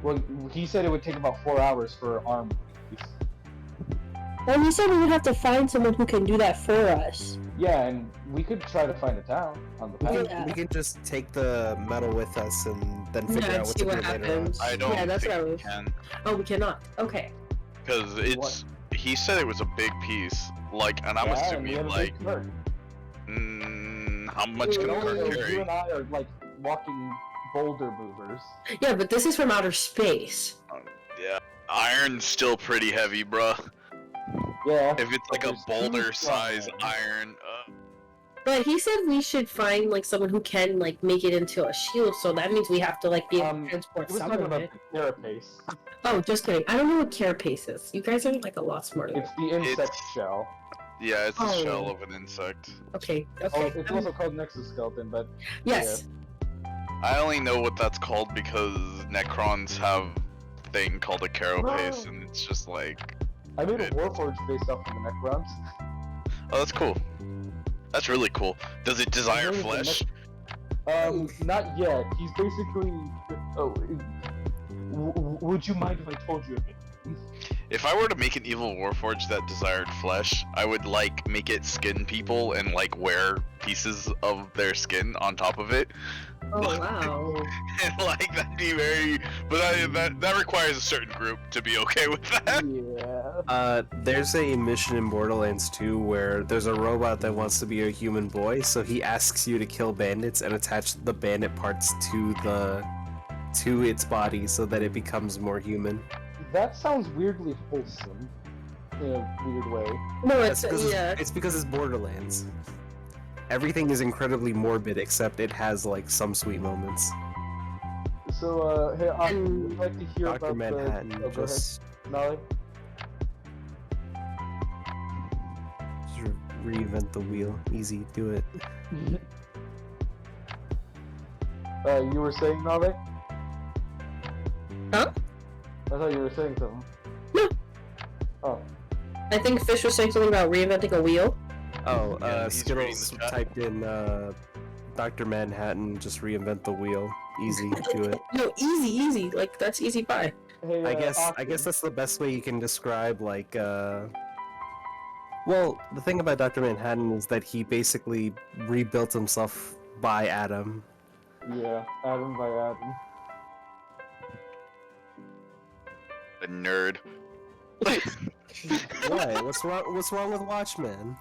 Well, he said it would take about 4 hours for arm piece. Well, you said we would have to find someone who can do that for us. Yeah, and we could try to find a town on the path. Yeah. We can just take the metal with us and then figure Yeah, out what see to do what later on. happens. I don't Yeah, that's think what I we was. can. Oh, we cannot. Okay. Because it's. He said it was a big piece. Like, and I'm Yeah, and we assuming, have a like, big cart. how much can a Also, cart you carry? and I are like walking boulder movers. Yeah, but this is from outer space. Yeah. Iron's still pretty heavy, bruh. Yeah. If it's like a There's two boulder-size flying. iron, But he said we should find like someone who can like make it into a shield, so that means we have to like be able to transport We're some talking of about it. the carapace. Oh, just kidding. I don't know what carapace is. You guys are like a lot smarter. It's the insect It's- shell. yeah, it's the Oh. shell of an insect. Okay. Oh, Okay. it's also called Nexoskeleton, but Yes. I only know what that's called because Necrons have a thing called a carapace, and it's just like, I made a Warforged based off of the Necrons. oh, that's cool. That's really cool. Does it desire His name is the flesh? Not yet. He's basically. Oh, would you mind if I told you a bit? If I were to make an evil warforged that desired flesh, I would like make it skin people and like wear pieces of their skin on top of it. Oh wow. And like that'd be very, but that requires a certain group to be okay with that. Yeah. There's a mission in Borderlands 2 where there's a robot that wants to be a human boy, so he asks you to kill bandits and attach the bandit parts to its body so that it becomes more human. That sounds weirdly wholesome. In a weird way. No, That's it's because yeah. it's because it's Borderlands. Everything is incredibly morbid except it has like some sweet moments. So, hey, would you like to hear Dr. about Manhattan the... Oh, go ahead, just Naulei? reinvent the wheel. Easy, do it. You were saying, Naulei? Huh? I thought you were saying something. No. Oh. I think Pheesh was saying something about reinventing a wheel. Oh, Yeah, he's reading Skittles the chat. typed in Dr. Manhattan, just reinvent the wheel. Easy, do it. No, easy. Like that's easy pie. Hey, I guess Austin. that's the best way you can describe like well, the thing about Dr. Manhattan is that he basically rebuilt himself by Adam. Yeah, Adam by Adam. A nerd. Why? What's wrong with Watchmen?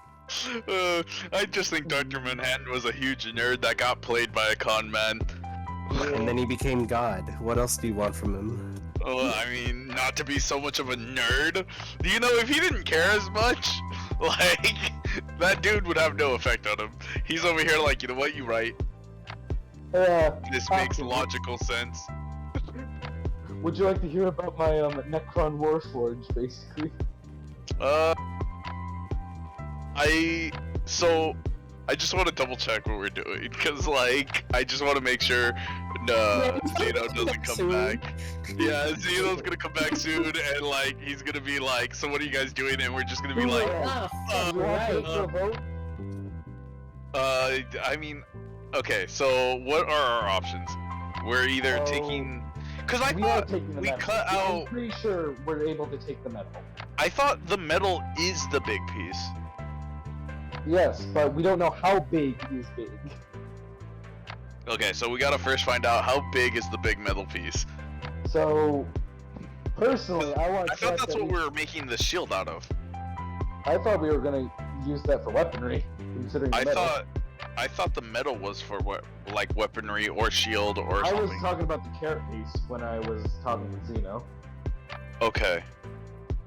I just think Dr. Manhattan was a huge nerd that got played by a con man. And then he became God. What else do you want from him? Well, I mean, not to be so much of a nerd. You know, if he didn't care as much, like, that dude would have no effect on him. He's over here like, you know what, you right. Yeah. This makes Austin, logical sense. would you like to hear about my Necron Warforged, basically? I just want to double check what we're doing because like I just want to make sure Zeno doesn't come back. Yeah, Zeno's gonna come back soon and like he's gonna be like, so what are you guys doing? And we're just gonna be like, You want to take a vote? I mean, okay, so what are our options? We're either taking, because I We are thought taking the we metal. cut I'm out. pretty sure we're able to take the metal. I thought the metal is the big piece. Yes, but we don't know how big is big. Okay, so we gotta first find out how big is the big metal piece. So, personally, I want to. I thought that's what we were making the shield out of. I thought we were gonna use that for weaponry, considering the metal. I thought the metal was for what, like weaponry or shield or I was something. talking about the carrot piece when I was talking with Zeno, Okay.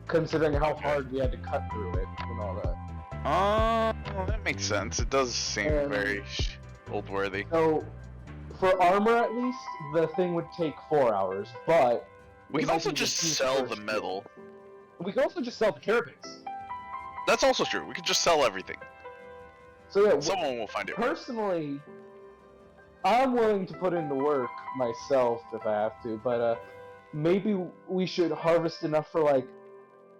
considering how hard we had to cut through it and all that. That makes sense. It does seem very old-worthy. So, for armor at least, the thing would take 4 hours, but We it can might also be just reduced sell first the metal. We can also just sell the carapace. That's also true. We could just sell everything. So yeah, Someone will find it. personally, I'm willing to put in the work myself if I have to, but maybe we should harvest enough for like,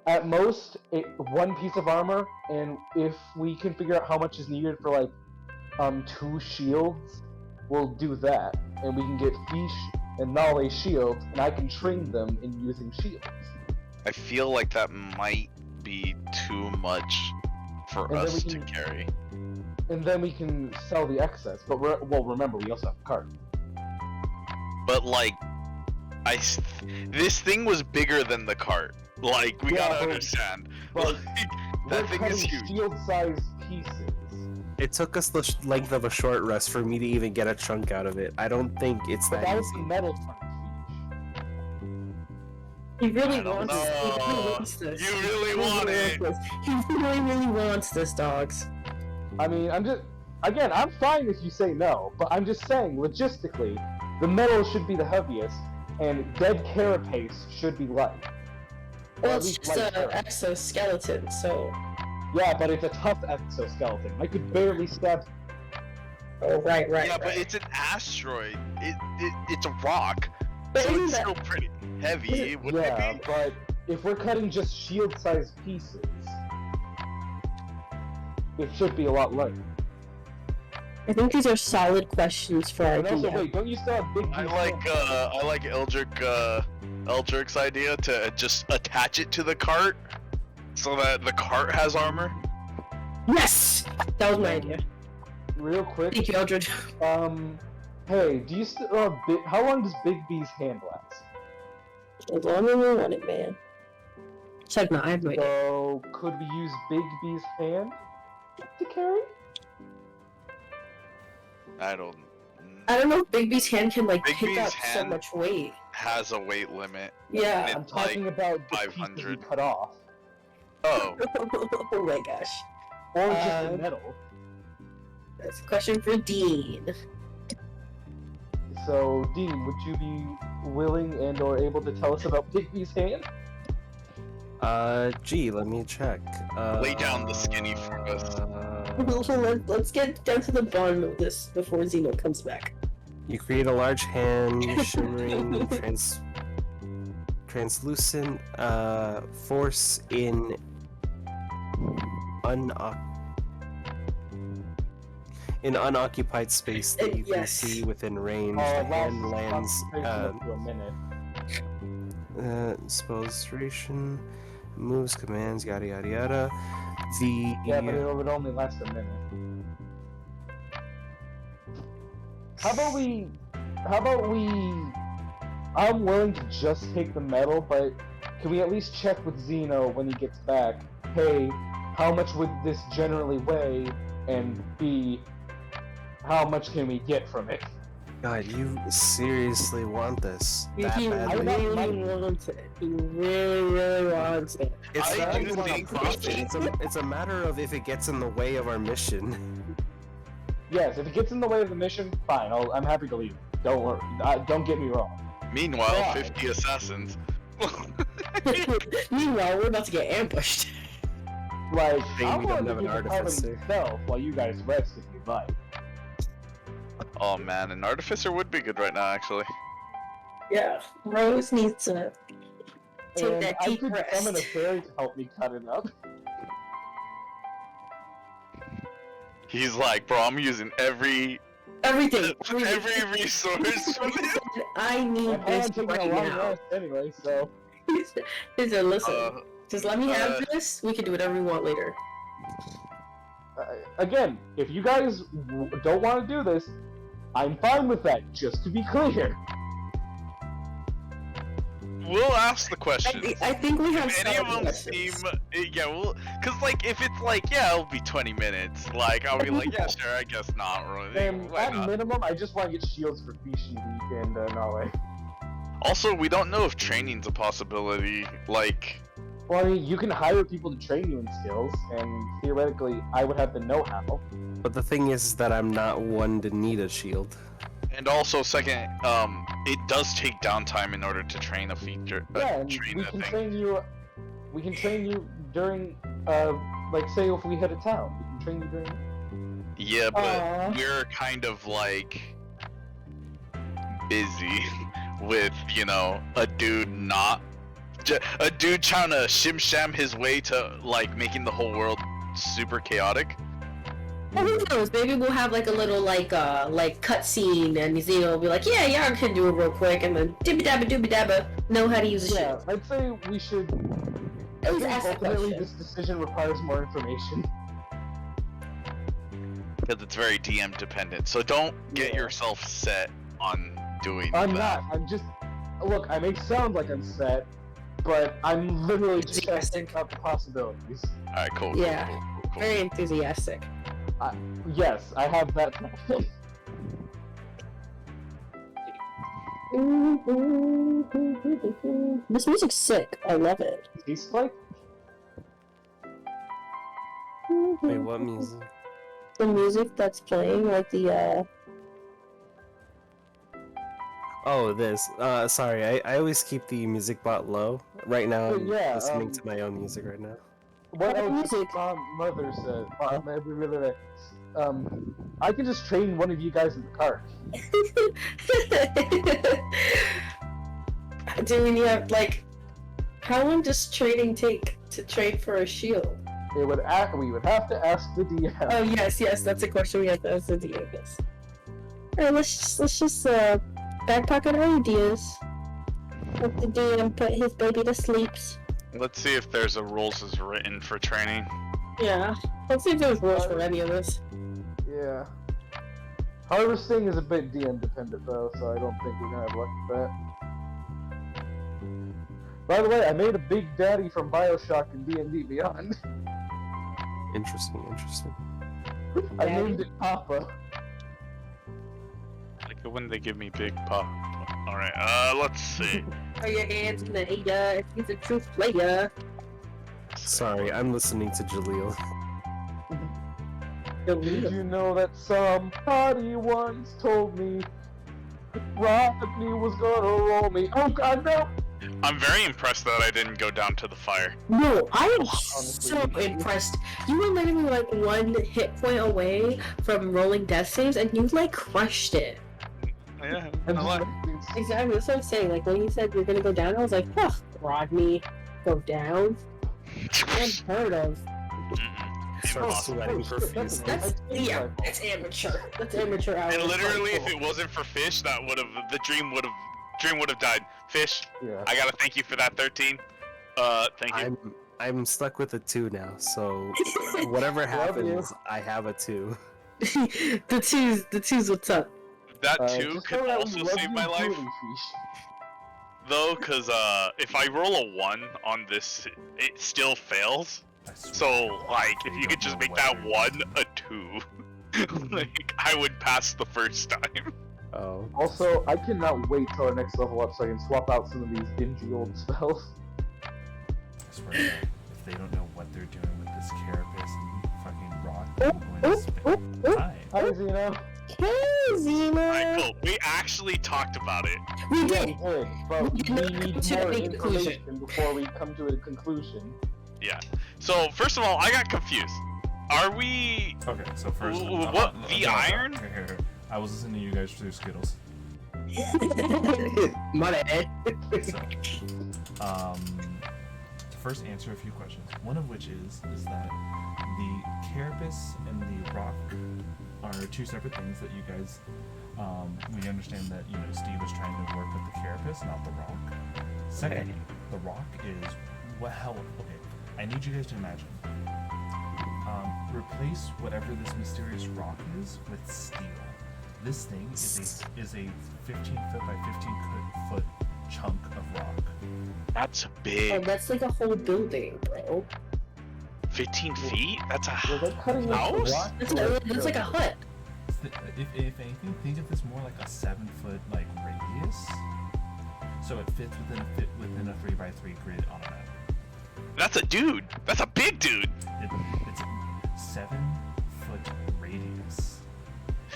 at most, one piece of armor, and if we can figure out how much is needed for like, 2 shields, we'll do that, and we can get Pheesh and Naulei shields, and I can train them in using shields. I feel like that might be too much for And then us we to can- carry. And then we can sell the excess, but remember, we also have a cart. But like, this thing was bigger than the cart. Like, we Yeah, gotta but- understand. but Like, that We're thing is cutting huge. shield-sized pieces. It took us the length of a short rest for me to even get a chunk out of it. I don't think it's But that that was the easy. metal part, Pheesh. He really I don't wants this. He really know. wants this. You really He want it. wants this. He really, really wants this, dogs. I mean, I'm fine if you say no, but I'm just saying, logistically, the metal should be the heaviest, and dead carapace should be light. Or Well, at it's least just light an carapace. exoskeleton, so. Yeah, but it's a tough exoskeleton. I could barely stab. Oh, right. Yeah, but it's an asteroid. It's a rock, But so isn't it's that- still pretty heavy, wouldn't Yeah, it be? but if we're cutting just shield-sized pieces, it should be a lot lighter. I think these are solid questions for our And also, DM. wait, don't you still have big? I pieces? like Eldric's idea to just attach it to the cart so that the cart has armor. Yes! That was my idea. Real quick. Thank you, Eldred. Hey, do you still how long does Big B's hand last? As long as we want it, man. Check no, I have no idea. So, could we use Big B's hand to carry? I don't. I don't know if Big B's hand can like Big pick B's up so hand- much weight. Has a weight limit. Yeah. I'm It's talking about the 500. pieces we cut off. Oh, Oh my gosh. Or just the Uh, metal. That's a question for Dean. So, Dean, would you be willing and or able to tell us about Big B's hand? Gee, let me check. Lay down the skinny for us. Let's get down to the bottom of this before Zeno comes back. You create a large hand, shimmering, translucent, force in unoccupied space that you can Yes. see within range. The Last hand lands, concentration up to a minute. spells duration, moves, commands, yada yada yada. The Yeah, but it would only last a minute. How about we... I'm willing to just take the metal, but can we at least check with Zeno when he gets back? Hey, how much would this generally weigh? And B, how much can we get from it? God, you seriously want this that He badly? really wants it. He really, really wants it. It's I not do even a think we profit. should- It's a matter of if it gets in the way of our mission. Yes, if it gets in the way of the mission, fine. I'm happy to leave. Don't worry. Don't get me wrong. Meanwhile, Why? 50 assassins. Meanwhile, we're about to get ambushed. Like, Shame I we don't wanted have to an get the artificer. myself while you guys rested me, but Oh man, an artificer would be good right now, actually. Yeah, Rose needs to take and that I deep could summon a rest. fairy to help me cut it up. He's like, bro, I'm using every Everything. resource from He it. said, I need I'm this taking right a long now. rest anyway, so He said, listen, just let me have uh, this. We can do whatever we want later. again, if you guys don't want to do this, I'm fine with that. Just to be clear. We'll ask the question. I think we have If any of several them seem, questions. yeah, well, cause like if it's like, yeah, it'll be 20 minutes. Like I'll be like, yeah, sure, I guess not. Really, And why at not? minimum, I just want to get shields for Pheesh and Naulei. Also, we don't know if training's a possibility. Like, Well, I mean, you can hire people to train you in skills, and theoretically, I would have the know-how. But the thing is that I'm not one to need a shield. and also second, it does take downtime in order to train a feature. Yeah, and train we a can thing. train you. We can train you during, like, say if we hit a town, we can train you during. Yeah, but Aw. we're kind of like busy with, you know, a dude a dude trying to shim-sham his way to like making the whole world super chaotic. Well, who knows? Maybe we'll have like a little like cutscene, and Zeno will be like, "Yeah, y'all can do it real quick," and then dibby dabba dooby dabba know how to use a Yeah, shield. I'd say we should. I At least think ask the ultimately, question. this decision requires more information. Because it's very DM dependent. So don't get Yeah. yourself set on doing I'm that. not. I'm just. Look, I may sound like I'm set, but I'm literally just trying to think about the possibilities. Alright, cool. Yeah. Cool. Very enthusiastic. Yes, I have that. This music's sick. I love it. Tastes like. Wait, what music? The music that's playing, like the Oh, this. Sorry, I always keep the music bot low. Right now, Oh, I'm yeah, listening to my own music right now. What What else music? my mother said. I can just train one of you guys in the car. Do we have like how long does trading take to trade for a shield? We would have to ask the DM. Oh yes, that's a question we have to ask the DM. Yes. Alright, let's just backpocket our ideas. Let the DM put his baby to sleep. Let's see if there's a rules as written for training. Yeah. Let's see if there's rules for any of this. Yeah. Harvesting is a bit DM dependent though, so I don't think we're gonna have luck with that. By the way, I made a Big Daddy from Bioshock and D&D Beyond. Interesting. I Daddy? named it Papa. Like when they give me big pop. Alright, let's see. Throw your hands in the air if he's a true player. Sorry, I'm listening to Jaleel. Did you know that somebody once told me Rodney was gonna roll me? Oh god, no! I'm very impressed that I didn't go down to the fire. No, I am Honestly. so impressed. You were literally like one hit point away from rolling death saves, and you like crushed it. Yeah, I'm I like. just- Exactly, that's what I'm saying. Like when you said you're gonna go down, I was like, huh, Rodney, go down? Unheard of. Start Impossible. sweating profusely. That's it's amateur. That's amateur hour. And literally, if it wasn't for Pheesh, the dream would have died. Pheesh, Yeah. I gotta thank you for that 13. Thank you. I'm stuck with a 2 now, so whatever happens, I have a 2. the twos, what's up? That too just could know that we also love save you my life, dearly, Pheesh. though, cause if I roll a 1 on this, it still fails. I swear. So like, if They you could don't just know make what that they're 1 a 2, like I would pass the first time. Oh. Also, I cannot wait till our next level up so I can swap out some of these dingy old spells. I swear to God, if they don't know what they're doing with this carapace and fucking rock, I'm going to spend time. Hi, Zeno. Hey, Xena! Alright, cool. We actually talked about it. We Yeah, did! we did, but We we did not need come to more any conclusion. information before we come to a conclusion. Yeah. So, first of all, I got confused. Are we... Okay, so first, What? The iron? Here. I was listening to you guys through Skittles. My bad. So, to first answer a few questions. One of which is that the carapace and the rock are two separate things that you guys. We understand that Steve is trying to work with the carapace, not the rock. Secondly, the rock is what hell. Okay, I need you guys to imagine. Replace whatever this mysterious rock is with steel. This thing is a 15-foot by 15-foot chunk of rock. That's Oh, big. that's like a whole building, bro. 15 feet? That's a Were they cutting the house? rock? That's like a hut. If anything, think of this more like a 7-foot radius. So it fits within a 3x3 grid on a map. That's a dude. That's a big dude. It's a 7-foot radius.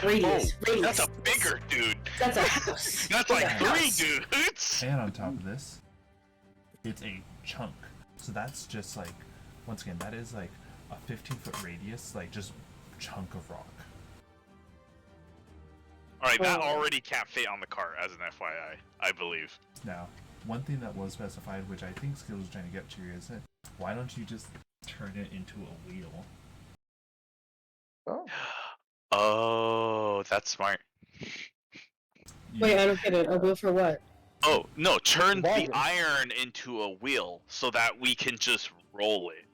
Radius. That's a bigger dude. That's a house. That's like 3 dudes. And on top of this, it's a chunk. So that's just once again, that is a 15-foot radius, just chunk of rock. Alright, that already can't fit on the cart as an FYI, I believe. Now, one thing that was specified, which I think Skill was trying to get to, is why don't you just turn it into a wheel? Oh. Oh, that's smart. Wait, I don't get it. A wheel for what? Oh, no, turn the Wagon. iron into a wheel so that we can just roll it.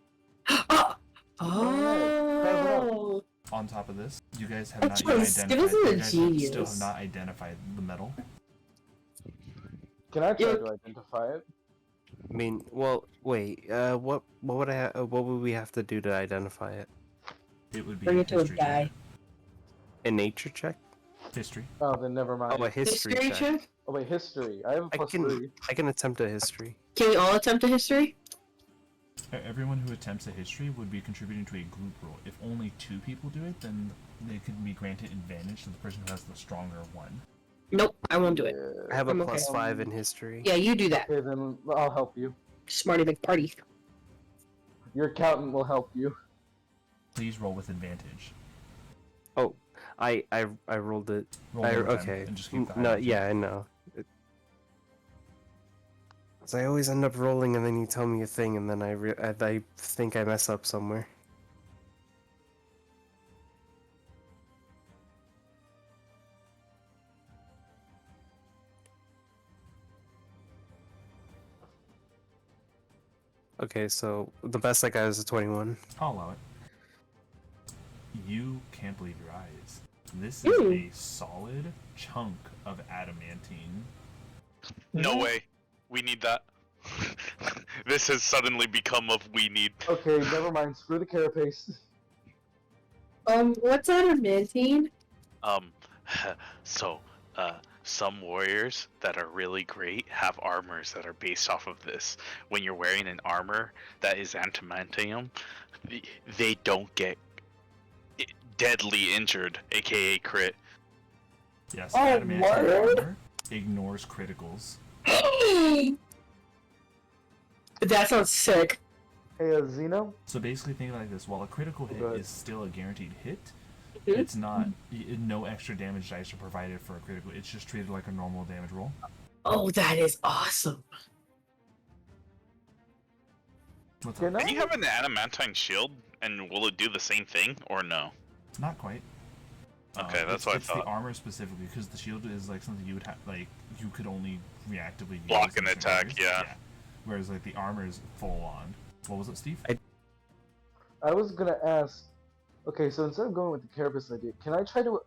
Oh. On top of this, you guys have That's not yet what Skittles identified. is a You guys still genius. have not identified the metal. Can I try Yeah. to identify it? I mean, well, wait. What would we have to do to identify it? It would be Bring a it to a history guy. check. A nature check? History. Oh, then never mind. Oh, a history History check. check? Oh wait, history. I have a I plus can 3. I can attempt a history. Can we all attempt a history? Everyone who attempts a history would be contributing to a group roll. If only 2 people do it, then they could be granted advantage to the person who has the stronger one. Nope, I won't do it. I have a I'm okay. +5 in history. Yeah, you do that. Okay, then I'll help you. Smarty McParty. Your accountant will help you. Please roll with advantage. Oh, I rolled it. Roll one more time Okay. and just keep the No, highlight. yeah, I know. So I always end up rolling, and then you tell me a thing, and then I think I mess up somewhere. Okay, so the best I got is a 21. I'll allow it. You can't believe your eyes. This is Ooh. a solid chunk of adamantine. No way. We need that. This has suddenly become of we need. Okay, never mind. Screw the carapace. What's adamantine? So, some warriors that are really great have armors that are based off of this. When you're wearing an armor that is adamantium, they don't get deadly injured, aka crit. Yes, Oh, adamantine word? armor ignores criticals. That sounds sick. Hey, Zeno. So basically, think like this: while a critical hit Good. is still a guaranteed hit, Mhm. it's not. No extra damage dice are provided for a critical. It's just treated like a normal damage roll. Oh, that is awesome. What's Can up? Do you have an adamantine shield, and will it do the same thing, or no? Not quite. Okay, that's what I it's thought. the armor specifically, because the shield is something you would have, you could only reactively use Block in and attack, scenarios. yeah. Whereas the armor is full on. What was it, Steve? I was gonna ask. Okay, so instead of going with the carapace idea, can I try to?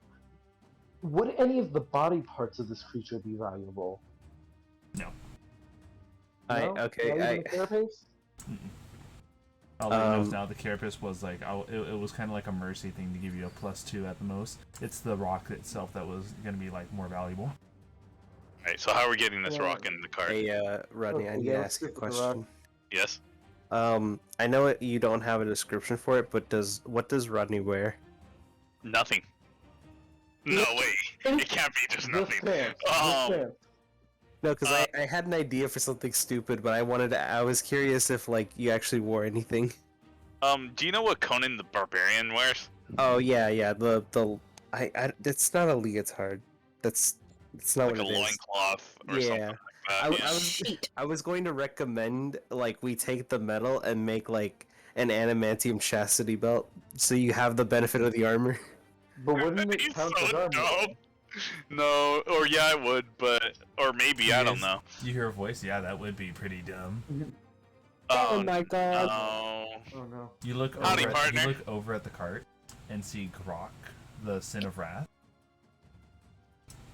Would any of the body parts of this creature be valuable? No. No? Not even the carapace? Mm-mm. I'll let you know now. Um, The carapace was it was kind of like a mercy thing to give you a +2 at the most. It's the rock itself that was gonna be more valuable. Alright, so how are we getting this Yeah. rock in the cart? Hey, Rodney, I Okay, need yeah, to let's ask you a stick with the rock. question. Yes? I know you don't have a description for it, but what does Rodney wear? Nothing. No, wait. It can't be just Just nothing. pants. Just pants. No, because I had an idea for something stupid, but I was curious if like you actually wore anything. Do you know what Conan the Barbarian wears? Oh yeah, it's not a leotard. It's not Like a what it is. loincloth or Yeah. something like that. I yeah. was Sheet. I was going to recommend like we take the metal and make like an adamantium chastity belt, so you have the benefit of the armor. But wouldn't That'd be it count so as armor? dumb. No, or yeah, I would, but or maybe I don't Yes. know. You hear a voice? Yeah, that would be pretty dumb. Oh my god. No. Oh no. You look Howdy, over. You partner. look over at the cart and see Grok, the Sin of Wrath.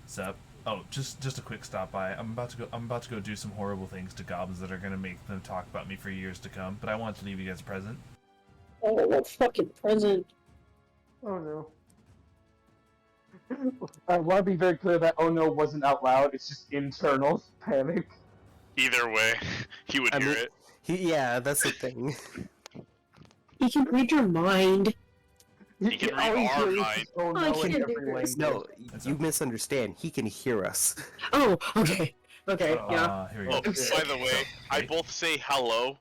Sup? Oh, just a quick stop by. I'm about to go do some horrible things to goblins that are gonna make them talk about me for years to come. But I want to leave you guys a present. Oh, what fucking present. Oh no. I want to be very clear that oh no wasn't out loud. It's just internal panic. Either way, he would I hear mean- it. Yeah, that's the thing. He can read your mind. He can read All he our hears is, mind. Oh I no in can't do every this. language. No, That's you okay. misunderstand. He can hear us. Oh, okay. Okay, yeah. Here we Oh, go. by the way, I Okay. both say hello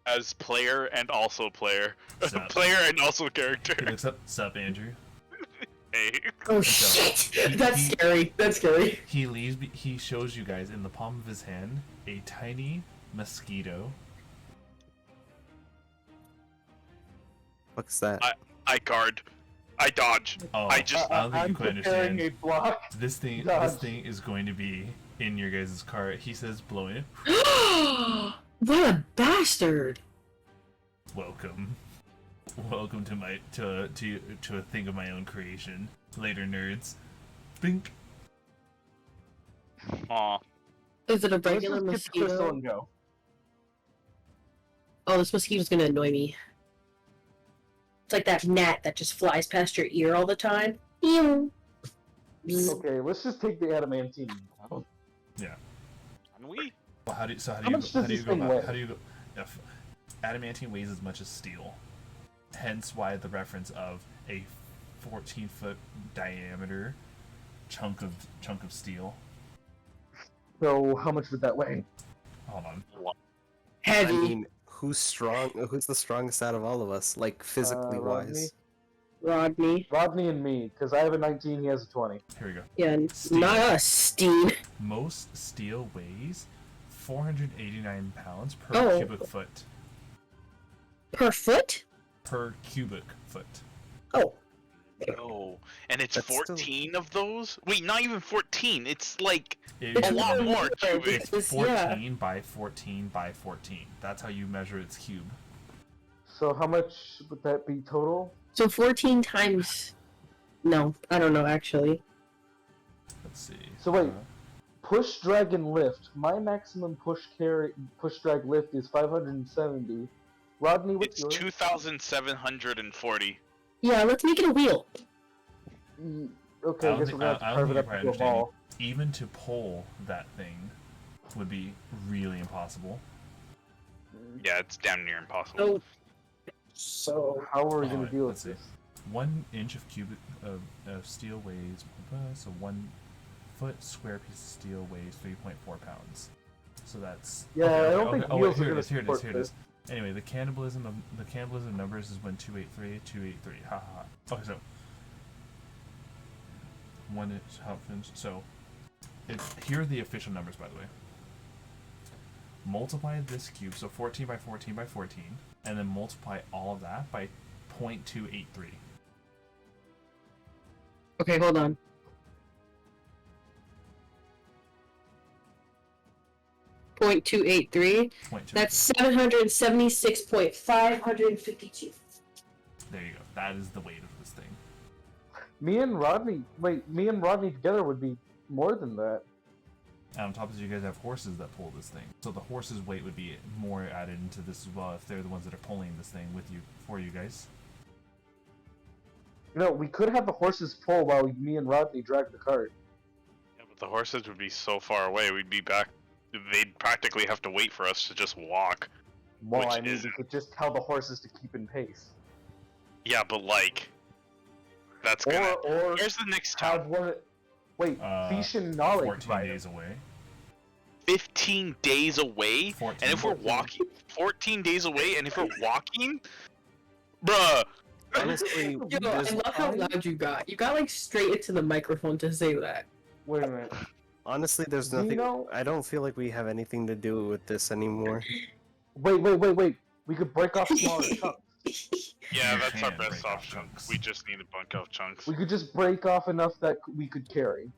as player and also player. Sup? Player and also He character. looks up. Sup, Andrew. Hey. Oh so- shit! That's scary. That's scary. He leaves. He shows you guys in the palm of his hand a tiny mosquito. What's that? I guard. I dodge. Oh, I just- I don't think I'm you quite preparing understand. a block. This thing is going to be in your guys' car. He says, blowing it. What a bastard! Welcome. Welcome to my to a thing of my own creation. Later, nerds. Bink. Aw. Is it a Let's regular just get the crystal mosquito? and go. Oh, this mosquito's gonna annoy me. It's like that gnat that just flies past your ear all the time. Ew. Okay, let's just take the adamantine. out. Can we? Well, how do you How much does this thing weigh? how do you go? If adamantine weighs as much as steel, hence why the reference of a 14-foot diameter chunk of steel. So how much would that weigh? Hold on. Heavy. I mean, who's strong? Who's the strongest out of all of us, like physically Rodney? wise? Rodney. Rodney and me, because I have a 19, he has a 20. Here we go. Yeah, Steel. not us, Steen. Most steel weighs 489 pounds per Oh. cubic foot. Per foot? Per cubic foot. Oh. Oh, and it's That's still- 14 of those? Wait, not even 14. It's like It's a lot really more weird. cubic. It's- yeah. 14 by 14 by 14. That's how you measure its cube. So how much would that be total? So 14 times. No, I don't know actually. Let's see. So wait. Push, drag, and lift. My maximum push drag, lift is 570. Rodney, what's it's yours? 2,740. Yeah, let's make it a wheel. Okay, I I don't guess think- we're gonna have I to don't carve think it you're up quite into a ball. Even to pull that thing would be really impossible. Yeah, it's damn near impossible. So. So. How are we Oh, gonna wait, deal let's with see. this? 1 inch of of steel weighs, so 1 foot square piece of steel weighs 3.4 pounds. So that's Yeah, I don't think oh, wait, wheels are here it gonna is, here it is, support here it is. Anyway, the cannibalism of numbers is when 283. Ha ha. Okay, so 1 inch half inch. So here are the official numbers, by the way. Multiply this cube, so 14 by 14 by 14, and then multiply all of that by 0.283. Okay, hold on. .283. 0.283. That's 776.552. There you go. That is the weight of this thing. Me and Rodney together would be more than that. And on top of this, you guys have horses that pull this thing. So the horse's weight would be more added into this as well if they're the ones that are pulling this thing with you, for you guys. No, we could have the horses pull while me and Rodney drag the cart. Yeah, but the horses would be so far away, we'd be back. They'd practically have to wait for us to just walk. Well, Which I mean, is- we could just tell the horses to keep in pace. Yeah, but like, That's gonna. Or Where's the next have town? one. Wait, Pheesh and Naulei 14 days away. 15 days away, 14. and if we're walking, 14 days away, and if we're walking, bruh. Honestly, Yo, I there's, love how loud you got. You got like straight into the microphone to say that. Wait a minute. honestly, there's nothing. Zeno? I don't feel like we have anything to do with this anymore. Wait. We could break off smaller chunks. Yeah, You that's our can best break off option. chunks. We just need to bunk off chunks. We could just break off enough that we could carry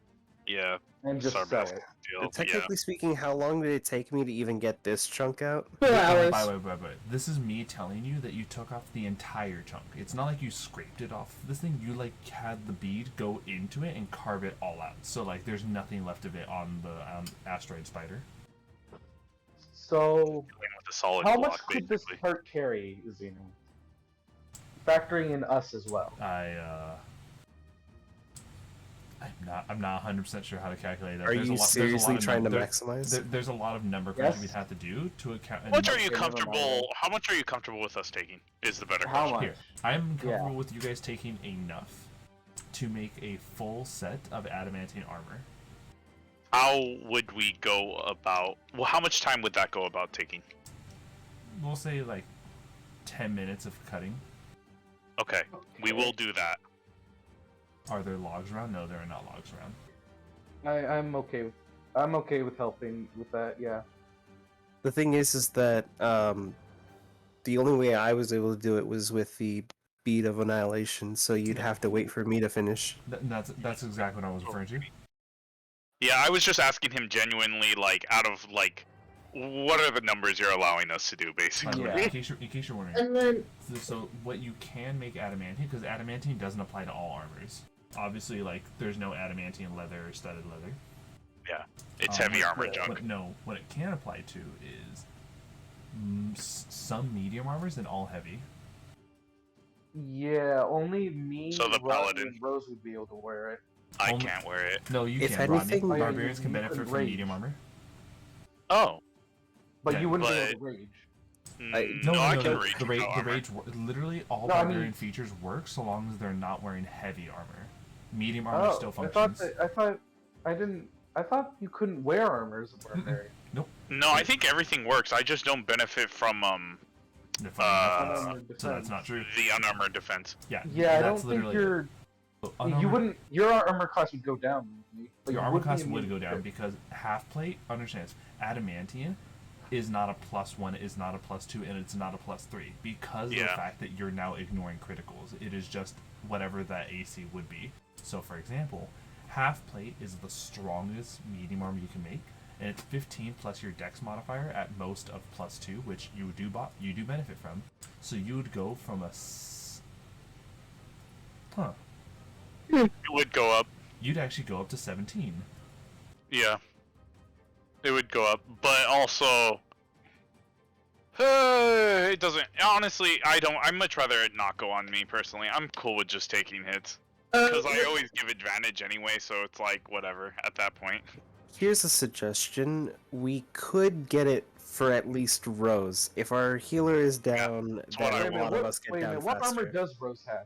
Yeah, and that's just our sell best it. deal. Technically speaking, how long did it take me to even get this chunk out? 4 hours. By the way, this is me telling you that you took off the entire chunk. It's not like you scraped it off this thing. You like had the bead go into it and carve it all out. So like, there's nothing left of it on the asteroid spider. So, With a solid how block, much could this basically. part carry, Zeno? Factoring in us as well. I'm not 100% sure how to calculate that. Are There's you a lot, seriously trying to there- maximize? There's a lot of number crunching Yes. we'd have to do to account. How much are Okay, you never mind. comfortable? How much are you comfortable with us taking? Is the better How question. much? Here, I'm Yeah. comfortable with you guys taking enough to make a full set of adamantine armor. How would we go about? Well, how much time would that go about taking? We'll say like 10 minutes of cutting. Okay, we will do that. Are there logs around? No, there are not logs around. I'm okay with helping with that. Yeah. The thing is that the only way I was able to do it was with the bead of annihilation. So you'd have to wait for me to finish. That's exactly what I was referring to. Yeah, I was just asking him genuinely, like, out of like, what are the numbers you're allowing us to do, By the basically? way, Yeah. in case you're wondering, And then so what you can make adamantine, because adamantine doesn't apply to all armors. Obviously, like there's no adamantine leather or studded leather. Yeah, it's heavy armor yeah, junk. But no, what it can apply to is some medium armors and all heavy. Yeah, only me, So the Rodney, paladin. and Rose would be able to wear it. I Only- can't wear it. No, you If can. Rodney. anything- Barbarians can You benefit could from rage. medium armor. Oh, But Yeah, you wouldn't be but- able to rage. no, I can the, rage. the without armor. rage, literally all No, I mean- barbarian features work so long as they're not wearing heavy armor. Medium armor still I thought functions. I thought you couldn't wear armor as a barbarian. No, I think everything works. I just don't benefit from They're Unarmored so that's not true. the unarmored defense. Yeah, Yeah, I don't that's think literally you're. it. So You unarmored- wouldn't. Your armor class would go down. But Your you armor wouldn't class be would go immune down to- because half plate understands adamantine is not a +1, is not a +2, and it's not a +3 because of the Yeah. fact that you're now ignoring criticals. It is just whatever that AC would be. So, for example, half plate is the strongest medium armor you can make, and it's 15 plus your dex modifier at most of +2, which you do benefit from. So you would go from It would go up. you'd actually go up to 17. Yeah, it would go up, but also, it doesn't. Honestly, I'd much rather it not go on me personally. I'm cool with just taking hits because I always give advantage anyway. So it's like whatever at that point. Here's a suggestion. We could get it for at least Rose. If our healer is down, what then I a want. lot of us get Wait a down minute, what armor faster. does Rose have?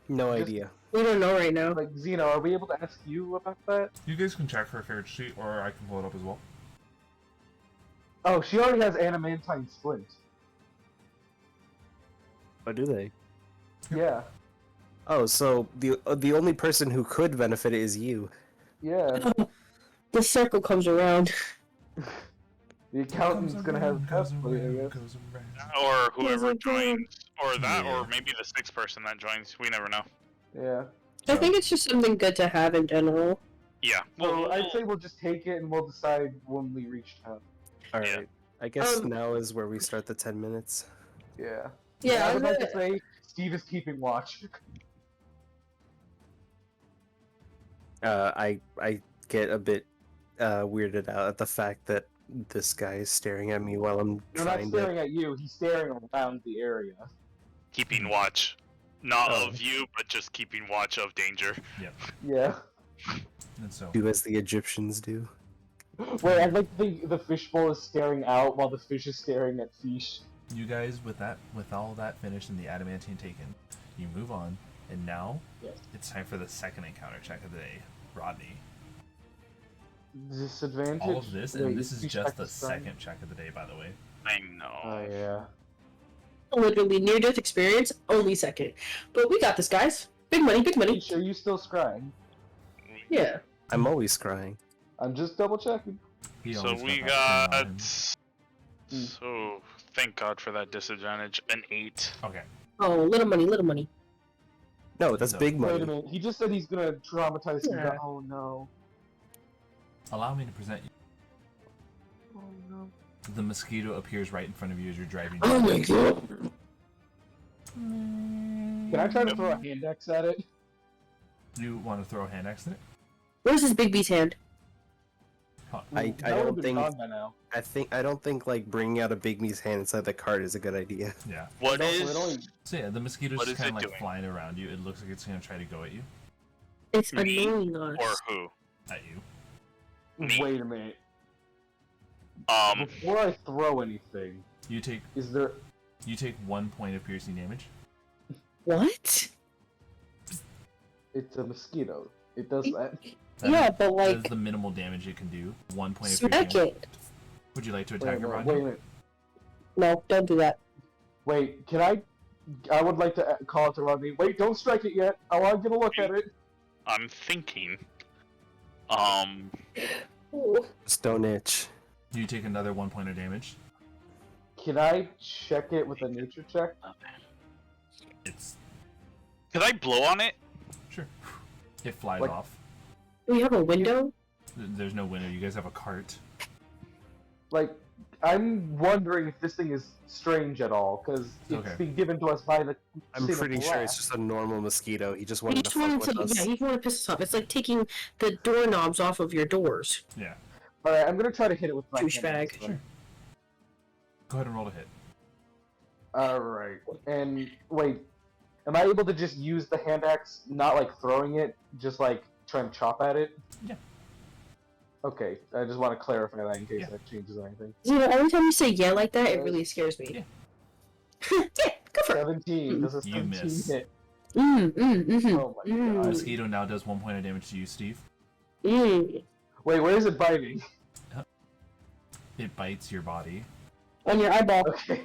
No Just- idea. we don't know right now. Like Zeno, are we able to ask you about that? You guys can check her favorite sheet, or I can pull it up as well. Oh, she already has adamantine splint. Oh, do they? Yeah, Oh, so the only person who could benefit is you. yeah. The circle comes around. The accountant's gonna have cosplay, I guess. Or whoever Yes, I can. joins, or that, Yeah. or maybe the sixth person that joins. We never know. Yeah. I think it's just something good to have in general. Yeah. So I'd say we'll just take it and we'll decide when we reach town. Alright. Yeah. I guess Um, now is where we start the 10 minutes. Yeah. Yeah, I would like to I'm say Steve is keeping watch. I get a bit weirded out at the fact that this guy is staring at me while I'm You're not trying to. staring at you, he's staring around the area. Keeping watch, not Oh. of you, but just keeping watch of danger. Yeah. And so, Do as the Egyptians do. Wait, I'd like to think the fishbowl is staring out while the fish is staring at Pheesh. you guys, with all that finished and the adamantine taken, you move on And now, Yes. it's time for the second encounter check of the day. Rodney. Disadvantage. All of this, and Wait, this is you just check the stun? second check of the day, by the way. I know. Oh yeah. Literally near-death experience, only second. But we got this, guys. Big money, big money. Sure, you still scrying? Yeah. I'm always crying. I'm just double checking. He So always we got that thing on got. him. So thank God for that disadvantage. An 8. Okay. Oh, little money, little money. No, that's No. big Wait a money. minute. He just said he's gonna traumatize him. Yeah. Oh no. Allow me to present you. Oh no. The mosquito appears right in front of you as you're driving. Oh my god. Can I try to throw a hand axe at it? You want to throw a hand axe in it? Where's this big beast hand? I That don't would've been think- gone by now. I don't think like bringing out a big me's hand inside the cart is a good idea. Yeah. What Also, is? it only- So yeah, the mosquito's What just is kind of it like doing? flying around you. It looks like it's gonna try to go at you. It's Me? annoying us. Or who? At you. Me. Wait a minute. Um. Before I throw anything, You take is there? 1 point of piercing damage. What? It's a mosquito. It does that. That Yeah, is- but that like, is the minimal damage it can do. 1 point of piercing smack damage. it. Would you like to Wait a attack it, minute. Rodney? Wait a minute. No, don't do that. Wait. Can I? I would like to call it to Rodney. Wait, don't strike it yet. I want to get a look at it. I'm thinking. Ooh. Just don't itch. You take another 1 point of damage. Can I check it with a nature check? It's Could I blow on it? sure. It flies Like- off. We have a window? There's no window. You guys have a cart. Like, I'm wondering if this thing is strange at all, because it's Okay. being given to us by the. I'm Sin of pretty sure it's Wrath. just a normal mosquito. He just He wanted to just wanted fuck with to, us. yeah, he wanted to piss us off. It's like taking the doorknobs off of your doors. Yeah. All right, I'm gonna try to hit it with my Douchebag. hand axe then. Sure. Go ahead and roll to hit. All right, and wait, am I able to just use the hand axe, not like throwing it, just like try and chop at it? Yeah. Okay, I just want to clarify that in case Yeah. that changes anything. You know, every time you say yeah like that, it really scares me. Yeah, go for it. 17. This is You 17 miss. hit. Oh my The god. mosquito now does 1 point of damage to you, Steve. Wait, where is it biting? It bites your body. On your eyeball. Okay.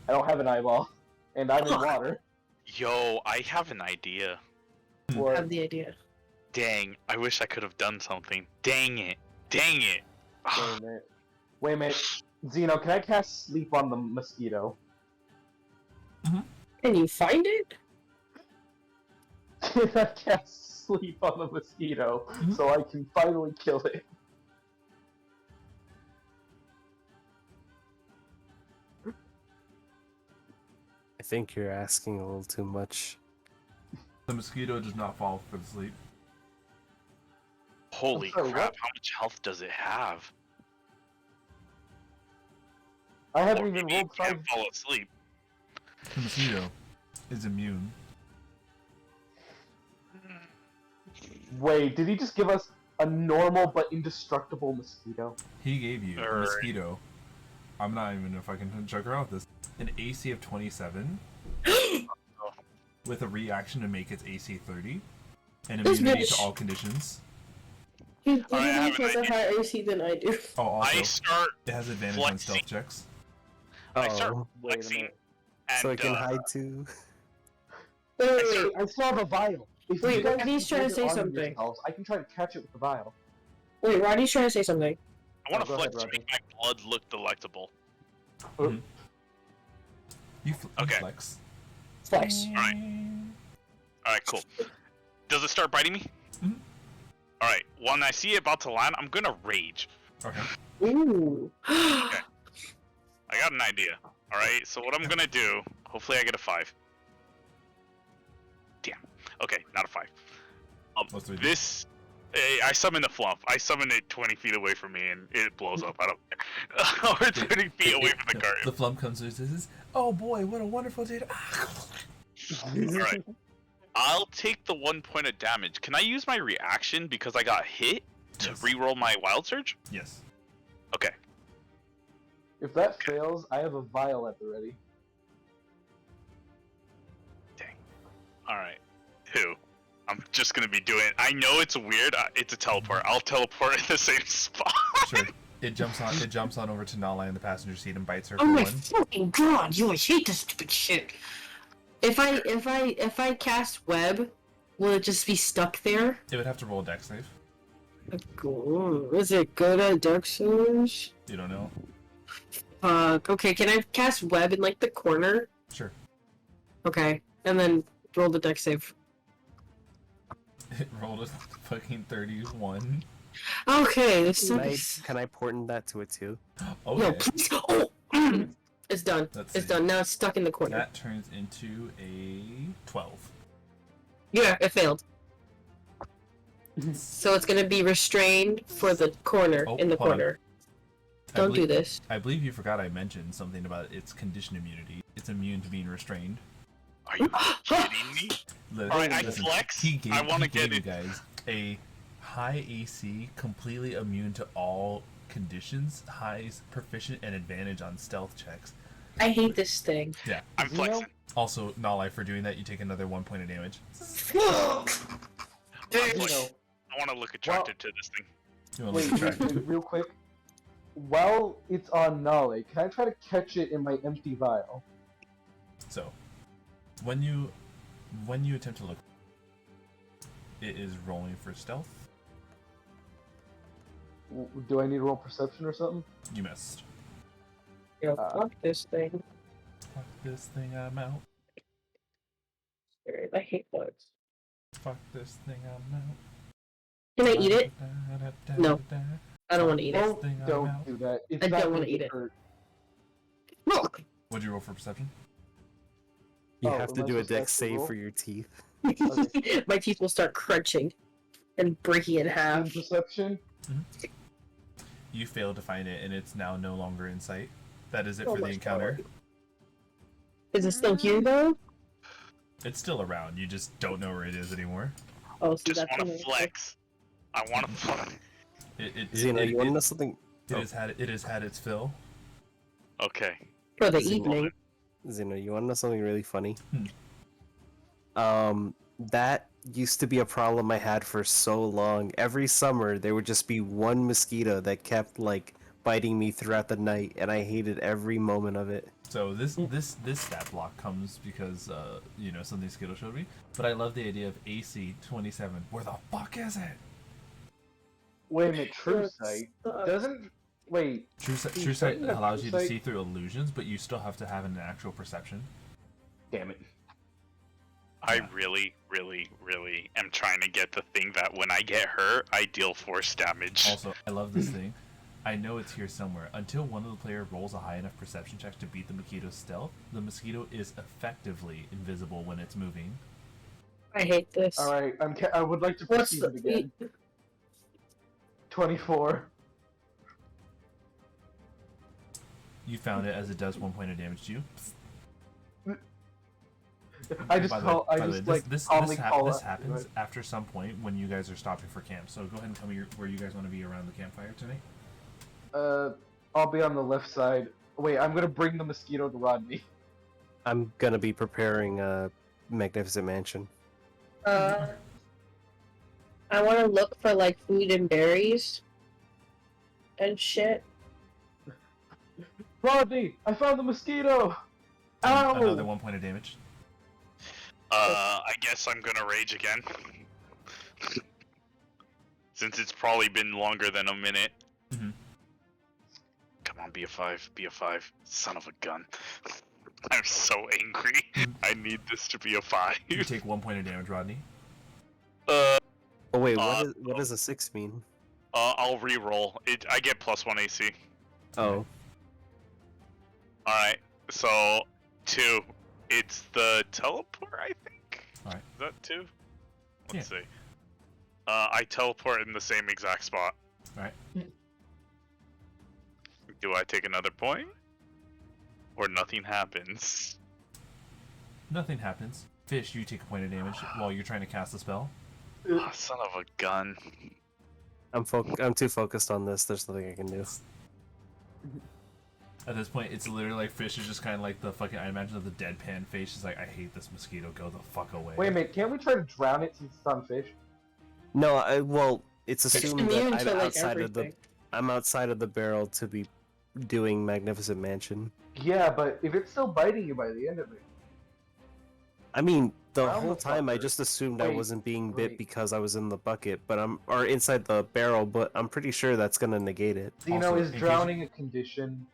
I don't have an eyeball, and I'm in water. Yo, I have an idea. I What? have the idea. Dang, I wish I could have done something. Dang it. Dang it. Wait a minute. Wait a minute. Zeno, can I cast sleep on the mosquito? Can you find it? Can I cast sleep on the mosquito so I can finally kill it? I think you're asking a little too much. The mosquito does not fall for the sleep. Holy sorry, crap, what? how much health does it have? I haven't Or even maybe rolled it can't 5. fall asleep. The mosquito is immune. Wait, did he just give us a normal but indestructible mosquito? He gave you a Alright. mosquito. I'm not even if I can check around with this. An AC of 27 with a reaction to make its AC 30 and This immunity bitch. to all conditions. He I have literally has an a higher AC than I do. Oh, also I start it has advantage on stealth flexing. checks. I start Oh, Wait a flexing minute. and so I can hide too. Wait. I still have a vial. If Wait, you guys Rodney's can trying to hold say it on something. yourselves, I can try to catch it with the vial. Wait, Rodney's trying to say something. I want Oh, to go ahead, flex to Rodney. make my blood look delectable. You Okay. flex. Flex. Alright, cool. Does it start biting me? Mhm. Alright, when I see it about to land, I'm gonna rage. Okay. Ooh. I got an idea. Alright, so what I'm gonna do, hopefully I get a 5. Damn. Okay, not a 5. What's the This... I summon the flump. I summon it 20 feet away from me and it blows up. I don't care. Or 30 feet away from the cart. The flum comes and says, "Oh boy, what a wonderful day!" Alright. I'll take the 1 point of damage. Can I use my reaction because I got hit to Yes. reroll my wild surge? Yes. Okay. If that fails, I have a vial at the ready. Dang. All right. Who? I'm just gonna be doing. I know it's weird. It's a teleport. I'll teleport in the same spot. Sure. It jumps on. It jumps on over to Naulei in the passenger seat and bites her Oh for my one. fucking god! You, I hate this stupid shit. If I cast web, will it just be stuck there? It would have to roll a dex save. Is it good at Dark Souls? You don't know. Okay, can I cast web in like the corner? Sure. Okay, and then roll the deck save. It rolled a fucking 31. Okay, this Can I, sucks. can I portent that to a 2? Okay. No, please. Oh, it's done. Let's It's see. done. Now it's stuck in the corner. That turns into a 12. Yeah, it failed. So it's gonna be restrained for the corner Oh, in the hold on. corner. I Don't do believe- this. I believe you forgot I mentioned something about its condition immunity. It's immune to being restrained. Are you kidding me? Alright, I flex. He gave, I wanna he gave get you it. guys a high AC, completely immune to all conditions, highs, proficient, and advantage on stealth checks. I hate this thing. Yeah. I'm You know- flexing. Also, Naulei, for doing that, you take another 1 point of damage. You know, I want to look attracted to this thing. You want to wait, lose track? real quick. While it's on Naulei, can I try to catch it in my empty vial? So, when you attempt to look, it is rolling for stealth. Do I need to roll perception or something? You missed. Yo, fuck this thing. Fuck this thing, I'm out. I hate bugs. Fuck this thing, I'm out. Can I eat it? No. I don't want to eat it. Don't do that. It's I not don't gonna wanna eat get it. hurt. Look! What'd you roll for perception? You Oh, have to am I do a supposed to dex actually save roll? for your teeth. My teeth will start crunching and breaking in half. In perception? You failed to find it, and it's now no longer in sight. That is it Oh for the my encounter. God. Is it still here though? It's still around. You just don't know where it is anymore. Oh, so Just that's want to amazing. flex. I want to flex. Xena, you want to know something? It has had its fill. Okay. For the Zero. evening. Xena, you want to know something really funny? Hmm. That used to be a problem I had for so long. Every summer, there would just be one mosquito that kept, like, biting me throughout the night, and I hated every moment of it. So this stat block comes because something Skittle showed me. But I love the idea of AC 27. Where the fuck is it? Wait a minute, True Sight doesn't. Wait. True Sight Sight doesn't have allows True you to Sight? see through illusions, but you still have to have an actual perception. Damn it. I Yeah. really, really, really am trying to get the thing that when I get hurt, I deal force damage. Also, I love this thing. I know it's here somewhere. Until one of the player rolls a high enough perception check to beat the mosquito's stealth, the mosquito is effectively invisible when it's moving. I hate this. Alright, I would like to What's proceed the again. 24. You found it as it does 1 point of damage to you. I just By the call. way- I by the just way, like this calmly call this out, happens right? after some point when you guys are stopping for camp. So go ahead and tell me where you guys want to be around the campfire tonight. I'll be on the left side. Wait, I'm gonna bring the mosquito to Rodney. I'm gonna be preparing a magnificent mansion. I want to look for like food and berries and shit. Rodney, I found the mosquito. Ow! Another 1 point of damage. I guess I'm gonna rage again. Since it's probably been longer than a minute. Mhm. Come on, be a 5, be a 5. Son of a gun. I'm so angry. I need this to be a 5. You take 1 point of damage, Rodney. Uh, Oh wait, what does a 6 mean? I'll re-roll. I get +1 AC. Oh, Alright, so 2. It's the teleport, I think? Alright. Is that 2? Let's see. I teleport in the same exact spot. Alright. Do I take another point? Or nothing happens? Nothing happens. Fish, you take a point of damage while you're trying to cast the spell. Oh, son of a gun. I'm too focused on this. There's nothing I can do. At this point, it's literally like Pheesh is just kind of like the fucking. I imagine the deadpan face. She's like, I hate this mosquito. Go the fuck away. Wait a minute, can't we try to drown it since it's on fish? No, well, it's assumed immune that to, I'm like, outside of the everything. I'm outside of the barrel to be doing Magnificent Mansion. Yeah, but if it's still biting you by the end of it. I mean, the Drown whole the time I fucker. just assumed I Wait, wasn't being bit wait. because I was in the bucket, or inside the barrel, but I'm pretty sure that's gonna negate it. So, you know, Also, is in case- drowning a condition?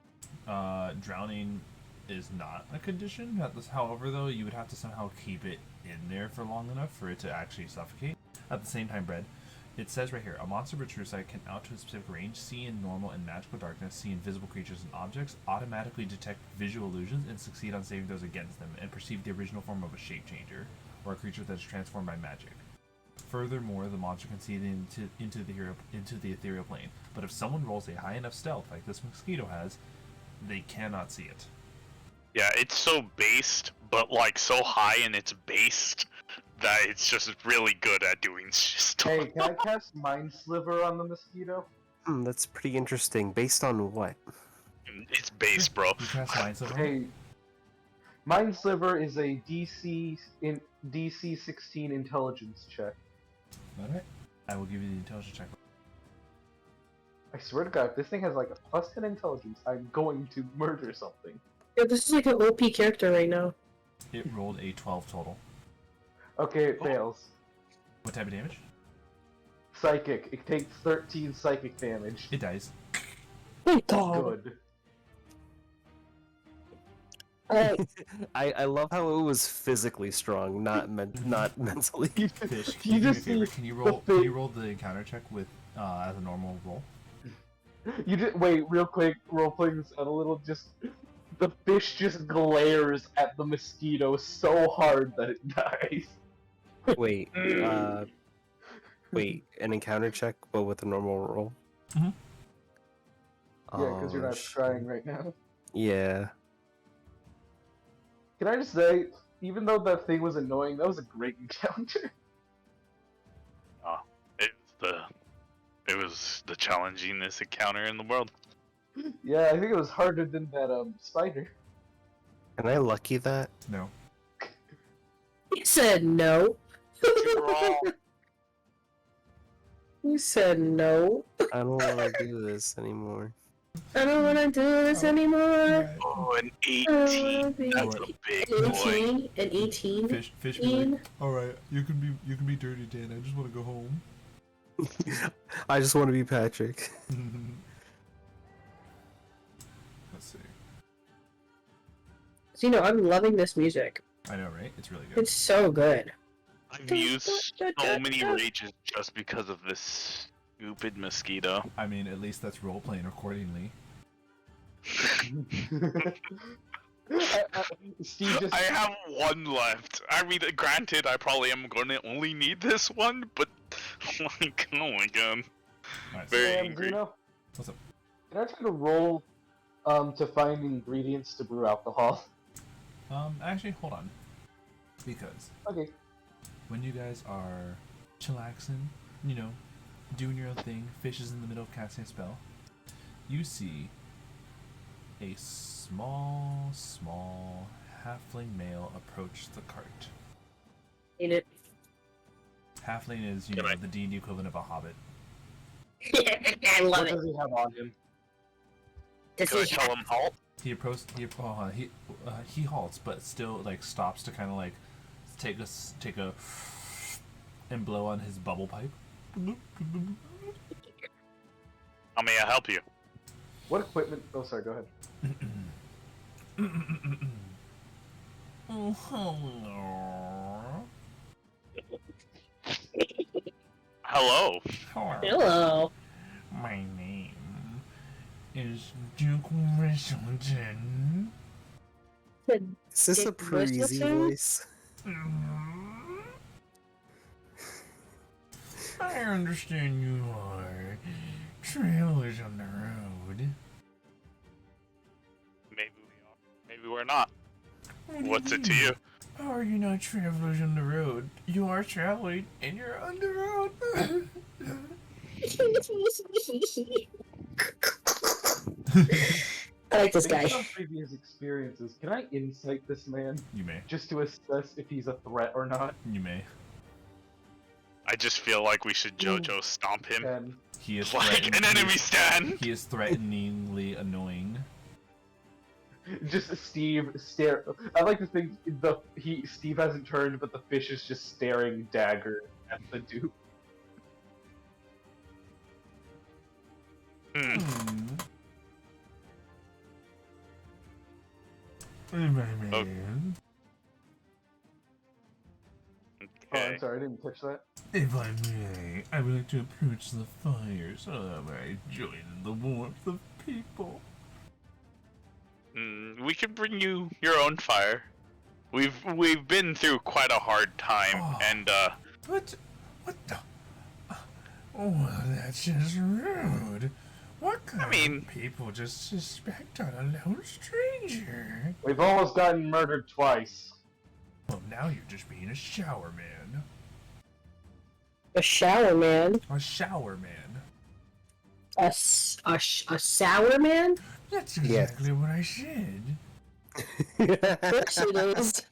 Drowning is not a condition. However, though, you would have to somehow keep it in there for long enough for it to actually suffocate. At the same time, Bread, it says right here, a monster of a true sight can out to a specific range, see in normal and magical darkness, see invisible creatures and objects, automatically detect visual illusions, and succeed on saving those against them, and perceive the original form of a shape changer, or a creature that is transformed by magic. Furthermore, the monster can see into the ethereal plane, but if someone rolls a high enough stealth, like this mosquito has, they cannot see it. Yeah, it's so based, but like so high in its based that it's just really good at doing stuff. Hey, can I cast Mind Sliver on the mosquito? That's pretty interesting. Based on what? It's based, bro. You cast Mind Sliver? Hey, Mind Sliver is a DC 16 intelligence check. Alright. I will give you the intelligence check. I swear to God, if this thing has like a plus 10 intelligence, I'm going to murder something. Yeah, this is like an OP character right now. It rolled a 12 total. Okay, it fails. What type of damage? Psychic. It takes 13 psychic damage. It dies. Thank God. Good. I love how it was physically strong, not mentally. Pheesh, can You you do me a just favor? see Can you the roll? thing- Can you roll the encounter check with as a normal roll? You just wait, real quick. Role playing this out a little. Just the fish just glares at the mosquito so hard that it dies. Wait, wait, an encounter check, but with a normal roll. Mhm. Yeah, because you're Oh, not shit. trying right now. Yeah. Can I just say, even though that thing was annoying, that was a great encounter. It was the challengingest encounter in the world. Yeah, I think it was harder than that spider. Can I lucky that? No. He said no. He said no. I don't want to do this anymore. I don't want to do this anymore. Oh, an I don't wanna 18. be- That's a big An boy. 18? An 18? Fish be like, alright, you can be dirty, Dan. I just want to go home. I just want to be Patrick. Let's see. So, you know, I'm loving this music. I know, right? It's really good. It's so good. I've used so many rages just because of this stupid mosquito. I mean, at least that's role playing accordingly. Steve just. I have one left. I mean, granted, I probably am going to only need this one, but like, oh my god. Nice. Very Sam, angry. Zeno, What's up? can I try to roll to find ingredients to brew alcohol? Actually, hold on. Because Okay. when you guys are chillaxing, you know, doing your own thing, Pheesh is in the middle of casting a spell, you see a small halfling male approach the cart. Hate it. Halfling is, you Can know, I- the D&D equivalent of a hobbit. I love What it. does he have on him? Does Can I he tell him halt? He halts, but still like stops to kind of like take a and blow on his bubble pipe. How may I help you? What equipment? Oh, sorry. Go ahead. Oh, hello. Hello. Hello. My name is Duke Whistleton. Is this a Dick Parisi Whistleton? voice? I understand you are travelers on the road. Maybe we are. Maybe we're not. What do What's it to mean? you? How are you not travelers on the road? You are traveling and you're on the road. I like this guy. Based on previous experiences, can I insight this man You may. just to assess if he's a threat or not? You may. I just feel like we should JoJo stomp him And He is like an enemy stand. He is threateningly annoying. just Steve stare. I like to think Steve hasn't turned, but the fish is just staring dagger at the dude. Hmm. Man. Oh, Okay. I'm sorry, I didn't catch that. If I may, I would like to approach the fire so that I join in the warmth of people. We can bring you your own fire. We've been through quite a hard time, Oh. and But what the? Well, that's just rude. What kind of people just suspect on a lone stranger? We've almost gotten murdered twice. Well, now you're just being a shower man. A shower man. A shower man. A sour man? That's Yes. exactly what I said. Of course it is.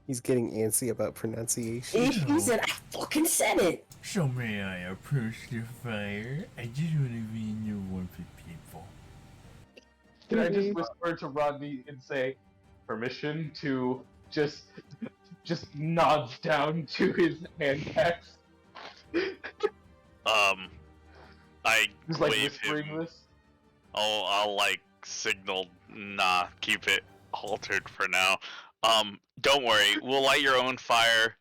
He's getting antsy about pronunciation. He said, I fucking said it. So may I approach the fire? I just want to be in the warmth of people. Can I just whisper to Rodney and say, permission to just nods down to his handbags? I Just like wave whispering him. this. I'll like signal, nah, keep it haltered for now. Don't worry, we'll light your own fire.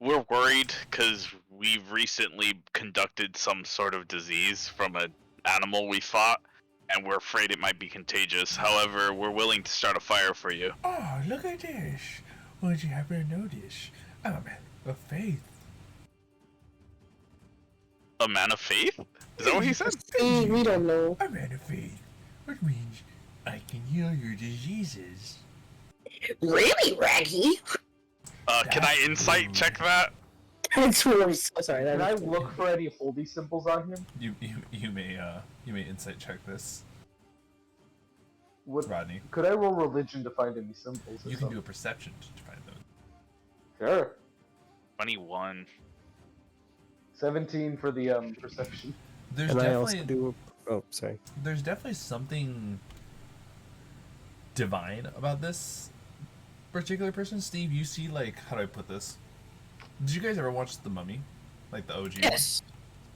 We're worried because we've recently conducted some sort of disease from an animal we fought, and we're afraid it might be contagious. However, we're willing to start a fire for you. Oh, look at this. What'd you happen to notice? I'm a man of faith. A man of faith? Is that what he said? We don't know. A man of faith. Which means I can heal your diseases. Really, Raggy? Can I insight check that? That's really so sorry. Can I look for any holy symbols on him? You may insight check this, What, Rodney. could I roll religion to find any symbols? or You can do a something? perception to find those. Sure. 21. 17 for the perception. There's And I definitely also do. Oh, sorry. there's definitely something divine about this particular person. Steve, you see, like, how do I put this? Did you guys ever watch The Mummy, like the OG Yes.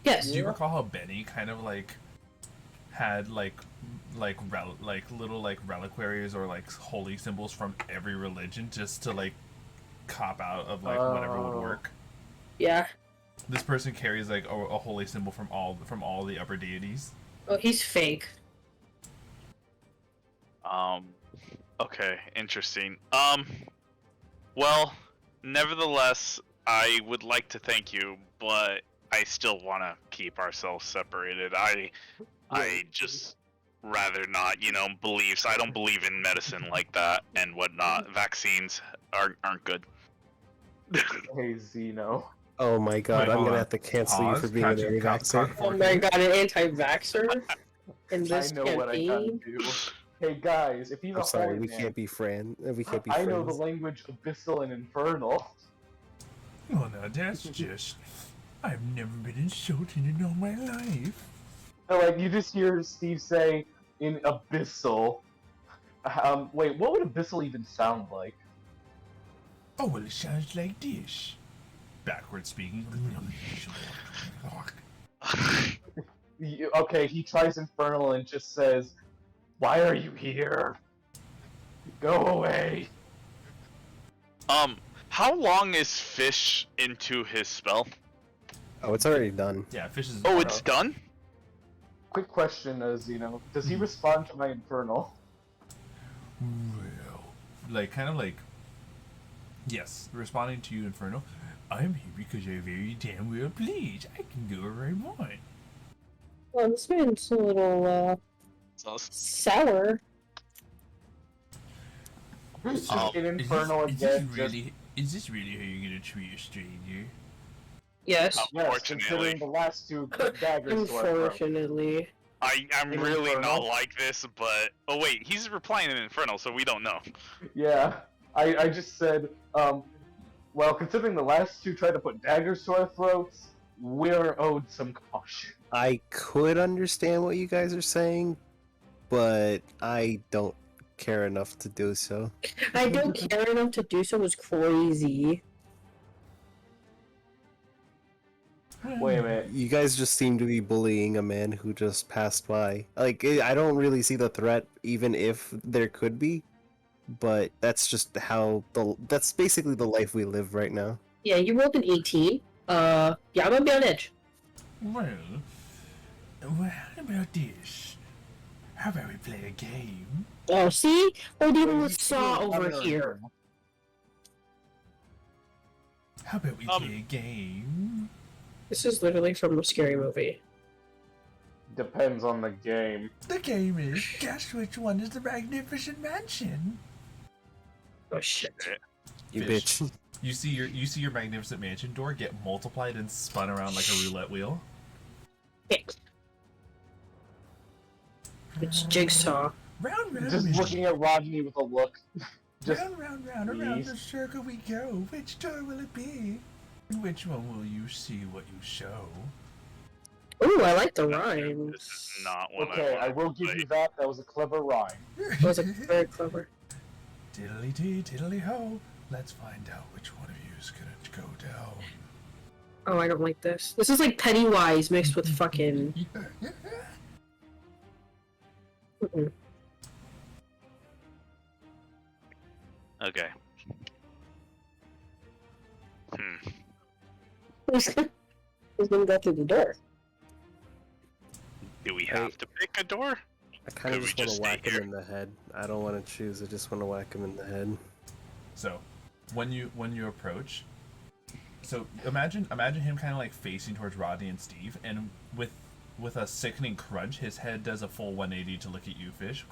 Yes. one? Do you recall how Benny kind of like had little like reliquaries or like holy symbols from every religion just to like cop out of like whatever would Oh. work? Yeah. This person carries like a holy symbol from all the upper deities. Oh, he's fake. Okay, interesting. Well, nevertheless, I would like to thank you, but I still want to keep ourselves separated. I just rather not, beliefs. I don't believe in medicine like that and whatnot. Vaccines aren't good. Hey, Zeno. Oh my god, Wait, I'm hold gonna on. have to cancel you Pause. for being an Catch- anti-vaxxer. Oh my god, an anti-vaxxer? In I this know what I gotta campaign? do. Hey guys, if he's a I'm sorry, holy we man, can't be friends. We can't be I friends. know the language abyssal and infernal. Well, now that's just. I've never been insulted in all my life. So, like, you just hear Steve say in abyssal. Wait, what would abyssal even sound like? Oh, well, it sounds like this. Backward speaking. Okay, he tries infernal and just says, "Why are you here? Go away." How long is Pheesh into his spell? Oh, it's already done. Yeah, fish is. Oh, it's done? Quick question, Zeno. Does he respond to my infernal? Well, like, kind of like. Yes, responding to you, Inferno. I'm here because you're very damn well pleased. I can do whatever I want. Well, this man's a little, sour. In infernal again, Is this really how you're gonna treat a stranger? Yes. Yes, considering Unfortunately, the last two daggers to our throat. Unfortunately. I'm In really not Infernal? like this, but oh wait, he's replying in Infernal, so we don't know. Yeah, I just said, well, considering the last two tried to put daggers to our throats, we're owed some caution. I could understand what you guys are saying, but I don't care enough to do so. I don't care enough to do so was crazy. Wait a minute. You guys just seem to be bullying a man who just passed by. Like, I don't really see the threat, even if there could be. But that's just that's basically the life we live right now. Yeah, you rolled an 18. Yeah, I'm gonna be on edge. Well, how about this? How about we play a game? Oh, see? We're dealing Wait, with you Saw still over have here. How about we play a game? This is literally from a scary movie. Depends on the game. The game is guess which one is the Magnificent Mansion? Oh shit. You Pheesh. bitch. You see your Magnificent Mansion door get multiplied and spun around like a roulette wheel. It's Jigsaw. Round, Just round, looking at Rodney with a look. Just round, around please. the circle we go. Which door will it be? And which one will you see what you show? Ooh, I like the This rhymes. is not one okay, I want will to give play. you that. That was a clever rhyme. That was very clever. Tiddly dee, tiddly ho. Let's find out which one of you is gonna go down. Oh, I don't like this. This is like Pennywise mixed with fucking. Mm-mm. Okay. Hmm. Who's gonna go through the door? Do we have to pick a door? I kind of Could we just want just to stay whack him here? in the head. I don't want to choose. I just want to whack him in the head. So, when you approach, so imagine him kind of like facing towards Rodney and Steve, and with a sickening crunch, his head does a full 180 to look at you, Pheesh.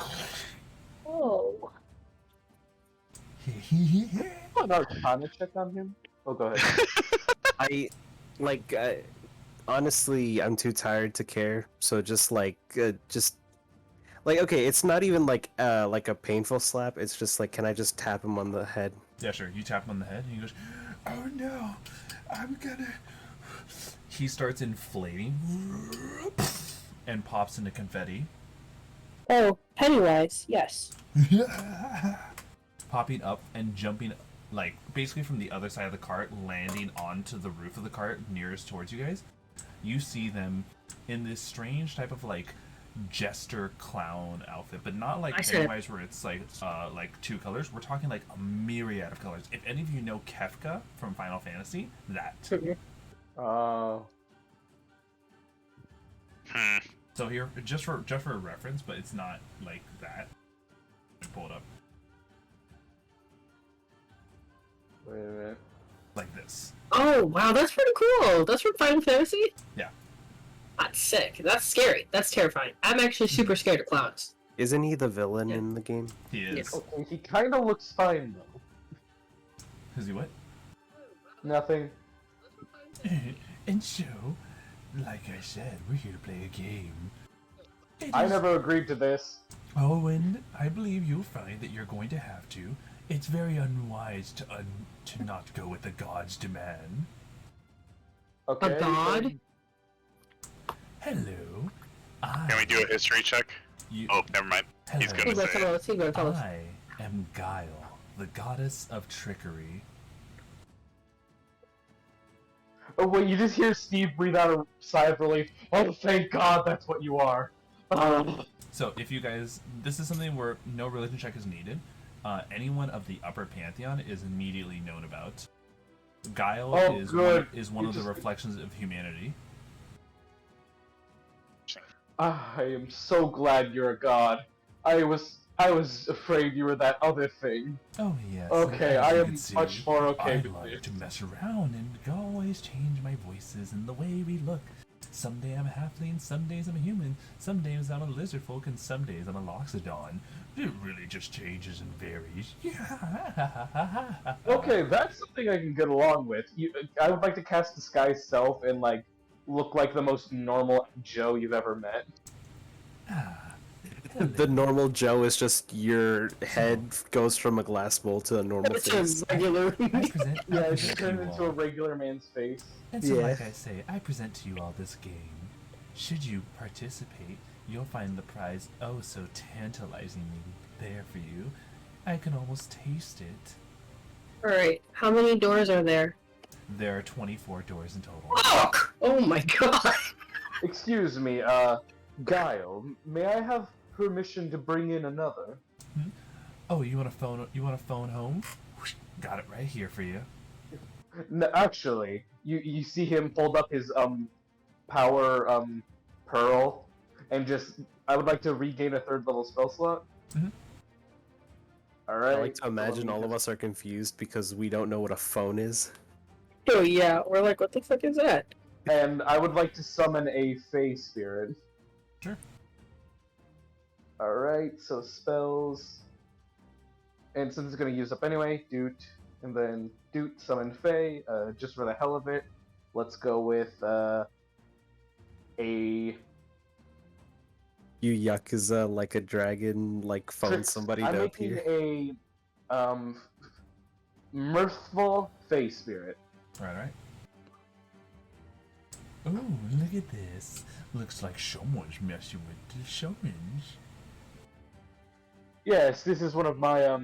Oh. An Arcana check on him? Oh, go ahead. Honestly, I'm too tired to care. So just like, okay, it's not even like a painful slap. It's just like, can I just tap him on the head? Yeah, sure. You tap him on the head, and he goes, "Oh no, I'm gonna." He starts inflating and pops into confetti. Oh, Pennywise, yes. Popping up and jumping, like, basically from the other side of the cart, landing onto the roof of the cart nearest towards you guys. You see them in this strange type of, like, jester clown outfit, but not like I said- Pennywise where it's, like two colors. We're talking, like, a myriad of colors. If any of you know Kefka from Final Fantasy, that. Oh. Hmm. So here, just for a reference, but it's not like that. Let me pull it up. Wait a minute. Like this. Oh, wow, that's pretty cool. That's from Final Fantasy? Yeah. That's sick. That's scary. That's terrifying. I'm actually super scared of clowns. Isn't he the villain Yeah. in the game? He is. Okay, he kind of looks fine, though. Is he what? Nothing. And so, like I said, we're here to play a game. I never agreed to this. Oh, and I believe you'll find that you're going to have to. It's very unwise to not go with the god's demand. Okay. A god? Hello. Can we do a history check? You, Oh, never mind. He's hello. gonna He's gonna say tell us. He's gonna tell us. I am Guile, the goddess of trickery. Oh, wait, you just hear Steve breathe out a sigh of relief. Oh, thank God that's what you are. So, if you guys, this is something where no religion check is needed. Anyone of the upper pantheon is immediately known about. Guile Oh, is good. one You of the just- reflections of humanity. I am so glad you're a god. I was afraid you were that other thing. Oh yes. Okay, as I you am can see, much more okay I with like this. to mess around and always change my voices and the way we look. Someday I'm a halfling, some days I'm a human, some days I'm a lizard folk, and some days I'm a loxodon. It really just changes and varies. Okay, that's something I can get along with. I would like to cast Disguise Self and, like, look like the most normal Joe you've ever met. The normal Joe is just your head goes from a glass bowl to a normal It's face. a regular. I present Yeah, to just turn you into a all. regular man's face. And so, Yeah. like I say, I present to you all this game. Should you participate, you'll find the prize oh so tantalizingly there for you. I can almost taste it. Alright, how many doors are there? There are 24 doors in total. Oh my god! Excuse me, Guile, may I have permission to bring in another? Oh, you want a phone? You want a phone home? Whoosh, got it right here for you. No, actually, you see him hold up his power pearl, and just I would like to regain a 3rd level spell slot. Mhm. All right. I like to imagine all of us are confused because we don't know what a phone is. Oh yeah, we're like, what the fuck is that? And I would like to summon a Fey Spirit. Sure. Alright, so spells. And since it's going to use up anyway, Doot, and then Doot, summon Fey, just for the hell of it. Let's go with a. You Yakuza like a dragon, like phone Trick- somebody I'm to making appear. a. Mirthful Fey Spirit. Right. Ooh, look at this. Looks like someone's messing with the summons. Yes, this is one of my,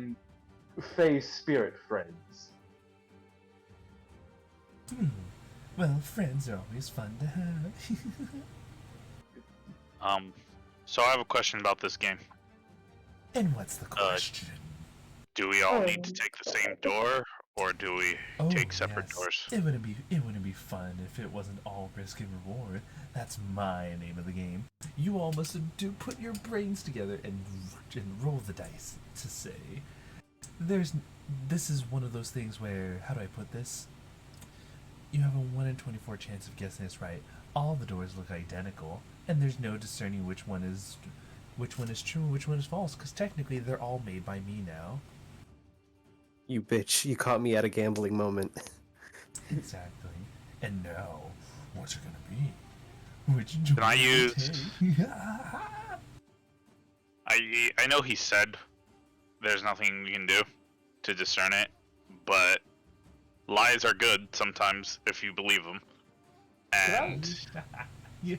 Fey Spirit friends. Well, friends are always fun to have. So I have a question about this game. And what's the question? Do we all need to take the same door, or do we Oh, take separate yes. doors? It wouldn't be fun if it wasn't all risk and reward. That's my name of the game. You all must put your brains together and roll the dice to say. This is one of those things where, how do I put this? You have a 1 in 24 chance of guessing this right. All the doors look identical, and there's no discerning which one is true and which one is false, because technically they're all made by me now. You bitch, you caught me at a gambling moment. Exactly. And now, what's it gonna be? Which door Can I do you use- take? I know he said there's nothing we can do to discern it, but lies are good sometimes if you believe them. And Yeah.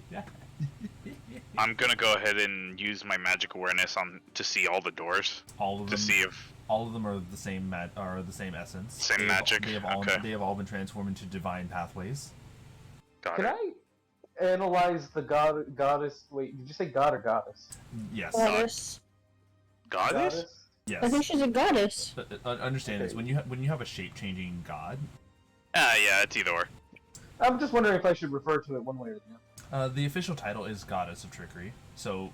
I'm gonna go ahead and use my magic awareness to see all the doors all of to them. see if All of them are the same are the same essence. Same magic, They have all. okay. They have all been transformed into divine pathways. got Can it. I analyze the goddess? Wait, did you say god or goddess? Yes. Goddess. Goddess? I think Yes. she's a goddess. Understand this. Okay. When you have a shape changing god, Yeah, it's either or. I'm just wondering if I should refer to it one way or the other. the official title is Goddess of Trickery. So,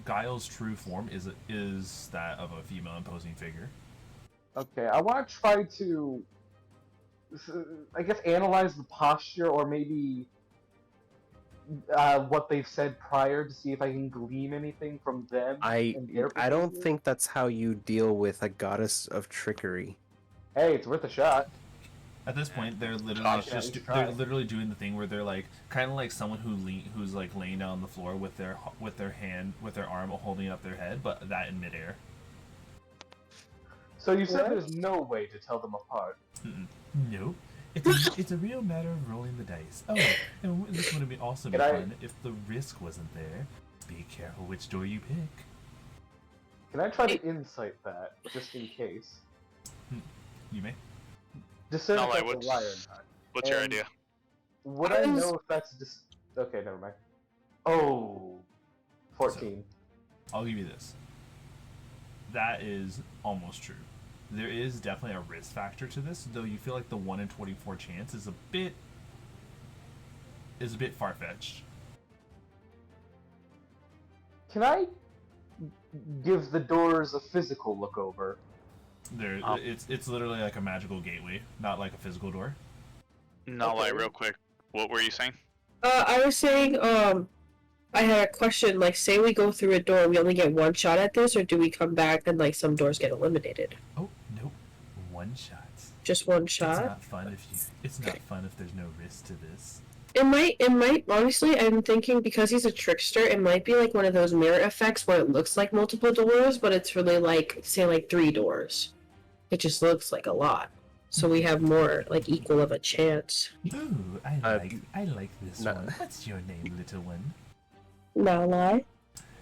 Guile's true form is that of a female imposing figure. Okay, I want to try to, I guess, analyze the posture or maybe what they've said prior to see if I can glean anything from them. and their I don't behavior. think that's how you deal with a goddess of trickery. Hey, it's worth a shot. At this point, they're literally Gosh, yeah, just you they're try. literally doing the thing where they're like kind of like someone who's like laying down on the floor with their arm holding up their head, but that in midair. So you said What? there's no way to tell them apart. Nope. It's a real matter of rolling the dice. Oh, and this would have also been Can I- fun if the risk wasn't there. Be careful which door you pick. Can I try to insight that, just in case? You may. Discern No, if I that's would- a lie or not. What's your And- idea? Would I I was- know if that's just... Okay, never mind. Oh, 14. I'll give you this. That is almost true. There is definitely a risk factor to this, though you feel like the 1 in 24 chance is a bit far fetched. Can I give the doors a physical look over? It's literally like a magical gateway, not like a physical door. No, Okay. real quick. What were you saying? I was saying, I had a question. Like, say we go through a door, we only get one shot at this, or do we come back and like some doors get eliminated? Oh, nope. One shot. Just one It's shot. not fun if you. It's not fun if there's no risk to this. It might. Honestly, I'm thinking because he's a trickster, it might be like one of those mirror effects where it looks like multiple doors, but it's really like, say, like 3 doors. It just looks like a lot. So we have more like equal of a chance. Ooh, I like this no. one. What's your name, little one? Naulei.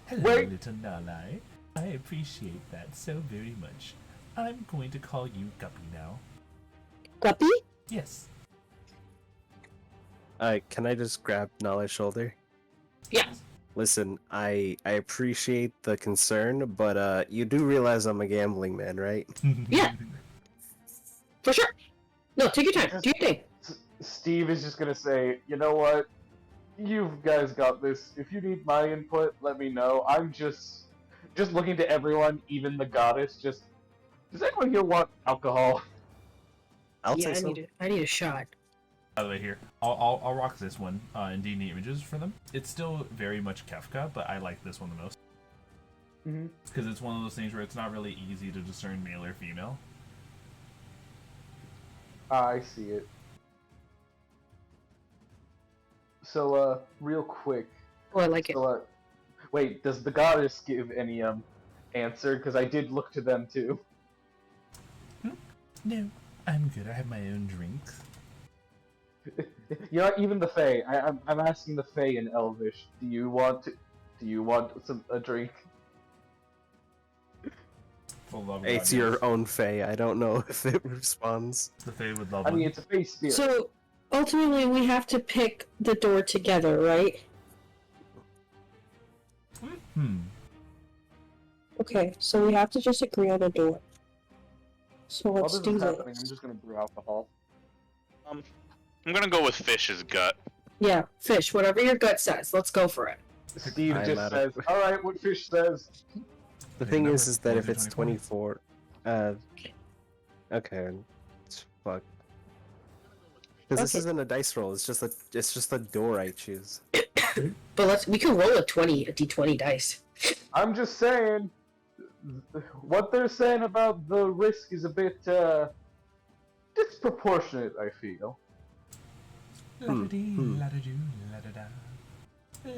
Hello, Wait. little Naulei. I appreciate that so very much. I'm going to call you Guppy now. Guppy? Yes. Can I just grab Nala's shoulder? Yeah. Listen, I appreciate the concern, but you do realize I'm a gambling man, right? Yeah. For sure. No, take your time. Do your thing. Steve is just gonna say, you know what? You guys got this. If you need my input, let me know. I'm just looking to everyone, even the goddess. Just, does anyone here want alcohol? I'll Yeah, take some. I need a shot. By the way, here I'll rock this one in D&D images for them. It's still very much Kefka, but I like this one the most because it's one of those things where it's not really easy to discern male or female. I see it. So, real quick. Oh, I like it. So, wait, does the goddess give any answer? Because I did look to them too. No, I'm good. I have my own drinks. You know, even the Fae. I'm asking the Fae in Elvish. Do you want a drink? For the love of It's God, your yes. own Fae. I don't know if it responds. The Fae would love I mean, one. it's a Fae spirit. So ultimately, we have to pick the door together, right? Okay, so we have to just agree on a door. So While let's this do is happening, I'm this. just gonna brew alcohol. I'm gonna go with Fish's gut. Yeah, Fish, whatever your gut says, let's go for it. Steve I'm just out says, of- "Alright, what Fish says." The Pick a thing number. is that 1 if through it's 24. 24, okay, it's fuck. Because this Okay. isn't a dice roll. It's just a door I choose. But we can roll a d20 dice. I'm just saying, what they're saying about the risk is a bit disproportionate. I feel. La-da-dee, la-da-doo, la-da-da.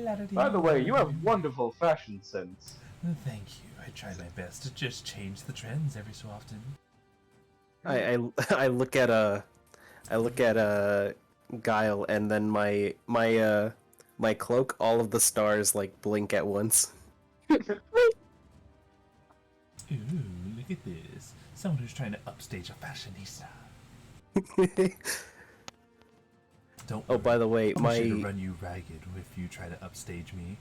La-da-dee, By the way, you have la-da-doo. wonderful fashion sense. Thank you. I try my best to just change the trends every so often. I look at Guile, and then my cloak. All of the stars like blink at once. Ooh, look at this. Someone who's trying to upstage a fashionista. Don't Oh, worry. by the way, I'm sure to my run you ragged if you try to upstage me.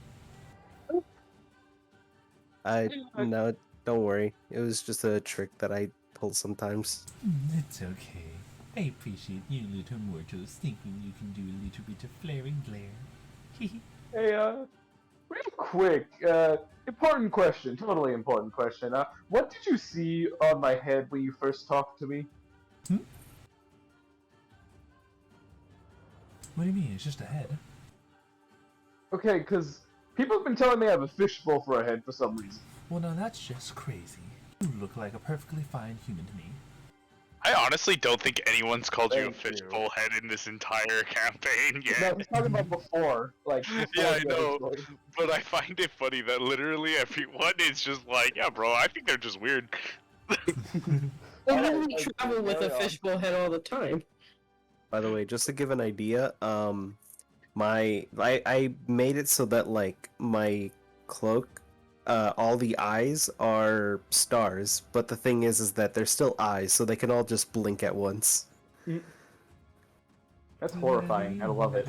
no, don't worry. It was just a trick that I pull sometimes. It's okay. I appreciate you little mortals thinking you can do a little bit of flaring glare. Hey, real quick, important question, totally important question. What did you see on my head when you first talked to me? What do you mean? It's just a head. Okay, because people have been telling me I have a fishbowl for a head for some reason. Well, now that's just crazy. You look like a perfectly fine human to me. I honestly don't think anyone's called you a Thank you. fishbowl head in this entire campaign No, yet. I was talking about before, like. Before Yeah, I the know. episode. But I find it funny that literally everyone is just like, yeah, bro, I think they're just weird. We Alright, literally okay, travel with a carry on. fishbowl head all the time. By the way, just to give an idea, I made it so that like my cloak, all the eyes are stars, but the thing is that they're still eyes, so they can all just blink at once. That's horrifying. I love it.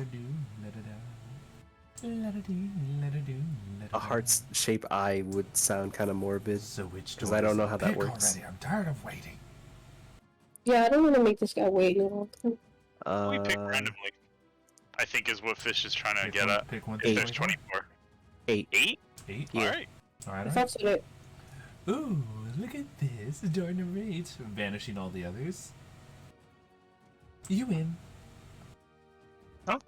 A heart shape eye would sound kind of morbid. So which 'Cause door I don't does know it how that pick works. Already? I'm tired of waiting. Yeah, I don't want to make this guy wait any longer. We pick randomly, I think is what Fish is trying to Pick get one, at. pick one If through there's 24. 24. 8. 8? 8? Yeah. Alright. Alright, If alright. that's what it. Ooh, look at this. Door number 8. Vanishing all the others. You win. Huh?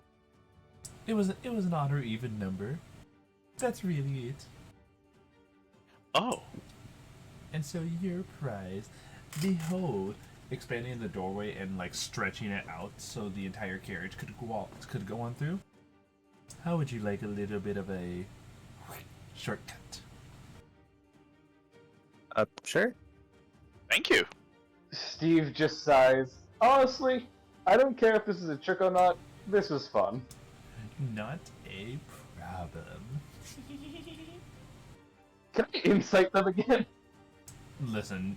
It was an odd or even number. That's really it. Oh. And so your prize, behold, expanding the doorway and like stretching it out so the entire carriage could go on through. How would you like a little bit of a shortcut? Sure. Thank you. Steve just sighs. Honestly, I don't care if this is a trick or not. This was fun. Not a problem. Can I insight them again? Listen,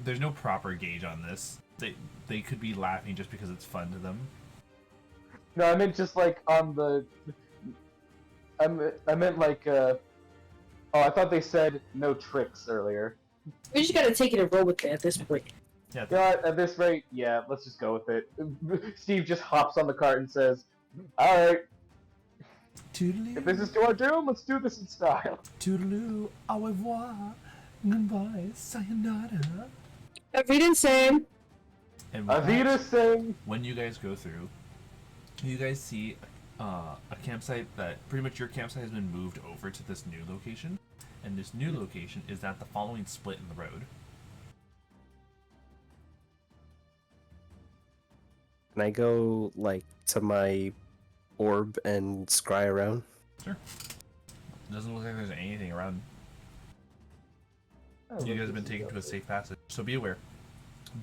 there's no proper gauge on this. They could be laughing just because it's fun to them. No, I meant just like on the. I meant like. Oh, I thought they said no tricks earlier. We just gotta take it and roll with it at this point. Yeah, Yeah, at this rate, yeah, let's just go with it. Steve just hops on the cart and says, "Alright, toodaloo. if this is to our doom, let's do this in style." Toodaloo, au revoir, goodbye, sayonara. Everything same. And with Avita that, saying, when you guys go through, you guys see a campsite that pretty much your campsite has been moved over to this new location, and this new location is at the following split in the road. Can I go like to my orb and scry around? Sure. Doesn't look like there's anything around. "Oh, You look, guys have been this is taken to a lovely." safe passage, so be aware.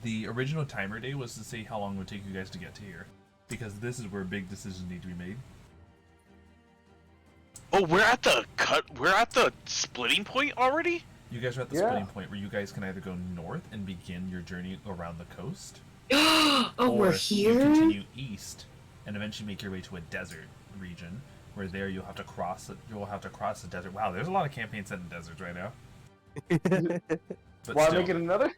The original timer day was to say how long it would take you guys to get to here, because this is where big decisions need to be made. Oh, we're at the splitting point already? You guys are at the Yeah. splitting point where you guys can either go north and begin your journey around the coast, Oh, or we're you here? continue east and eventually make your way to a desert region, where there you'll have to cross the desert. Wow, there's a lot of campaigns set in deserts right now. But Want to still, make it another?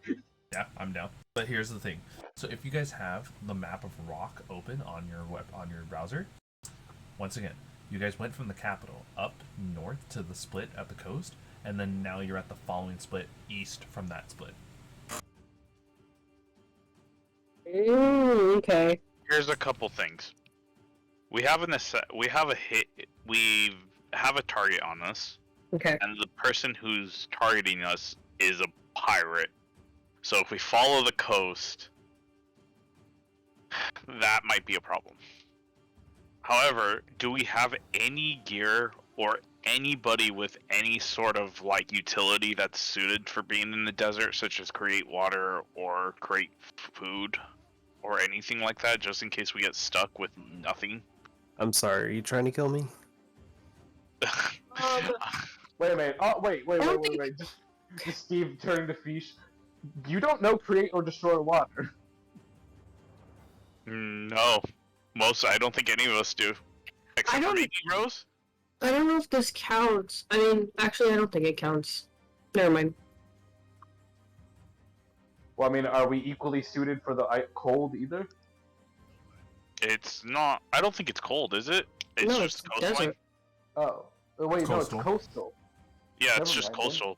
yeah, I'm down. But here's the thing. So if you guys have the map of rock open on your browser, once again, you guys went from the capital up north to the split at the coast, and then now you're at the following split east from that split. Okay. Here's a couple things. We have a target on us, Okay. and the person who's targeting us is a pirate. So if we follow the coast, that might be a problem. However, do we have any gear or anybody with any sort of like utility that's suited for being in the desert, such as create water or create food or anything like that, just in case we get stuck with nothing? I'm sorry, are you trying to kill me? Wait a minute. Oh, wait. I don't think- Just Steve turning to Pheesh. You don't know create or destroy water. No, I don't think any of us do, except for don't- maybe Rose. I don't know if this counts. I mean, actually, I don't think it counts. Never mind. Well, I mean, are we equally suited for the cold either? It's not. I don't think it's cold, is it? It's No, just it's coastline. desert. Oh. Wait, Coastal. no, it's coastal. Yeah, it's Never just mind, then. coastal.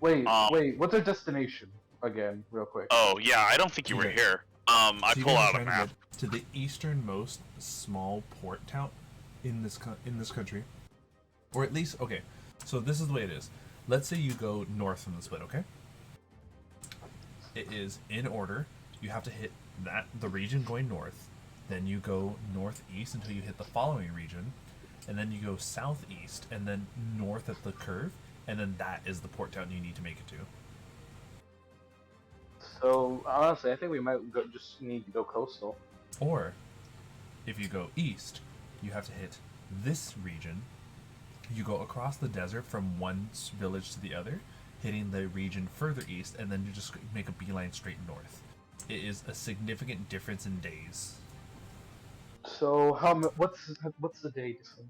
Wait, Um, what's our destination? Again, real quick. Oh yeah, I don't think you were Okay. here. I So you pull guys are out a trying to map. get to the easternmost small port town in this country, or at least okay. So this is the way it is. Let's say you go north from the split, okay? It is in order. You have to hit the region going north, then you go northeast until you hit the following region, and then you go southeast and then north at the curve, and then that is the port town you need to make it to. So, honestly, I think we might just need to go coastal. Or, if you go east, you have to hit this region. You go across the desert from one village to the other, hitting the region further east, and then you just make a beeline straight north. It is a significant difference in days. So, what's the day difference?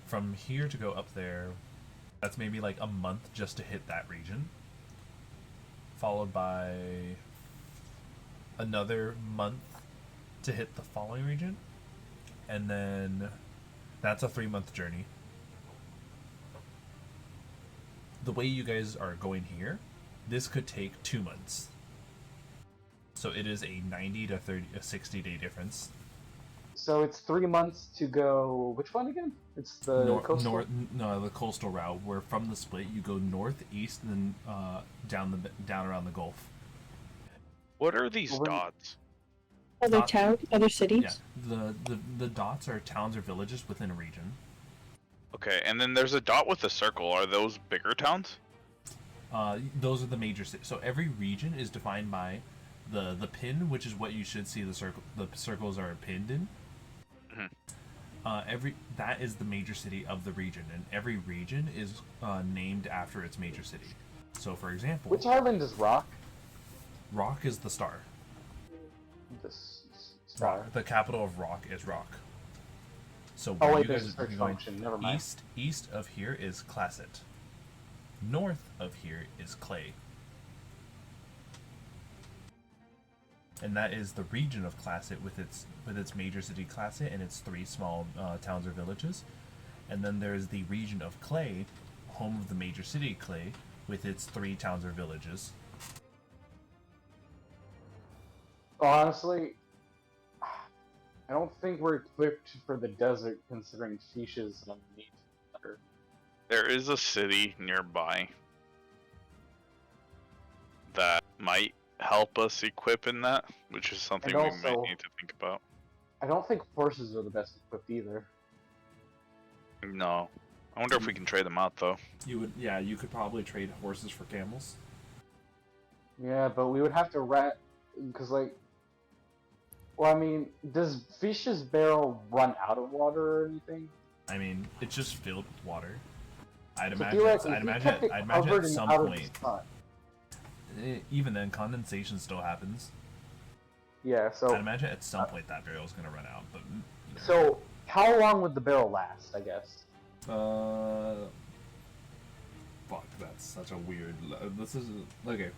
From here to go up there, that's maybe like a month just to hit that region, followed by another month to hit the following region, and then that's a 3-month journey. The way you guys are going here, this could take 2 months. So it is a 90 to 60 day difference. So it's 3 months to go. Which one again? It's the coastal. The coastal route, where from the split you go northeast and then down around the Gulf. What are these Well, dots? Other town, other cities. Yeah, the dots are towns or villages within a region. Okay, and then there's a dot with a circle. Are those bigger towns? Those are the major cities. So every region is defined by the pin, which is what you should see the circles are pinned in. Mhm. That is the major city of the region, and every region is named after its major city. So, for example, Which island is Rock? Rock is the star. Star. Rock. The capital of Rock is Rock. So Oh where wait, you there's guys a search are going function. Never mind. east of here is Classet. North of here is Clay. And that is the region of Classet with its major city Classet and its 3 small towns or villages. And then there's the region of Clay, home of the major city Clay, with its 3 towns or villages. Honestly, I don't think we're equipped for the desert, considering Pheesh is underneath. There is a city nearby that might help us equip in that, which is something And we also- might need to think about. I don't think horses are the best equipped either. No. I wonder if we can trade them out, though. You could probably trade horses for camels. Yeah, but we would have to because like, well, I mean, does Pheesh's barrel run out of water or anything? I mean, it's just filled with water. I'd So imagine. theoretically, I'd if we imagine. kept it I'd imagine covered at in some out of the point. sun. Even then, condensation still happens. Yeah, so I'd imagine at some point that barrel's gonna run out. But so how long would the barrel last? I guess. Fuck, that's such a weird. This is okay.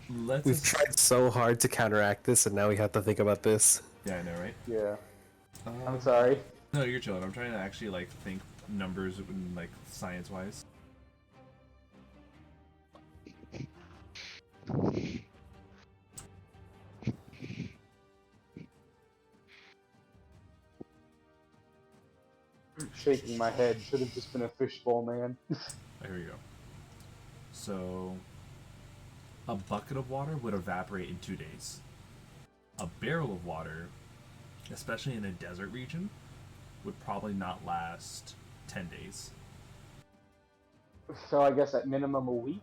Let's. We've tried so hard to counteract this, and now we have to think about this. Yeah, I know, right? Yeah. I'm sorry. No, you're chilling. I'm trying to actually like think numbers and like science-wise. Shaking my head. Should have just been a fishbowl, man. Here we go. So, a bucket of water would evaporate in 2 days. A barrel of water, especially in a desert region, would probably not last 10 days. So I guess at minimum a week.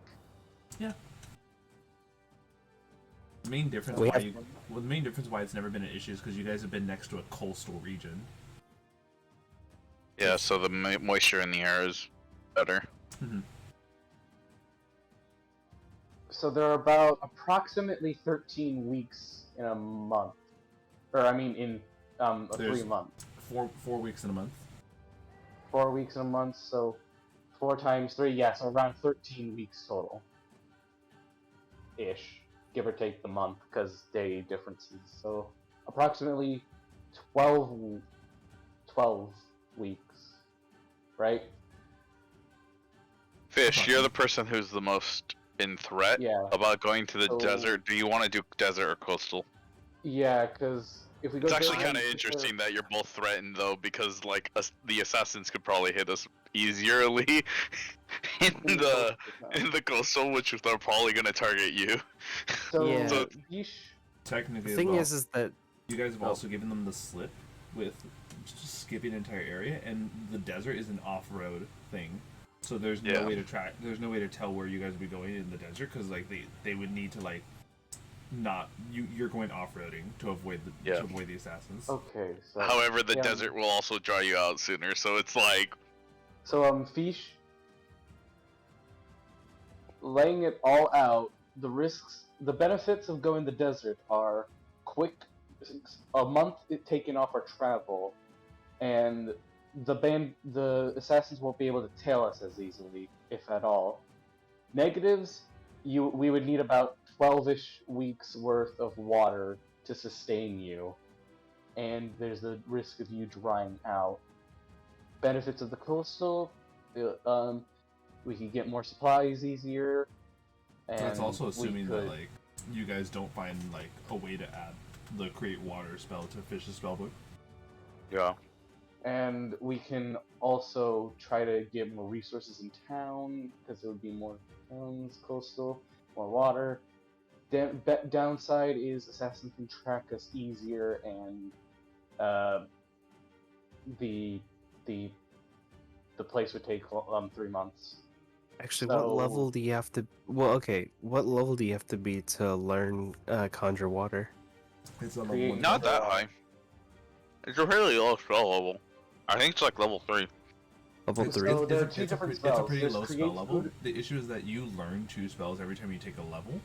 Yeah. The main difference We why have- the main difference why it's never been an issue is because you guys have been next to a coastal region. Yeah, so the moisture in the air is better. So there are about approximately 13 weeks in a month, or I mean in a There's- 3 month. 4 weeks in a month. 4 weeks in a month, so 4 times 3, yeah, so around 13 weeks total. Ish, give or take the month, because day differences. So approximately 12 weeks, right? Fish, you're the person who's the most in threat Yeah, about going to the So- desert. Do you want to do desert or coastal? yeah, because if we go It's actually desert, kind of interesting that you're both threatened, though, because like the assassins could probably hit us easierly in the coastal, which they're probably gonna target you. So, Yeah. yeesh. Technically, The as thing well, is that you guys have Oh. also given them the slip with just skipping an entire area, and the desert is an off-road thing. So there's no Yeah. way to track. There's no way to tell where you guys would be going in the desert because like they would need to like not you're going off-roading to avoid the assassins. Okay, so However, the yeah. desert will also draw you out sooner, so it's like So, Pheesh, laying it all out, the risks, the benefits of going the desert are quick, a month taken off our travel, and the assassins won't be able to tail us as easily, if at all. Negatives, we would need about 12-ish weeks worth of water to sustain you, and there's the risk of you drying out. Benefits of the coastal, we could get more supplies easier. And That's also we assuming could- that like you guys don't find like a way to add the create water spell to Pheesh's spellbook. Yeah. And we can also try to get more resources in town, because there would be more towns, coastal, more water. Downside is Assassin can track us easier, and the place would take 3 months. Actually, what level do you have to? Well, okay, what level do you have to be to learn conjure water? It's a Create- level 1. Not that high. It's a really low spell level. I think it's like level 3. Level So 3? there are two different spells. It's a pretty There's low spell create level. food- The issue is that you learn 2 spells every time you take a level,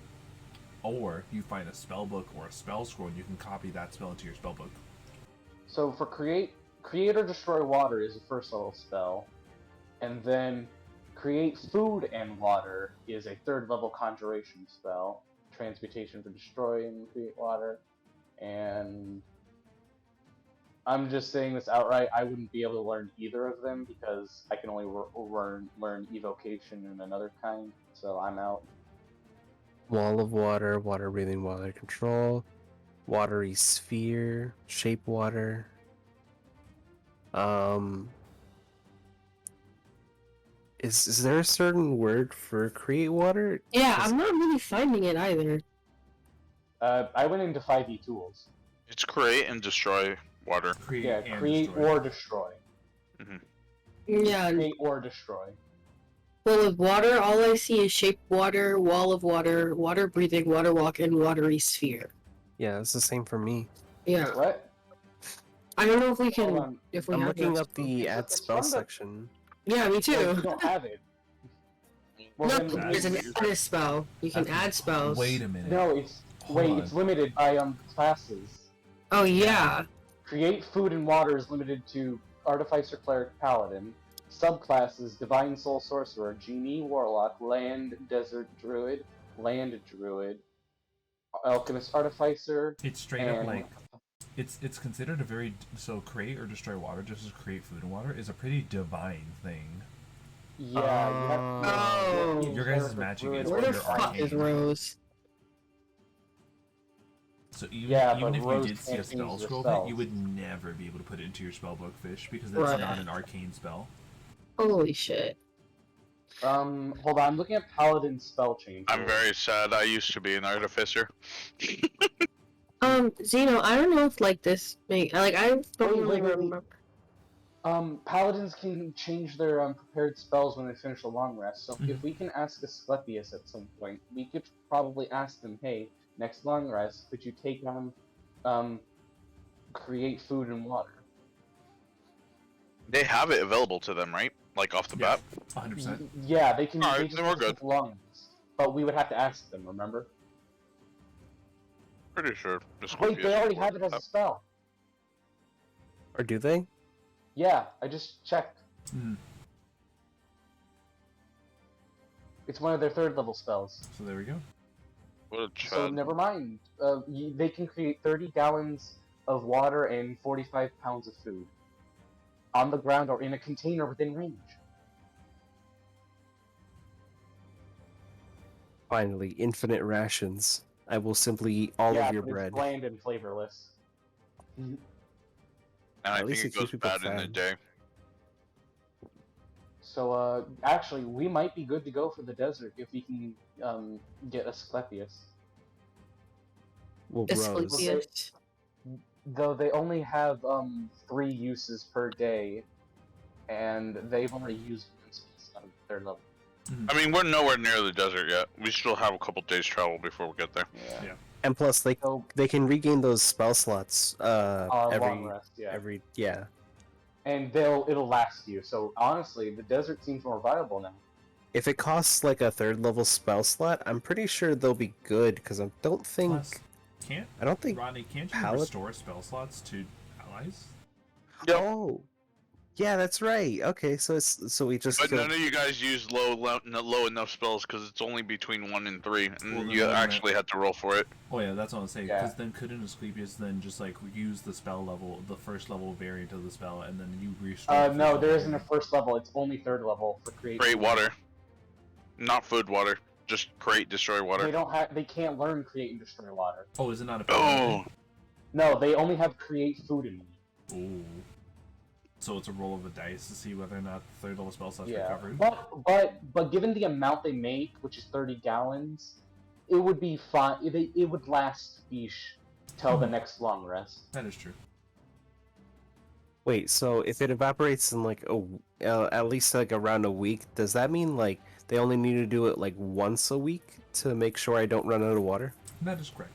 or you find a spell book or a spell scroll and you can copy that spell into your spell book. So for create or destroy water is a first level spell, and then create food and water is a 3rd level conjuration spell. Transmutation for destroy and create water, and I'm just saying this outright. I wouldn't be able to learn either of them because I can only learn evocation and another kind. So I'm out. Wall of water, water breathing, water control, watery sphere, shape water. Is there a certain word for create water? Yeah, 'Cause- I'm not really finding it either. I went into 5e tools. It's create and destroy water. Create Yeah, and create destroy. or destroy. Yeah, Create or destroy. well, with water, all I see is shape water, wall of water, water breathing, water walk, and watery sphere. Yeah, it's the same for me. Yeah, What? I don't know if we Hold can. on. If we I'm have looking that up the spell. add It's spell from the- section. Yeah, me Well, too. you don't have it. Well, No, then there's an use- add spell. You can That's- add spells. Wait a minute. No, it's Hold on. it's limited by classes. Oh yeah. Create food and water is limited to Artificer, Cleric, Paladin. Subclasses: Divine Soul Sorcerer, Genie, Warlock, Land, Desert Druid, Alchemist, Artificer. It's straight up and like it's considered a very so create or destroy water just as create food and water is a pretty divine thing. Yeah, you have Oh. to be a Your guys' Cleric or magic Druid is or Where the your fuck arcane. is Rose? So even, Yeah, even but if you Rose did see a can't spell use your scroll of it, you spells. would never be able to put it into your spellbook, Pheesh, because that's Right. not an arcane spell. Holy shit. Hold on, I'm looking at Paladin spell change. I'm very sad. I used to be an artificer. Zeno, I don't know if like this I don't really wait. remember. Paladins can change their prepared spells when they finish a long rest, so Mhm. if we can ask Asclepius at some point, we could probably ask them, hey, next long rest, could you take on, create food and water? They have it available to them, right? Like off the Yeah. bat. 100%. Yeah, they can. Alright, They just then we're have to good. take long rest, but we would have to ask them, remember? Pretty sure. Wait, they already have it as a spell. Or do they? Yeah, I just checked. Mhm. It's one of their 3rd level spells. So there we go. What a So chud. never mind. They can create 30 gallons of water and 45 pounds of food. On the ground or in a container within range. Finally, infinite rations. I will simply eat all yeah, of your but bread. It's bland and flavorless. And I At think least it it keeps goes people bad in a fed. day. So, actually, we might be good to go for the desert if we can, get Asclepius. Well, Rose. Asclepius. Though they only have, 3 uses per day, and they've already used one out of their level. I mean, we're nowhere near the desert yet. We still have a couple days travel before we get there. Yeah. And plus, So, they can regain those spell slots long every rest, yeah. yeah. And it'll last you. So honestly, the desert seems more viable now. If it costs like a 3rd level spell slot, I'm pretty sure they'll be good because I don't think Plus, I don't think Rodney, can't you Palad- restore spell slots to allies? Oh, yeah, that's right. Okay, so we just But none of you guys use low enough spells because it's only between 1 and 3, and Well, then you wait a minute. actually have to roll for it. Oh yeah, that's what I'm saying. Yeah. Because then couldn't Asclepius then just like use the spell level, the 1st level variant of the spell, and then you restore? the No, first there level isn't a variant? 1st level. It's only 3rd level for create. Create water. Not food water. Just create, destroy water. They can't learn create and destroy water. Oh, is it not a Oh! No, they only have create food in me. Ooh. So it's a roll of the dice to see whether or not the third level spell slot's Yeah, recovered. but given the amount they make, which is 30 gallons, it would be fine. It would last Pheesh till the next long rest. That is true. Wait, so if it evaporates in like at least like around a week, does that mean like they only need to do it like once a week to make sure I don't run out of water? That is correct.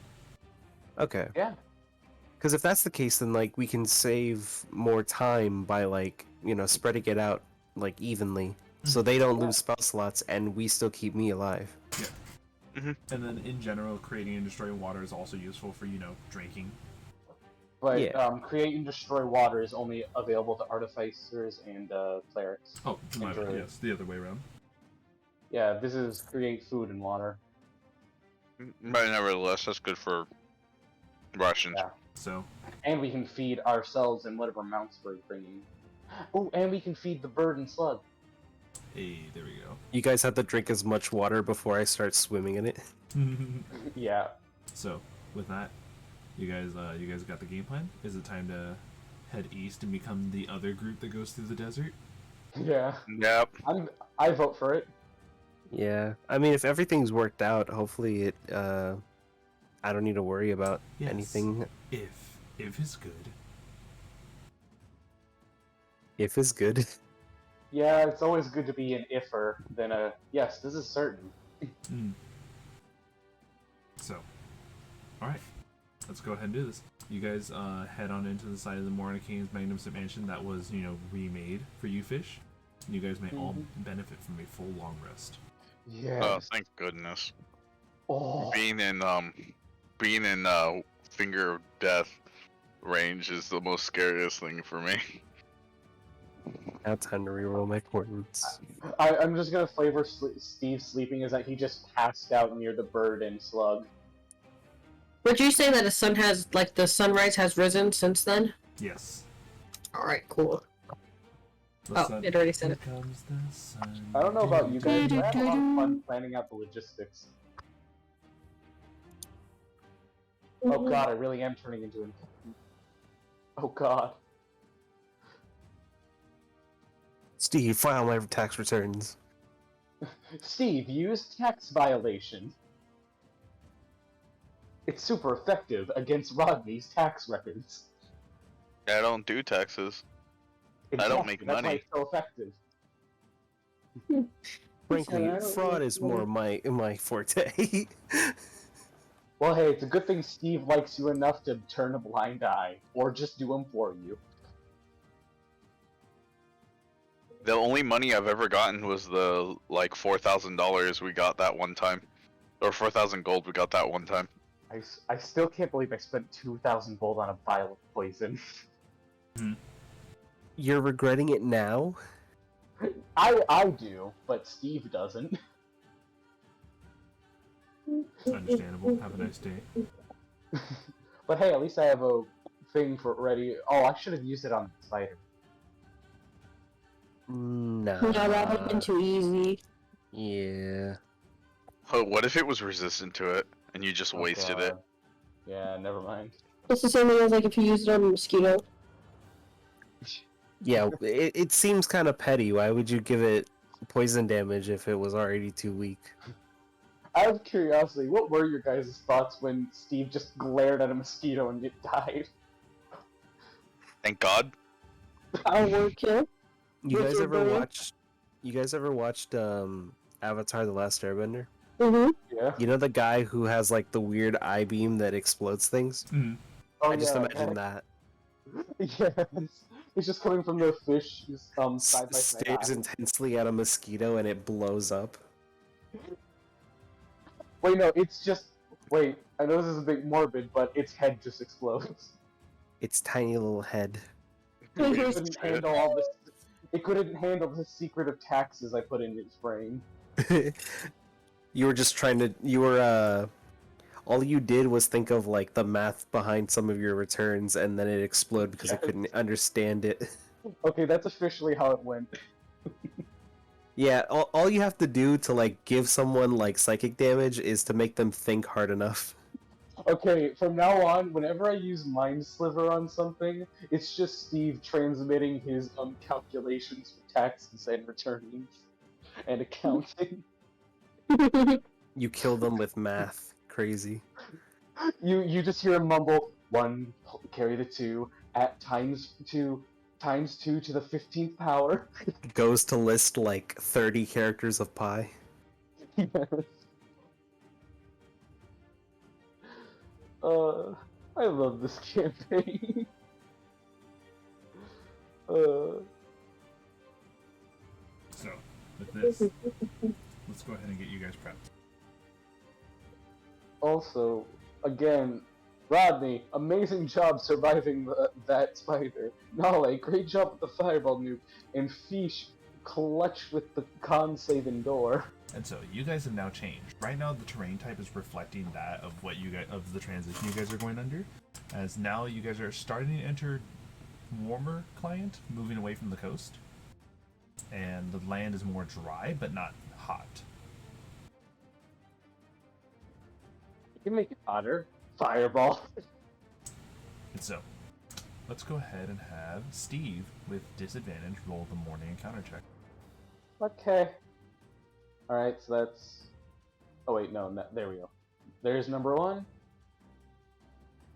Okay. Yeah. Because if that's the case, then like we can save more time by like spreading it out like evenly, so they don't lose spell slots and we still keep me alive. Yeah. And then in general, creating and destroying water is also useful for drinking. But Yeah. create and destroy water is only available to artificers and clerics. Oh, my bad. Enjoy. Yes, the other way around. Yeah, this is create food and water. But nevertheless, that's good for Russians. Yeah. So, And we can feed ourselves and whatever mounts we're bringing. Oh, and we can feed the bird and slug. hey, there we go. You guys have to drink as much water before I start swimming in it. Yeah. So, with that, you guys got the game plan? Is it time to head east and become the other group that goes through the desert? Yeah. Yep. I vote for it. Yeah, I mean if everything's worked out, hopefully it I don't need to worry about Yes. anything. If is good. If is good. Yeah, it's always good to be an ifer than a yes, this is certain. So, alright. Let's go ahead and do this. You guys head on into the side of the Mornicane's magnificent mansion that was, remade for you, Pheesh. You guys may all benefit from a full long rest. Yes. Oh, thank goodness. Oh. Being in finger of death range is the most scariest thing for me. Now time to reroll my coordinates. I'm just gonna flavor Steve sleeping is that he just passed out near the bird and slug. Would you say that the sunrise has risen since then? Yes. Alright, cool. The Oh, sun it already said it. becomes the sun. I don't know about you guys, but I have a lot of fun planning out the logistics. Oh god, I really am turning into an... Oh god. Steve, file my tax returns. Steve, use tax violation. It's super effective against Rodney's tax records. I don't do taxes. I don't make That's why money. it's so effective. Frankly, I don't fraud make is more my forte. Well, hey, it's a good thing Steve likes you enough to turn a blind eye, or just do them for you. The only money I've ever gotten was the $4,000 we got that one time, or 4,000 gold we got that one time. I still can't believe I spent 2,000 gold on a vial of poison. You're regretting it now? I do, but Steve doesn't. Understandable. Have a nice day. But hey, at least I have a thing for ready. Oh, I should have used it on the spider. No. No, that would have been too easy. Yeah. Oh, what if it was resistant to it and you just wasted it? God. Yeah, never mind. It's the same thing as if you used it on a mosquito. Yeah, it seems kind of petty. Why would you give it poison damage if it was already too weak? Out of curiosity, what were your guys' thoughts when Steve just glared at a mosquito and it died? Thank God. Overkill. You What's guys your ever brain? watched? You guys ever watched Avatar: The Last Airbender? Mm-hmm. Yeah. You know the guy who has like the weird eye beam that explodes things? Oh, I just yeah, imagine that. Yes. It's just coming from the fish side by side. Stares intensely at a mosquito and it blows up. Wait, no, it's just. Wait, I know this is a bit morbid, but its head just explodes. Its tiny little head. It couldn't handle all this. It couldn't handle the secret of taxes I put in its brain. You were just trying to. You were all you did was think of like the math behind some of your returns, and then it exploded because it couldn't understand it. Okay, that's officially how it went. Yeah, all you have to do to like give someone like psychic damage is to make them think hard enough. Okay, from now on, whenever I use Mind Sliver on something, it's just Steve transmitting his calculations for taxes and returns and accounting. You kill them with math. Crazy. You just hear him mumble 1 carry the 2 at times 2 to the 15th power. Goes to list like 30 characters of pi. Yes. I love this campaign. So, with this, let's go ahead and get you guys prepped. Also, again, Rodney, amazing job surviving that spider. Naulei, great job with the fireball nuke. And Pheesh, clutch with the con saving door. And so you guys have now changed. Right now, the terrain type is reflecting that of what you guys of the transition you guys are going under. As now you guys are starting to enter warmer climate, moving away from the coast, and the land is more dry but not hot. You can make it hotter. Fireball. And so, let's go ahead and have Steve with disadvantage roll the morning encounter check. Okay. Alright, so that's... Oh wait, no, there we go. There's number 1.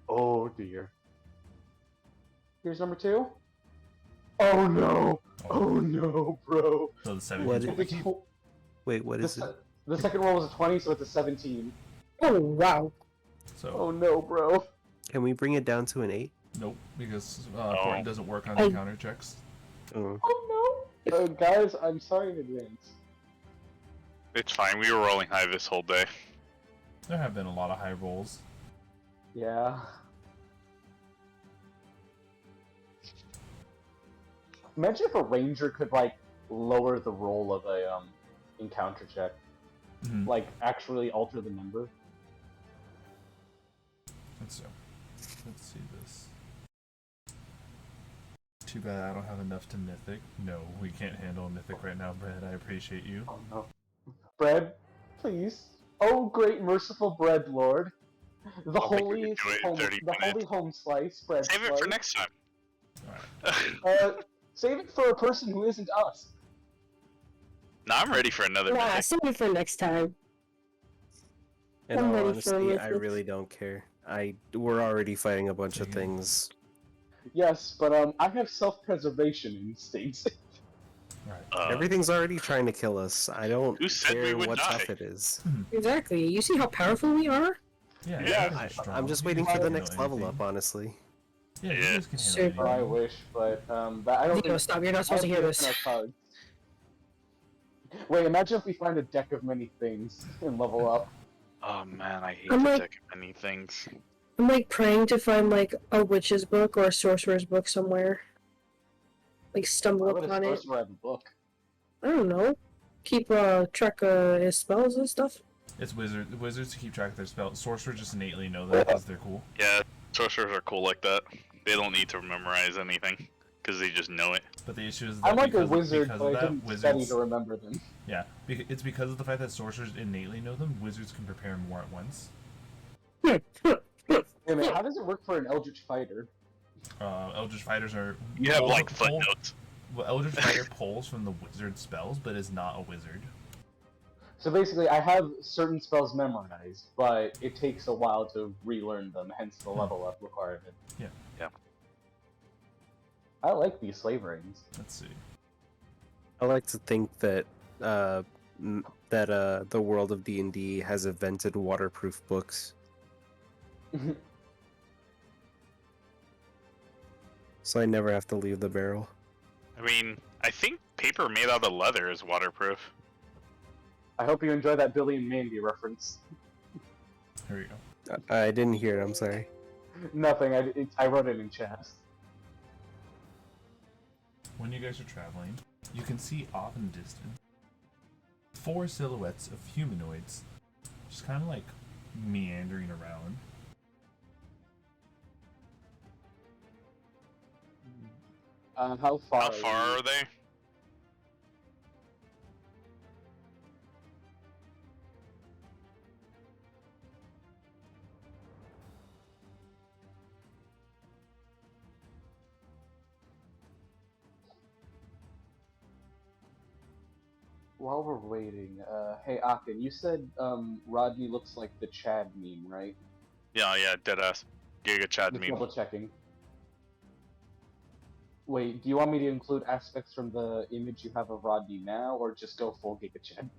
Oh dear. Here's number 2. Oh no! Oh no, bro! So the 17. What It's a tw- Wait, what is it? The second roll was a 20, so it's a 17. Oh wow. So Oh no, bro. Can we bring it down to an 8? nope, because Thornton doesn't work on I- encounter checks. Oh. Oh no! Guys, I'm sorry in advance. It's fine. We were rolling high this whole day. There have been a lot of high rolls. Yeah. Imagine if a ranger could, like, lower the roll of a, encounter check. Mhm. Like, actually alter the number. Let's see this. Too bad I don't have enough to mythic. No, we can't handle a mythic right now, Brad. I appreciate you. Oh no. Bread, please. Oh, great merciful bread lord. The I think we holy can do it in home, 30 the holy minutes. home slice, bread Save it slice. for next time. Alright. Save it for a person who isn't us. No, I'm ready for another Nah, minute. save it for next time. In I'm all ready for honesty, it. I really don't care. We're already fighting a bunch of Yeah. things. Yes, but I have self-preservation instincts. Alright. Everything's already trying to kill us. I don't Who said we care would what die? tough it is. Exactly. You see how powerful we are? Yeah, you Yeah, guys are strong. I'm just You waiting guys for the can next handle level up, anything. honestly. Yeah, you Yeah. guys can handle Super. I anything. wish, but I don't. Rico, stop. You're not supposed to hear this. Wait, imagine if we find a deck of many things and level up. Oh man, I hate I'm the like- deck of many things. I'm like praying to find like a witch's book or a sorcerer's book somewhere. Like stumble Why would a upon it. sorcerer have a book? I don't know. Keep track of his spells and stuff. It's wizards keep track of their spells. Sorcerers just innately know that because they're cool. Yeah, sorcerers are cool like that. They don't need to memorize anything because they just know it. But the issue is that I'm like a because, wizard, because but of I that, didn't study wizards. to remember them. Yeah, it's because of the fact that sorcerers innately know them. Wizards can prepare more at once. Wait a minute, how does it work for an Eldritch Fighter? Eldritch fighters are. You have pull- like pull- footnotes. Well, Eldritch Fighter pulls from the wizard spells, but is not a wizard. So basically, I have certain spells memorized, but it takes a while to relearn them, hence the level up requirement. Yeah. Yeah. I like these slave rings. Let's see. I like to think that the world of D&D has invented waterproof books, so I never have to leave the barrel. I mean, I think paper made out of leather is waterproof. I hope you enjoy that Billy and Mandy reference. Here we go. I didn't hear it. I'm sorry. Nothing, I wrote it in chat. When you guys are traveling, you can see off in the distance 4 silhouettes of humanoids, just kind of like meandering around. How far? How far are they? while we're waiting, hey Akin, you said Rodney looks like the Chad meme, right? Yeah, deadass. Giga Chad Just meme. double checking. Wait, do you want me to include aspects from the image you have of Rodney now, or just go full Giga Chad?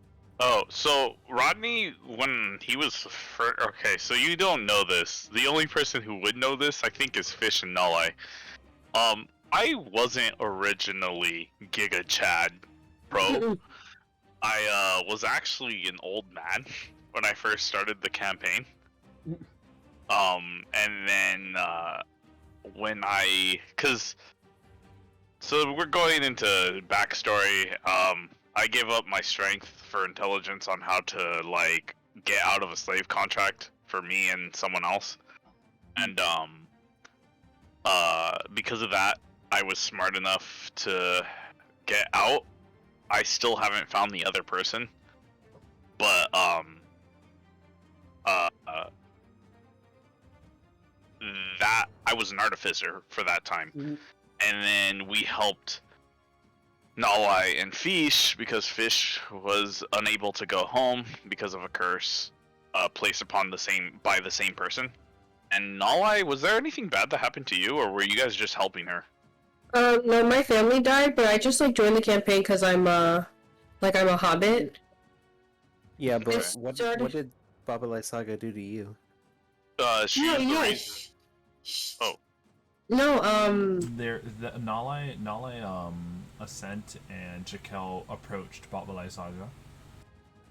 Oh, so Rodney, when he was okay, so you don't know this. The only person who would know this, I think, is Pheesh and Naulei. I wasn't originally Giga Chad, bro. I was actually an old man when I first started the campaign. And then so we're going into backstory. I gave up my strength for intelligence on how to like get out of a slave contract for me and someone else, and because of that, I was smart enough to get out. I still haven't found the other person, but that I was an artificer for that time, and then we helped Naulei and Pheesh because Pheesh was unable to go home because of a curse placed upon the same person. And Naulei, was there anything bad that happened to you, or were you guys just helping her? No, my family died, but I just like joined the campaign because I'm a hobbit. Yeah, but It's what started- did Babalai Saga do to you? She No, used the no. reason- Oh. No, The Naulei, Ascent, and Jaquel approached Botbalai Saga.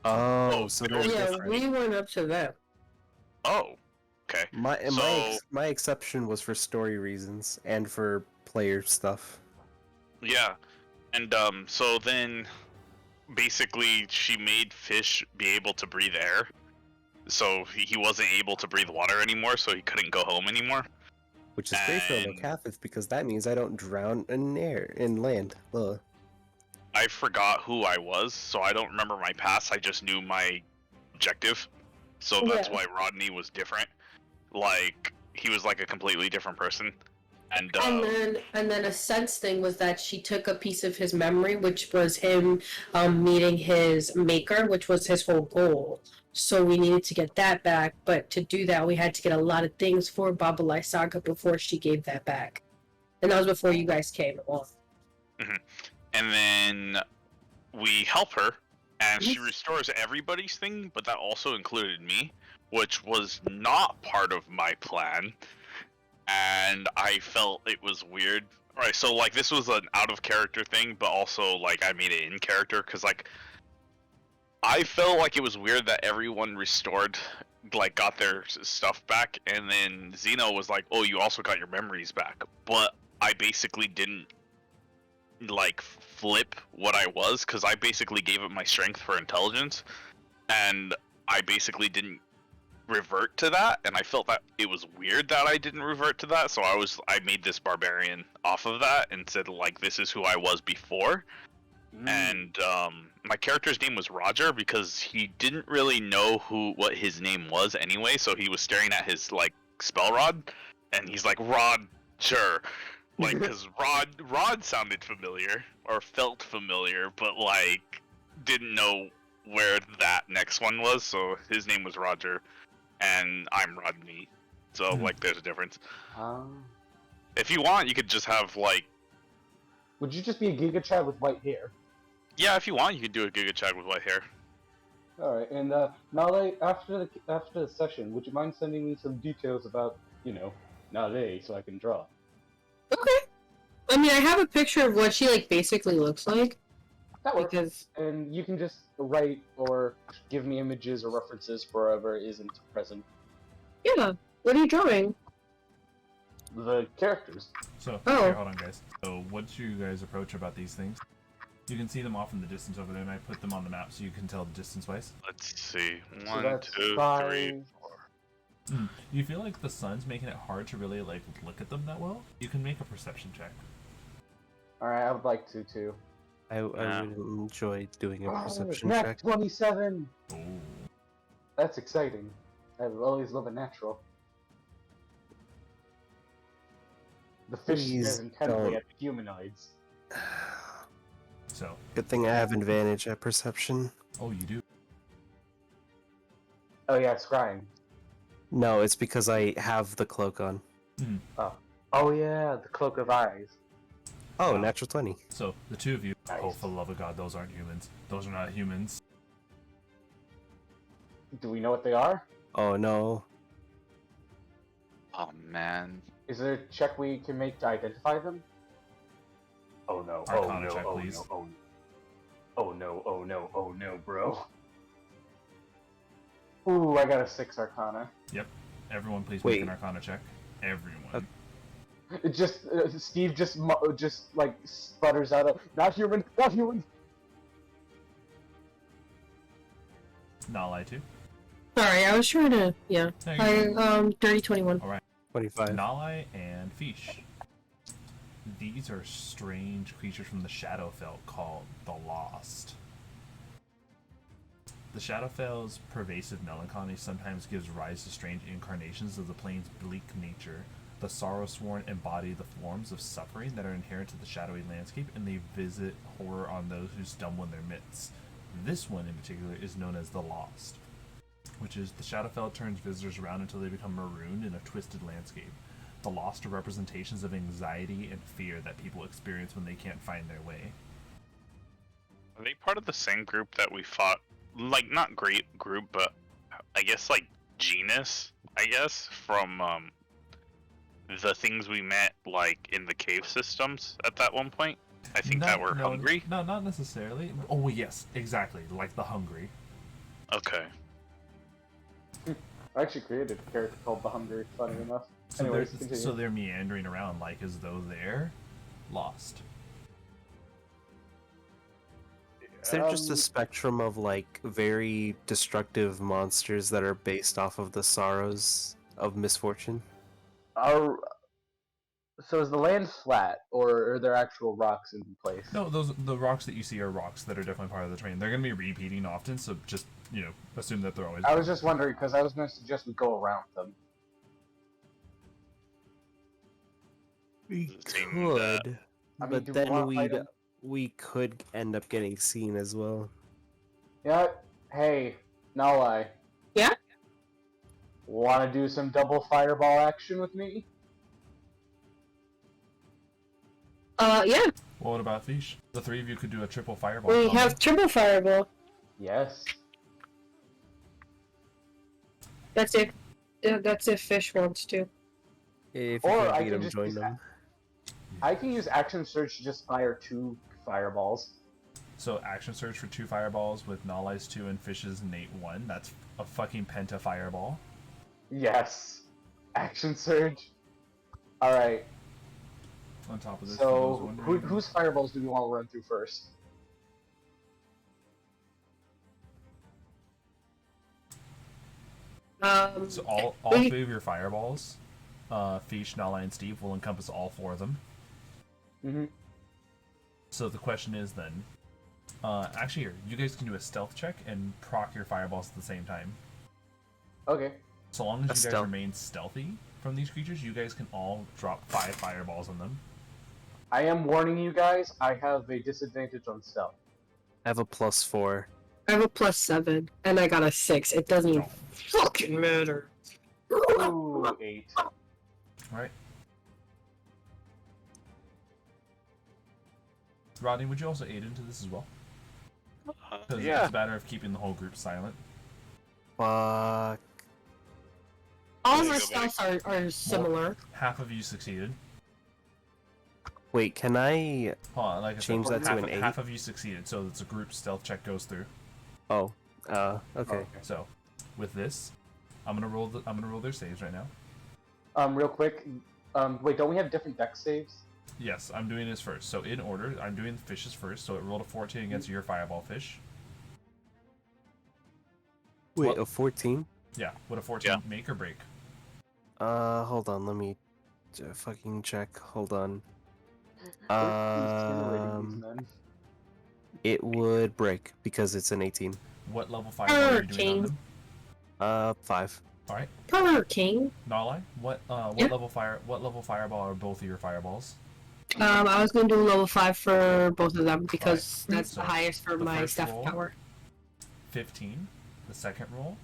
Oh, so they're yeah, different. we went up to them. Oh, okay. My exception was for story reasons and for player stuff. Yeah, and so then basically she made Pheesh be able to breathe air, so he wasn't able to breathe water anymore, so he couldn't go home anymore. Which is great for a And- Locathith because that means I don't drown in land. Ugh. I forgot who I was, so I don't remember my past. I just knew my objective, so that's Yeah. why Rodney was different. Like he was like a completely different person, and And then a sense thing was that she took a piece of his memory, which was him meeting his maker, which was his whole goal. So we needed to get that back, but to do that, we had to get a lot of things for Babalai Saga before she gave that back, and that was before you guys came along. and then we help her, and she restores everybody's thing, but that also included me, which was not part of my plan, and I felt it was weird. Right, so like this was an out of character thing, but also like I made it in character because like I felt like it was weird that everyone restored, like got their stuff back, and then Zeno was like, "Oh, you also got your memories back," but I basically didn't like flip what I was because I basically gave up my strength for intelligence, and I basically didn't revert to that, and I felt that it was weird that I didn't revert to that, so I made this barbarian off of that and said like this is who I was before. And my character's name was Roger because he didn't really know what his name was anyway, so he was staring at his like spell rod, and he's like Roger, like because Rod sounded familiar or felt familiar, but like didn't know where that next one was, so his name was Roger, and I'm Rodney, so like there's a difference. If you want, you could just have like. Would you just be a Giga Chad with white hair? Yeah, if you want, you could do a Giga Chad with white hair. Alright, and Naulei, after the session, would you mind sending me some details about, Naulei so I can draw? Okay. I mean, I have a picture of what she like basically looks like. That works. Because And you can just write or give me images or references for whoever isn't present. yeah, what are you drawing? The characters. So, Oh. here, hold on, guys. So, what's your guys' approach about these things? You can see them off in the distance over there, and I put them on the map so you can tell the distance-wise. Let's see. So 1, that's 2, 5. 3, 4. Do you feel like the sun's making it hard to really like look at them that well? You can make a perception check. Alright, I would like to too. I would enjoy doing a perception Nat check. 27! Oh. That's exciting. I always love a natural. The fish Please stares intently don't. at the humanoids. So, Good thing I have advantage at perception. oh, you do. Oh yeah, scrying. No, it's because I have the cloak on. Oh yeah, the cloak of eyes. Oh, Wow. natural 20. So the two of you. Nice. Oh, for the love of God, those aren't humans. Those are not humans. Do we know what they are? Oh no. Oh man. Is there a check we can make to identify them? Oh no! Arcana check, please. No! Oh no! Oh no! Oh no! Oh no, bro! Ooh, I got a 6 Arcana. Yep. Everyone, please Wait. make an Arcana check. Everyone. It just Steve just like sputters out of not human, not human. Naulei too. Sorry, I was trying to. Yeah. No, you're I dirty 21. 25. Naulei and Pheesh. These are strange creatures from the Shadowfell called the Lost. The Shadowfell's pervasive melancholy sometimes gives rise to strange incarnations of the plane's bleak nature. The sorrow-sworn embody the forms of suffering that are inherent to the shadowy landscape, and they visit horror on those who stumble in their midst. This one in particular is known as the Lost, which is the Shadowfell turns visitors around until they become marooned in a twisted landscape. The Lost are representations of anxiety and fear that people experience when they can't find their way. Are they part of the same group that we fought? Like, not great group, but I guess like genus, I guess, from the things we met like in the cave systems at that one point. I think that we're hungry. No, not necessarily. Oh yes, exactly, like the Hungry. Okay. I actually created a character called the Hungry. Funny enough. So Anyways, they're continue. so they're meandering around like as though they're lost. Is there just a spectrum of like very destructive monsters that are based off of the sorrows of misfortune? So is the land flat, or are there actual rocks in place? No, the rocks that you see are rocks that are definitely part of the terrain. They're going to be repeating often, so just assume that they're always. I was just wondering because I was going to suggest we go around them. We Seeing could, I mean, but do we then wanna fight 'em? we could end up getting seen as well. Yeah. Hey, Naulei. Yeah? Want to do some double fireball action with me? Yeah. Well, what about Pheesh? The three of you could do a triple fireball. We combo. have triple fireball. Yes. That's it. That's if Fish wants to. If you Or can't I beat can them, just join use them. I can use action surge to just fire 2 fireballs. So action surge for 2 fireballs with Naulei's 2 and Fish's innate 1. That's a fucking penta fireball. Yes. Action surge. All right. On top of this, So whose fireballs do we want to run through first? So all we- 3 of your fireballs, Pheesh, Naulei, and Steve, will encompass all 4 of them. Mm-hmm. So the question is then, actually here, you guys can do a stealth check and proc your fireballs at the same time. Okay. So long as That's you guys stealth. remain stealthy from these creatures, you guys can all drop 5 fireballs on them. I am warning you guys. I have a disadvantage on stealth. I have a +4. I have a +7, and I got a 6. It doesn't even fucking matter. Ooh, 8. Alright. Rodney, would you also aid into this as well? Because Yeah. it's a matter of keeping the whole group silent. Fuck. All of There our you go, stats are similar. Half of you succeeded. Wait, can I? Hold on, like I Change said, that to half, an 8? half of you succeeded, so it's a group stealth check goes through. Oh, okay. So, with this, I'm gonna roll their saves right now. Real quick. Wait, don't we have different deck saves? Yes, I'm doing this first. So in order, I'm doing Fish's first. So it rolled a 14 against your fireball, Fish. Wait, What? a 14? Yeah, would a 14 make or break? Hold on, let me fucking check. Hold on. Intimidating these men. It would break because it's an 18. What level fireball are you doing on them? 5. All right, Power King. Naulei, what Yeah. level fireball are both of your fireballs? I was gonna do level 5 for both of them because Alright, that's the so highest for the my first staff roll- power. 15. The second roll,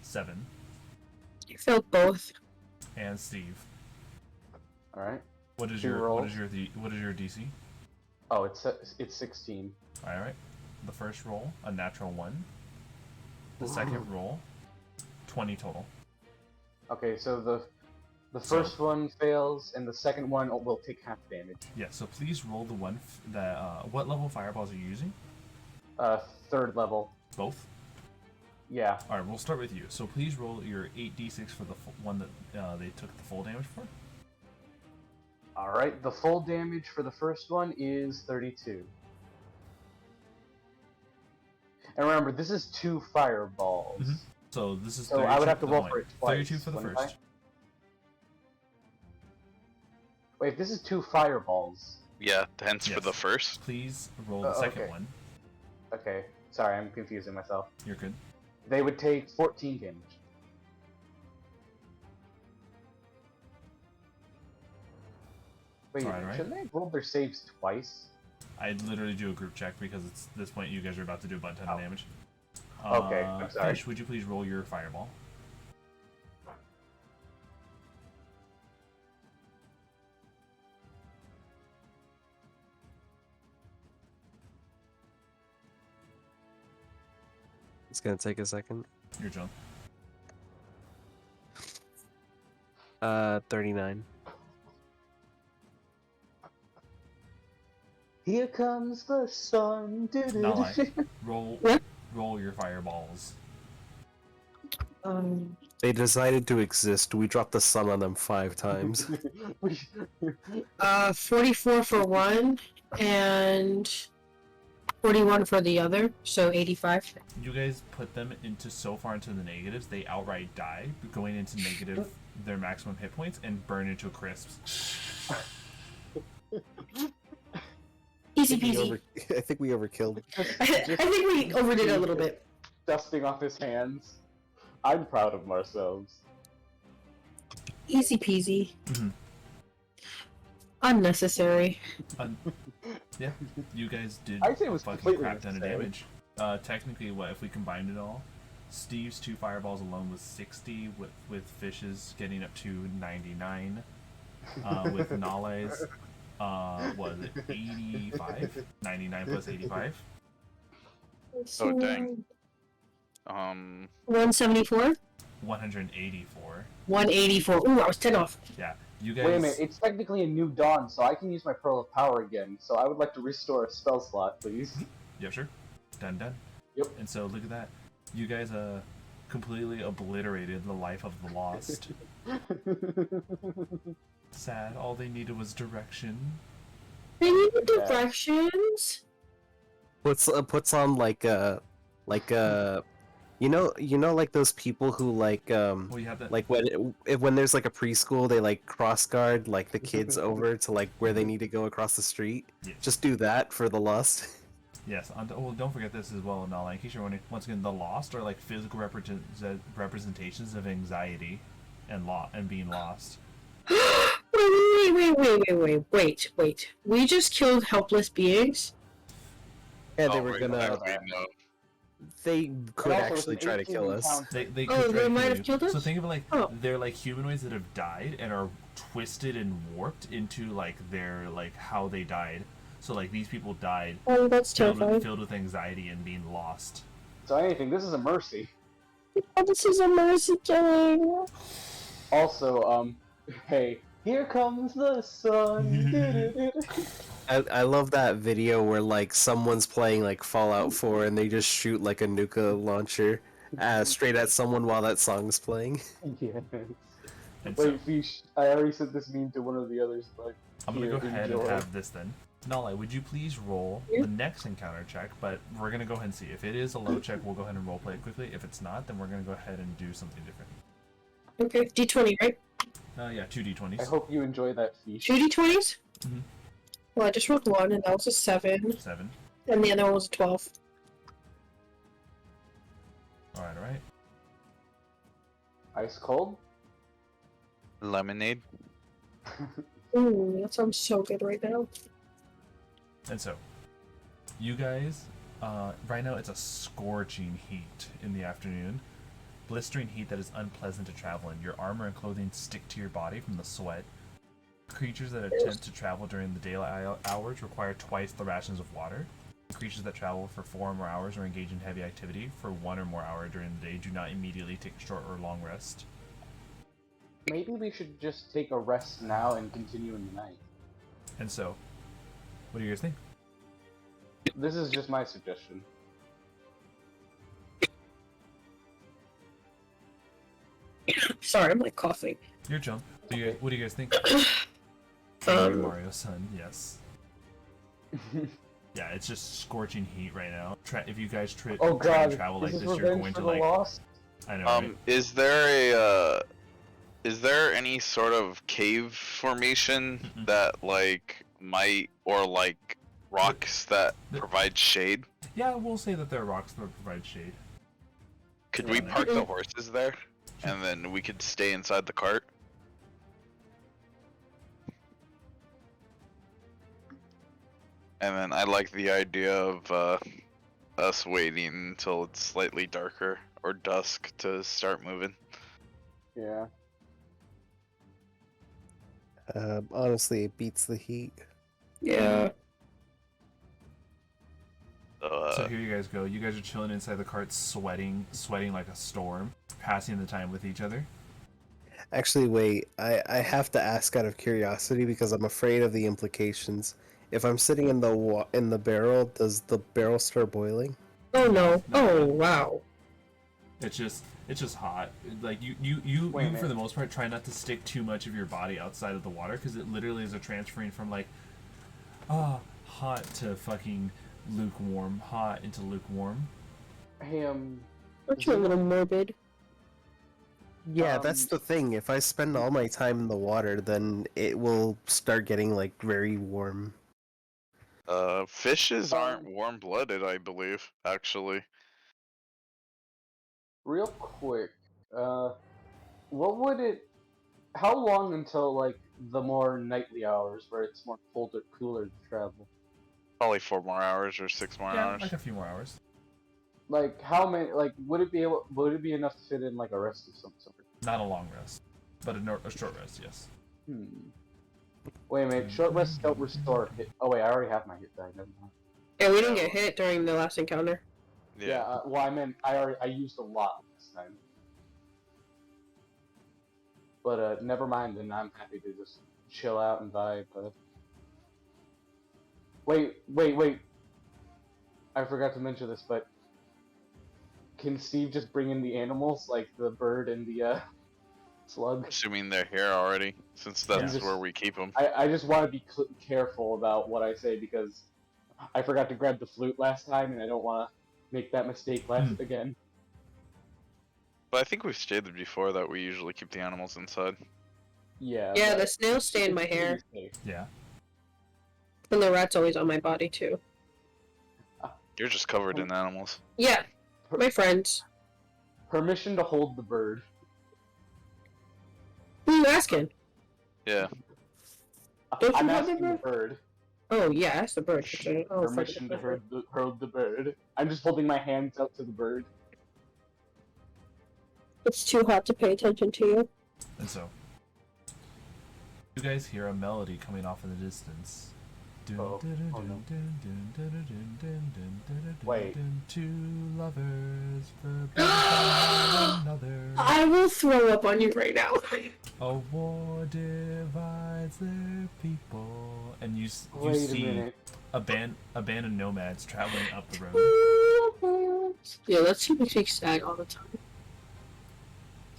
7. You failed both. And Steve, All right. what is Two your rolls. what is your DC? Oh, it's 16. All right. The first roll, a natural 1. The second roll, 20 total. Okay, so the first one fails, and the second one will take half damage. Yeah. So please roll the one that. What level fireballs are you using? Third level. Both. Yeah. All right. We'll start with you. So please roll your 8d6 for the one that they took the full damage for. All right. The full damage for the first one is 32. And remember, this is 2 fireballs. Mhm. So this is. So 32 I would have to for the roll point. for it twice. 32 for the wouldn't I? first. Wait, this is 2 fireballs. Yeah, hence for Yes. the first. Please roll the second Okay. one. Okay. Sorry, I'm confusing myself. You're good. They would take 14 damage. Wait, Alright. shouldn't they have rolled their saves twice? I literally do a group check because it's this point you guys are about to do a bunch of Oh. damage. Okay, I'm sorry. Pheesh, would you please roll your fireball? It's gonna take a second. Your John. 39. Here comes the sun. Naulei, roll What? roll your fireballs. They decided to exist. We dropped the sun on them 5 times. 44 for one, and 41 for the other, so 85. You guys put them into so far into the negatives, they outright die, going into negative their maximum hit points and burn into crisps. Easy peasy. I think we overkilled. I think we overdid it a little bit. Dusting off his hands. I'm proud of ourselves. Easy peasy. Mhm. Unnecessary. Yeah, you guys did I'd say it was a fucking completely crap ton of necessary. damage. Technically, what if we combined it all? Steve's 2 fireballs alone was 60, with Pheesh's getting up to 99. With Naulei's, what is it, 85? 99 plus 85? Oh, dang. 174? 184. 184. Ooh, I was 10 off. Yeah, you guys. Wait a minute, it's technically a new dawn, so I can use my Pearl of Power again. So I would like to restore a spell slot, please. Yeah, sure. Done. Yep. And so look at that. You guys completely obliterated the life of the lost. Sad. All they needed was direction. They need Yeah. directions. Puts on like you know like those people who like Well, you have that. like when there's like a preschool, they like cross guard like the kids over to like where they need to go across the street. Yeah. Just do that for the Lost. Yes. Well, don't forget this as well, Naulei. In case you're wondering, once again, the lost are like physical representations of anxiety and being lost. Wait. We just killed helpless beings. Yeah, they oh, were right, gonna. that we know. They could also, actually it's an try to 18 kill us. encounter. They Oh, could try they to might kill have you. killed us? So think of it like Oh. they're like humanoids that have died and are twisted and warped into like their like how they died. So like these people died Oh, that's terrifying. filled with anxiety and being lost. So anything, this is a mercy. Oh, this is a mercy killing. Also, hey, here comes the sun. I love that video where like someone's playing like Fallout 4 and they just shoot like a nuka launcher straight at someone while that song's playing. Yes. And so Wait, Pheesh, I already sent this meme to one of the others, but I'm gonna here, go ahead enjoy. and have this then. Naulei, would you please roll Yeah. the next encounter check? But we're gonna go ahead and see. If it is a low check, we'll go ahead and roleplay it quickly. If it's not, then we're gonna go ahead and do something different. Okay, D20, right? Yeah, 2 d20s. I hope you enjoy that, Pheesh. 2 D20s? Mhm. Well, I just rolled 1, and that was a 7, 7. and the other one was a 12. Alright. Ice cold? Lemonade. Ooh, that sounds so good right now. And so, you guys, right now it's a scorching heat in the afternoon. Blistering heat that is unpleasant to travel in. Your armor and clothing stick to your body from the sweat. Creatures that attempt to travel during the daylight hours require twice the rations of water. Creatures that travel for 4 or more hours or engage in heavy activity for 1 or more hour during the day do not immediately take a short or long rest. Maybe we should just take a rest now and continue in the night. And so, what do you guys think? This is just my suggestion. Sorry, I'm like coughing. Your jump. What do you guys think? Thank you, Mario Sun. Yes. Yeah, it's just scorching heat right now. If you guys try Oh to god, travel like this this, is you're revenge going for to the like. lost? I know. Right? Is there any sort of cave formation Mm-mm. that like might or like rocks that provide shade? Yeah, we'll say that there are rocks that provide shade. Could we park the horses there, and then we could stay inside the cart? And then I like the idea of us waiting until it's slightly darker or dusk to start moving. Yeah. Honestly, it beats the heat. Yeah. So here you guys go. You guys are chilling inside the cart, sweating like a storm, passing the time with each other. Actually, wait. I have to ask out of curiosity because I'm afraid of the implications. If I'm sitting in the barrel, does the barrel start boiling? Oh no. No. Oh wow. It's just hot. Like you Wait a for minute. the most part try not to stick too much of your body outside of the water because it literally is a transferring from like hot to fucking lukewarm, hot into lukewarm. Hey, Aren't you a little morbid? Yeah, that's Um, the thing. If I spend all my time in the water, then it will start getting like very warm. Fishes aren't warm-blooded, I believe, actually. real quick, what would it... How long until, like, the more nightly hours where it's more colder, cooler to travel? Probably 4 more hours or 6 more Yeah, hours. like a few more hours. Like, how many... Like, would it be enough to fit in, like, a rest of some sort? Not a long rest, but a short rest, yes. Wait a minute, short rests don't restore hit... Oh wait, I already have my hit die, never mind. Yeah, we didn't get hit during the last encounter. Yeah, well, I meant, I used a lot this time. But, never mind, and I'm happy to just chill out and vibe, but... Wait. I forgot to mention this, but... Can Steve just bring in the animals, like the bird and the, slug? Assuming they're here already, since that's Yeah. where we keep them. I just want to be careful about what I say, because I forgot to grab the flute last time, and I don't want to make that mistake again. But I think we've stated before that we usually keep the animals inside. Yeah. Yeah, but the snails stay in my it's pretty hair. safe. Yeah. And the rat's always on my body too. You're just covered in animals. Yeah, my friends. Permission to hold the bird. Who are you asking? Yeah. Don't I'm you have the asking the bird. Oh yeah, that's the bird. Oh, fuck Permission it. to hold the bird. I'm just holding my hands out to the bird. It's too hot to pay attention to you. And so, you guys hear a melody coming off in the distance. Oh no. Wait. Two lovers forbidden one another. I will throw up on you right now. A war divides their people, and you Wait a see minute. a band of nomads traveling up the road. Yeah, that shit makes me sad all the time.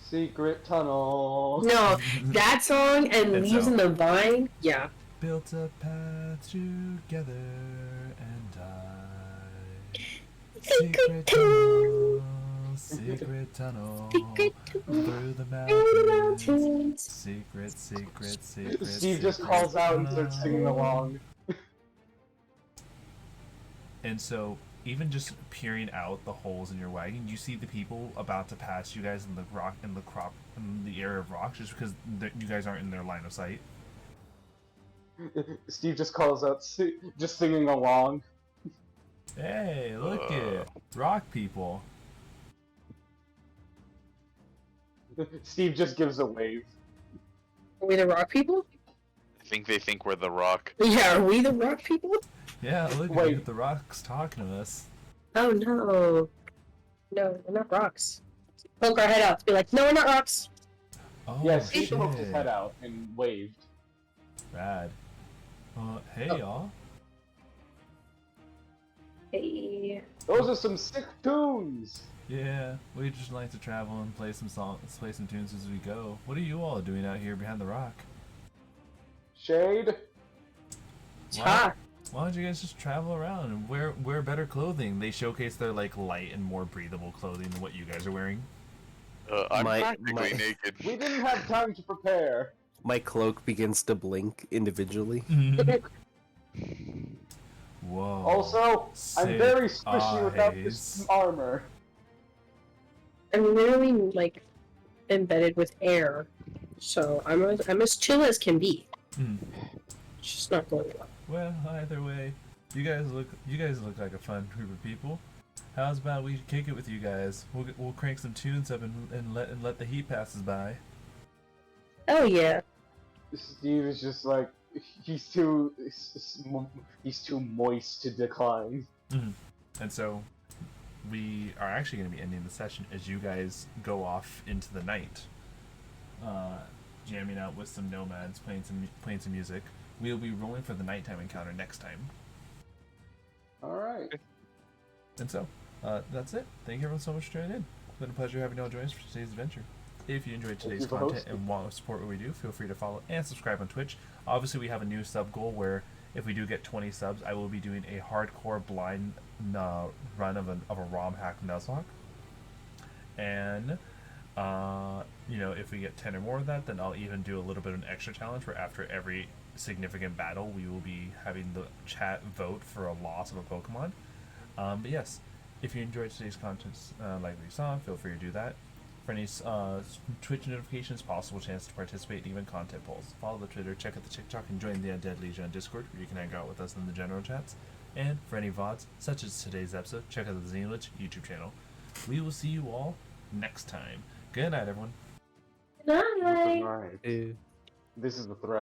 Secret tunnel. No, that song and And Leaves so- in the Vine, yeah. Built a path together and died. Secret tunnel, secret tunnel, Secret through the mountains. mountains. Secret, secret, secret. Steve just secret calls out and starts singing tunnel. along. And so, even just peering out the holes in your wagon, you see the people about to pass you guys in the area of rocks, just because you guys aren't in their line of sight. Steve just calls out, just singing along. Hey, look it, rock people. Steve just gives a wave. Are we the rock people? I think they think we're the Rock. Yeah, are we the rock people? Yeah, look Wait. at the rocks talking to us. Oh no. No, we're not rocks. Poke our head out to be like, no, we're not rocks. Oh, Yeah, Steve shit. poked his head out and waved. Rad. Hey, Oh. y'all. Hey. Those are some sick tunes! Yeah, we just like to travel and play some songs, play some tunes as we go. What are you all doing out here behind the rock? Shade? Ha! Why don't you guys just travel around and wear better clothing? They showcase their like light and more breathable clothing than what you guys are wearing. I'm My- practically my- naked. We didn't have time to prepare. My cloak begins to blink individually. Whoa. Also, I'm Sick very squishy without this eyes. armor. I'm literally like embedded with air, so I'm as chill as can be. Mm. It's just not going well. Well, either way, you guys look like a fun group of people. How's about we kick it with you guys? We'll crank some tunes up and let the heat passes by. Oh yeah. Steve is just like, he's too moist to decline. And so, we are actually going to be ending the session as you guys go off into the night, jamming out with some nomads, playing some music. We'll be rolling for the nighttime encounter next time. Alright. And so, that's it. Thank you everyone so much for tuning in. It's been a pleasure having you all join us for today's adventure. If you enjoyed today's you for content hosting. and want to support what we do, feel free to follow and subscribe on Twitch. Obviously, we have a new sub goal where if we do get 20 subs, I will be doing a hardcore blind run of a ROM hack Nuzlocke. And, if we get 10 or more of that, then I'll even do a little bit of an extra challenge where after every significant battle, we will be having the chat vote for a loss of a Pokemon. But yes, if you enjoyed today's content like we saw, feel free to do that. For any Twitch notifications, possible chance to participate in even content polls. Follow the Twitter, check out the TikTok, and join the Undead Legion on Discord, where you can hang out with us in the general chats. And for any VODs, such as today's episode, check out the Xenolich YouTube channel. We will see you all next time. Good night, everyone. Night. Alright. This is the threat.